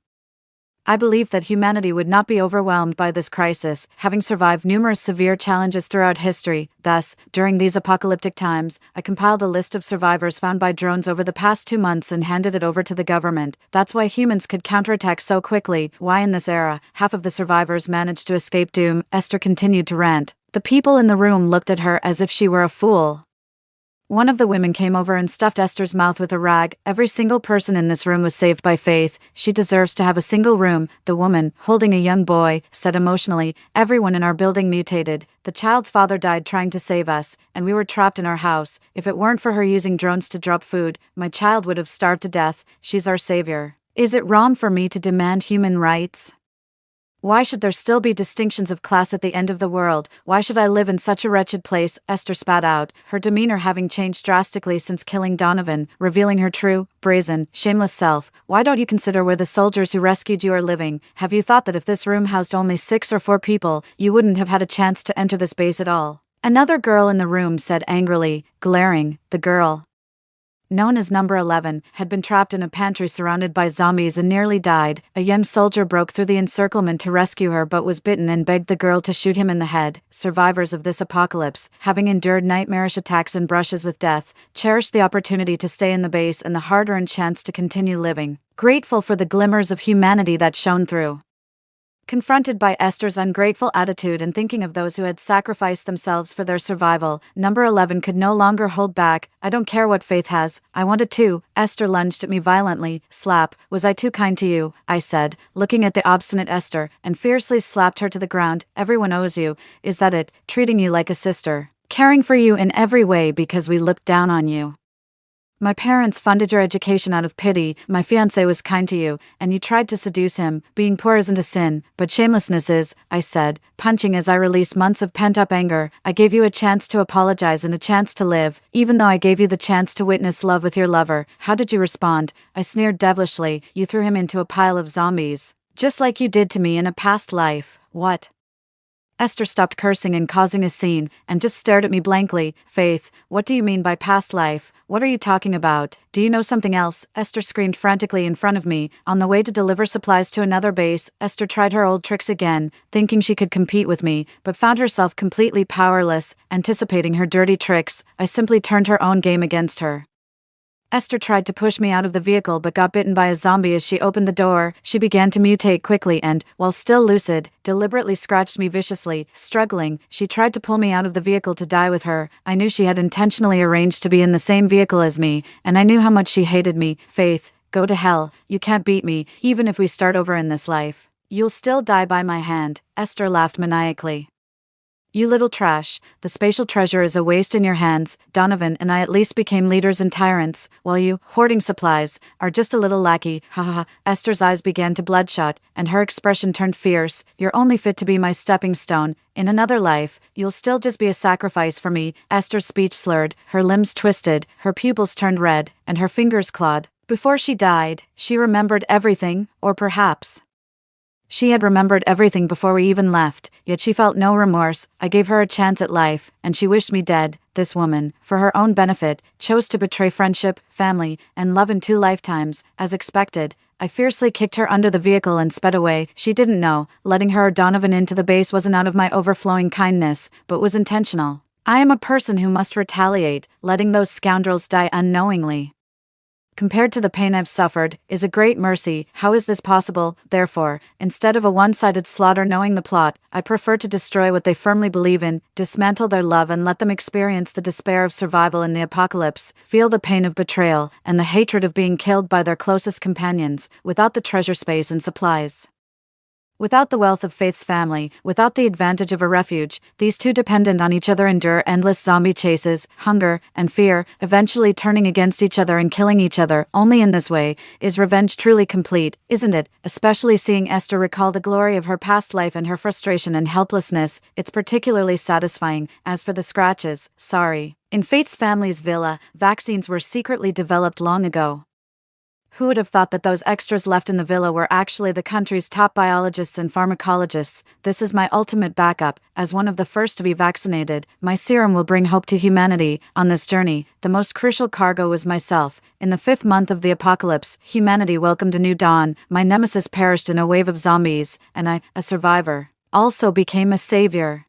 [SPEAKER 1] I believed that humanity would not be overwhelmed by this crisis, having survived numerous severe challenges throughout history. Thus, during these apocalyptic times, I compiled a list of survivors found by drones over the past 2 months and handed it over to the government. That's why humans could counterattack so quickly. Why in this era, half of the survivors managed to escape doom, Esther continued to rant. The people in the room looked at her as if she were a fool. One of the women came over and stuffed Esther's mouth with a rag. Every single person in this room was saved by Faith. She deserves to have a single room, the woman, holding a young boy, said emotionally. Everyone in our building mutated. The child's father died trying to save us, and we were trapped in our house. If it weren't for her using drones to drop food, my child would have starved to death. She's our savior. Is it wrong for me to demand human rights? Why should there still be distinctions of class at the end of the world? Why should I live in such a wretched place? Esther spat out, her demeanor having changed drastically since killing Donovan, revealing her true, brazen, shameless self. Why don't you consider where the soldiers who rescued you are living? Have you thought that if this room housed only 6 or 4 people, you wouldn't have had a chance to enter this base at all? Another girl in the room said angrily, glaring. The girl, known as Number 11, had been trapped in a pantry surrounded by zombies and nearly died. A young soldier broke through the encirclement to rescue her but was bitten and begged the girl to shoot him in the head. Survivors of this apocalypse, having endured nightmarish attacks and brushes with death, cherished the opportunity to stay in the base and the hard-earned chance to continue living, grateful for the glimmers of humanity that shone through. Confronted by Esther's ungrateful attitude and thinking of those who had sacrificed themselves for their survival, Number 11 could no longer hold back. I don't care what Faith has, I want it too. Esther lunged at me violently. Slap. Was I too kind to you? I said, looking at the obstinate Esther, and fiercely slapped her to the ground. Everyone owes you. Is that it? Treating you like a sister. Caring for you in every way because we looked down on you. My parents funded your education out of pity. My fiancé was kind to you, and you tried to seduce him. Being poor isn't a sin, but shamelessness is, I said, punching as I released months of pent-up anger. I gave you a chance to apologize and a chance to live, even though I gave you the chance to witness love with your lover. How did you respond? I sneered devilishly. You threw him into a pile of zombies. Just like you did to me in a past life. What? Esther stopped cursing and causing a scene, and just stared at me blankly. Faith, what do you mean by past life? What are you talking about? Do you know something else? Esther screamed frantically in front of me. On the way to deliver supplies to another base, Esther tried her old tricks again, thinking she could compete with me, but found herself completely powerless. Anticipating her dirty tricks, I simply turned her own game against her. Esther tried to push me out of the vehicle but got bitten by a zombie as she opened the door. She began to mutate quickly and, while still lucid, deliberately scratched me viciously. Struggling, she tried to pull me out of the vehicle to die with her. I knew she had intentionally arranged to be in the same vehicle as me, and I knew how much she hated me. Faith, go to hell. You can't beat me, even if we start over in this life. You'll still die by my hand. Esther laughed maniacally. You little trash, the spatial treasure is a waste in your hands. Donovan and I at least became leaders and tyrants, while you, hoarding supplies, are just a little lackey. Ha ha ha. Esther's eyes began to bloodshot, and her expression turned fierce. You're only fit to be my stepping stone. In another life, you'll still just be a sacrifice for me. Esther's speech slurred, her limbs twisted, her pupils turned red, and her fingers clawed. Before she died, she remembered everything, or perhaps she had remembered everything before we even left, yet she felt no remorse. I gave her a chance at life, and she wished me dead. This woman, for her own benefit, chose to betray friendship, family, and love in 2 lifetimes. As expected, I fiercely kicked her under the vehicle and sped away. She didn't know, letting her or Donovan into the base wasn't out of my overflowing kindness, but was intentional. I am a person who must retaliate, letting those scoundrels die unknowingly, compared to the pain I've suffered, is a great mercy. How is this possible? Therefore, instead of a one-sided slaughter knowing the plot, I prefer to destroy what they firmly believe in, dismantle their love and let them experience the despair of survival in the apocalypse, feel the pain of betrayal, and the hatred of being killed by their closest companions, without the treasure space and supplies. Without the wealth of Faith's family, without the advantage of a refuge, these two dependent on each other endure endless zombie chases, hunger, and fear, eventually turning against each other and killing each other. Only in this way is revenge truly complete, isn't it? Especially seeing Esther recall the glory of her past life and her frustration and helplessness, it's particularly satisfying. As for the scratches, sorry. In Faith's family's villa, vaccines were secretly developed long ago. Who would have thought that those extras left in the villa were actually the country's top biologists and pharmacologists? This is my ultimate backup. As one of the first to be vaccinated, my serum will bring hope to humanity. On this journey, the most crucial cargo was myself. In the 5th month of the apocalypse, humanity welcomed a new dawn. My nemesis perished in a wave of zombies, and I, a survivor, also became a savior.